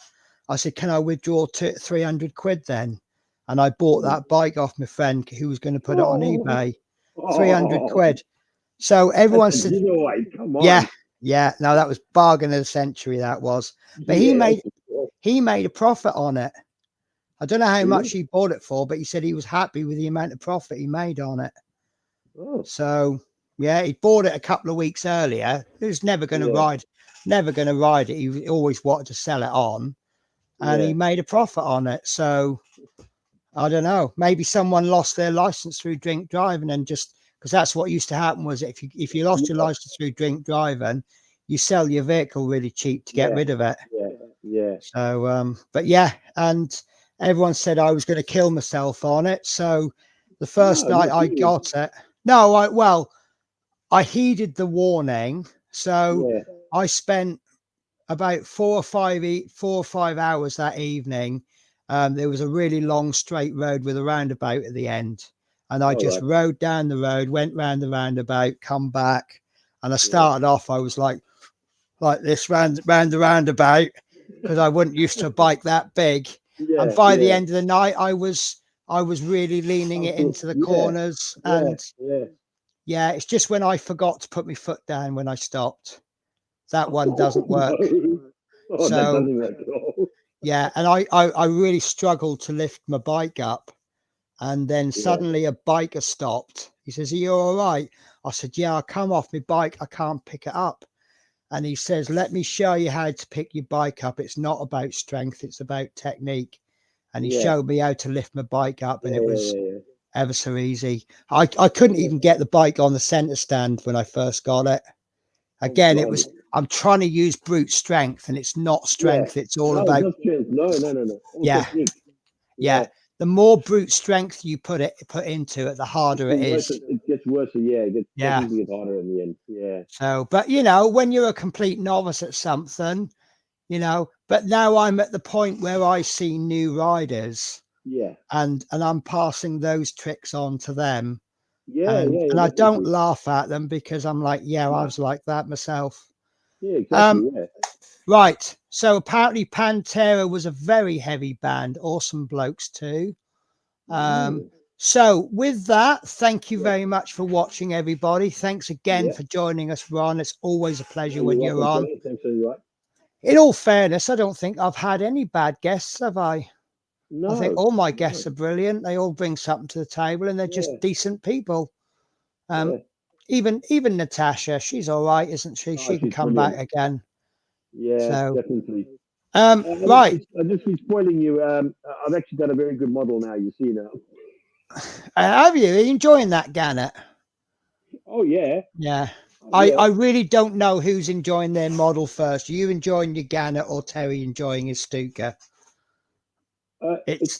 I said, can I withdraw 300 quid then? And I bought that bike off my friend who was going to put it on eBay. 300 quid. So everyone said, come on. Yeah. No, that was bargain of the century. That was, but he made a profit on it. I don't know how much he bought it for, but he said he was happy with the amount of profit he made on it. So yeah, he bought it a couple of weeks earlier. He was never going to ride it. He always wanted to sell it on, and he made a profit on it. So I don't know. Maybe someone lost their license through drink driving and just. Because that's what used to happen was if you lost your license through drink driving, you sell your vehicle really cheap to get rid of it. So, but yeah, and everyone said I was going to kill myself on it. So the first night I got it, I heeded the warning. So I spent about 4 or 5 hours that evening. There was a really long straight road with a roundabout at the end. And I just rode down the road, went round the roundabout, come back. And I started off, I was like this round the roundabout because I wasn't used to a bike that big. And by the end of the night, I was really leaning it into the corners. And it's just when I forgot to put my foot down when I stopped. That one doesn't work. And I really struggled to lift my bike up. And then suddenly a biker stopped. He says, are you all right? I said, yeah, I come off my bike. I can't pick it up. And he says, let me show you how to pick your bike up. It's not about strength. It's about technique. And he showed me how to lift my bike up. And it was ever so easy. I couldn't even get the bike on the center stand when I first got it. Again, I'm trying to use brute strength and it's not strength. It's all about. No. Yeah. The more brute strength you put into it, the harder it is. It gets worse. It gets harder in the end. Yeah. So, but when you're a complete novice at something, but now I'm at the point where I see new riders. Yeah. And I'm passing those tricks on to them. And I don't laugh at them because I'm like, I was like that myself. Yeah, exactly. Right. So apparently Pantera was a very heavy band. Awesome blokes too. So with that, thank you very much for watching, everybody. Thanks again for joining us, Ron. It's always a pleasure when you're on. Thanks for you. In all fairness, I don't think I've had any bad guests, have I? No, I think all my guests are brilliant. They all bring something to the table, and they're just decent people. Even Natasha, she's all right, isn't she? She can come back again. Yeah, so, definitely. Right. I just be spoiling you. I've actually got a very good model now. You see now. Have you? Are you enjoying that, Gannett? Oh yeah. Yeah. I really don't know who's enjoying their model first. Are you enjoying your Gannett or Terry enjoying his Stuka?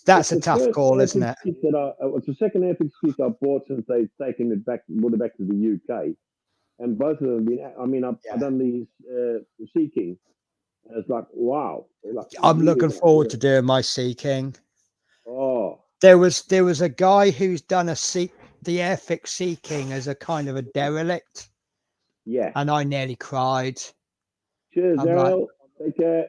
That's a tough call, isn't it? It's the second Airfix kit I bought since they've taken it back, brought it back to the UK, and both of them have been. I mean, I've done these Sea King, and it's like wow. Like, I'm looking forward to doing my Sea King. Oh, there was a guy who's done the Airfix Sea King as a kind of a derelict. Yeah, and I nearly cried. Cheers, Dale. Take care.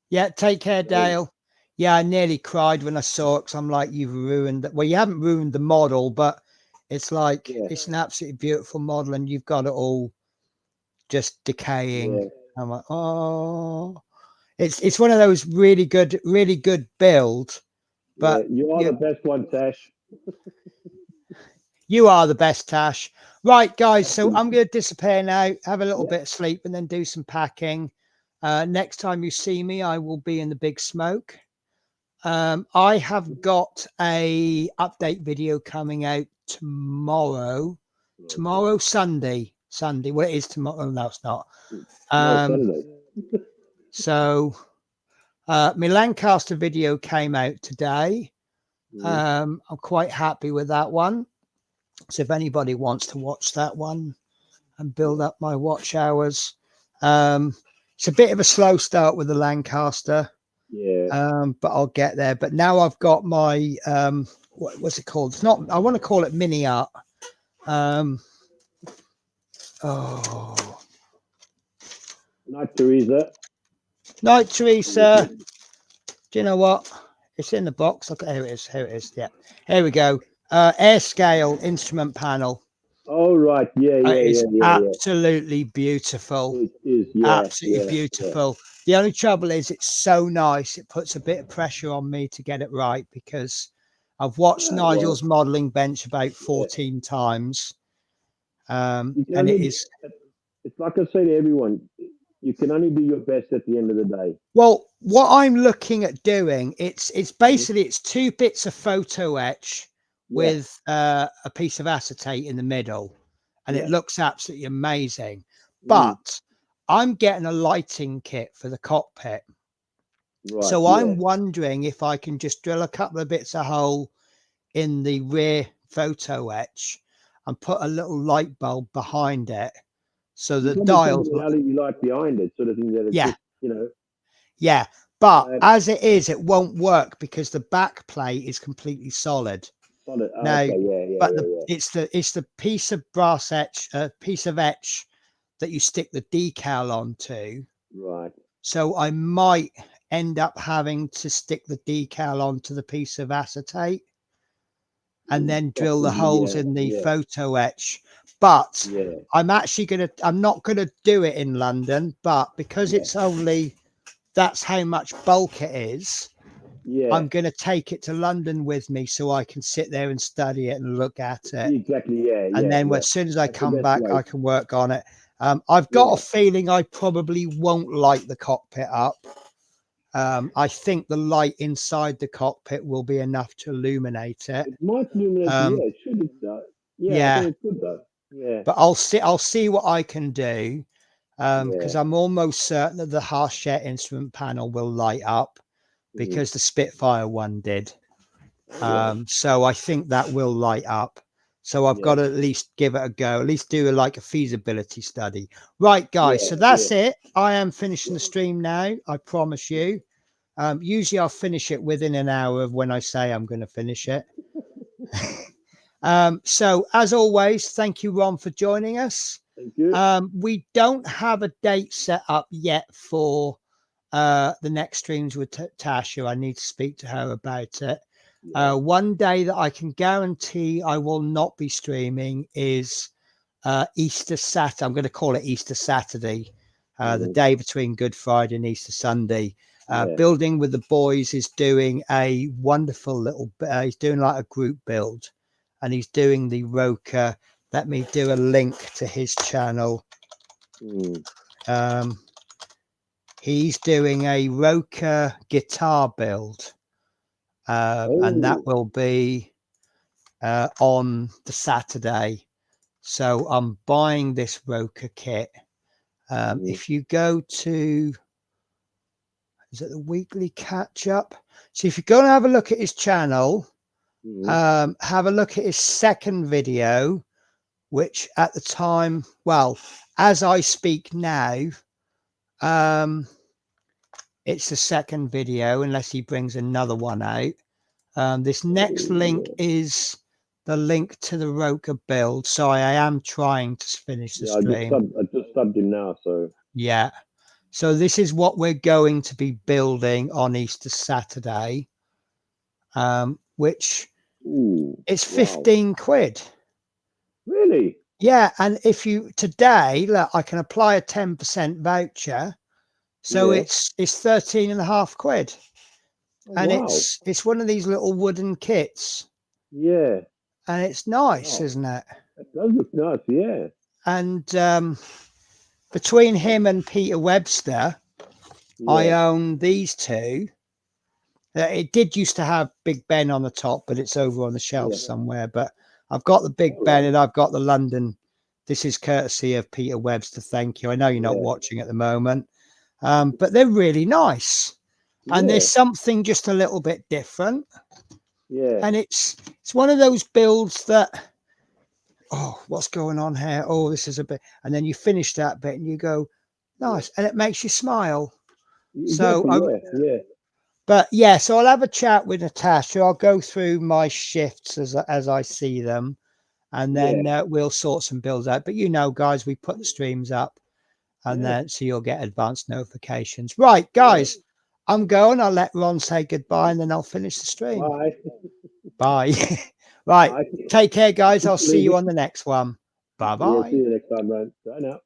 Yeah, take care, Dale. Yeah, I nearly cried when I saw it because I'm like, you've ruined it. Well, you haven't ruined the model, but it's like it's an absolutely beautiful model, and you've got it all just decaying. I'm like, oh, it's one of those really good build. But you are the best one, Tash. You are the best, Tash. Right, guys. So I'm going to disappear now, have a little bit of sleep, and then do some packing. Next time you see me, I will be in the big smoke. I have got a update video coming out tomorrow. Sunday. Well, it is tomorrow. No, it's not. So my Lancaster video came out today. I'm quite happy with that one. So if anybody wants to watch that one and build up my watch hours, it's a bit of a slow start with the Lancaster. But I'll get there. But now I've got my what's it called? It's not. I want to call it mini art. Night, Teresa. Night, Teresa. Do you know what? It's in the box. Look, here it is. Here it is. Yeah. Here we go. Air scale instrument panel. Oh right, It's absolutely beautiful. It is, absolutely beautiful. The only trouble is it's so nice. It puts a bit of pressure on me to get it right because I've watched Nigel's modeling bench about 14 times. And it is. It's like I say to everyone, you can only do your best at the end of the day. Well, what I'm looking at doing, it's basically it's 2 bits of photo etch with a piece of acetate in the middle, and it looks absolutely amazing. But I'm getting a lighting kit for the cockpit. So I'm wondering if I can just drill a couple of bits of hole in the rear photo etch and put a little light bulb behind it. So the dials LED light behind it, sort of thing that it's just, you know. Yeah, but as it is, it won't work because the back plate is completely solid. Now, it's the piece of brass etch, piece of etch that you stick the decal onto. Right. So I might end up having to stick the decal onto the piece of acetate and then drill the holes in the photo etch. But I'm not gonna do it in London, but because it's only that's how much bulk it is. I'm going to take it to London with me so I can sit there and study it and look at it. Exactly, and then as soon as I come back, I can work on it. I've got a feeling I probably won't light the cockpit up. I think the light inside the cockpit will be enough to illuminate it. It might illuminate, it should. I think it could though. Yeah. But I'll see what I can do. Because I'm almost certain that the Harshette instrument panel will light up because the Spitfire one did. So I think that will light up. So I've got to at least give it a go, at least do a feasibility study. Right, guys. So that's it. I am finishing the stream now. I promise you. Usually I'll finish it within an hour of when I say I'm going to finish it. So as always, thank you, Ron, for joining us. Thank you. We don't have a date set up yet for the next streams with Tasha. I need to speak to her about it. One day that I can guarantee I will not be streaming is Easter Saturday. I'm going to call it Easter Saturday, the day between Good Friday and Easter Sunday. Building with the boys is doing a wonderful little, he's doing like a group build, and he's doing the Roker. Let me do a link to his channel. He's doing a Roker guitar build, and that will be on the Saturday. So I'm buying this Roker kit. If you go to, is it the weekly catch up? So if you go and have a look at his channel, have a look at his second video, which at the time, well, as I speak now, it's the second video, unless he brings another one out. This next link is the link to the Roker build. Sorry, I am trying to finish the stream. I just subbed him now, so yeah. So this is what we're going to be building on Easter Saturday, which it's 15 quid. Really? Yeah, and if you today, look, I can apply a 10% voucher, so it's 13.5 quid, and it's one of these little wooden kits. Yeah, and it's nice, isn't it? It does look nice, yeah. And between him and Peter Webster, I own these two. It did used to have Big Ben on the top, but it's over on the shelf somewhere. But I've got the Big Ben and I've got the London. This is courtesy of Peter Webster. Thank you. I know you're not watching at the moment, but they're really nice. And there's something just a little bit different. Yeah. And it's one of those builds that, oh, what's going on here? Oh, this is a bit. And then you finish that bit and you go, nice. And it makes you smile. Exactly, So, but yeah, so I'll have a chat with Natasha. I'll go through my shifts as I see them, and then we'll sort some builds out. But you know, guys, we put the streams up, and then so you'll get advanced notifications. Right, guys, I'm going. I'll let Ron say goodbye, and then I'll finish the stream. Bye. Bye. Right, take care, guys. I'll see you on the next one. Bye bye. See you next time, man. Bye now.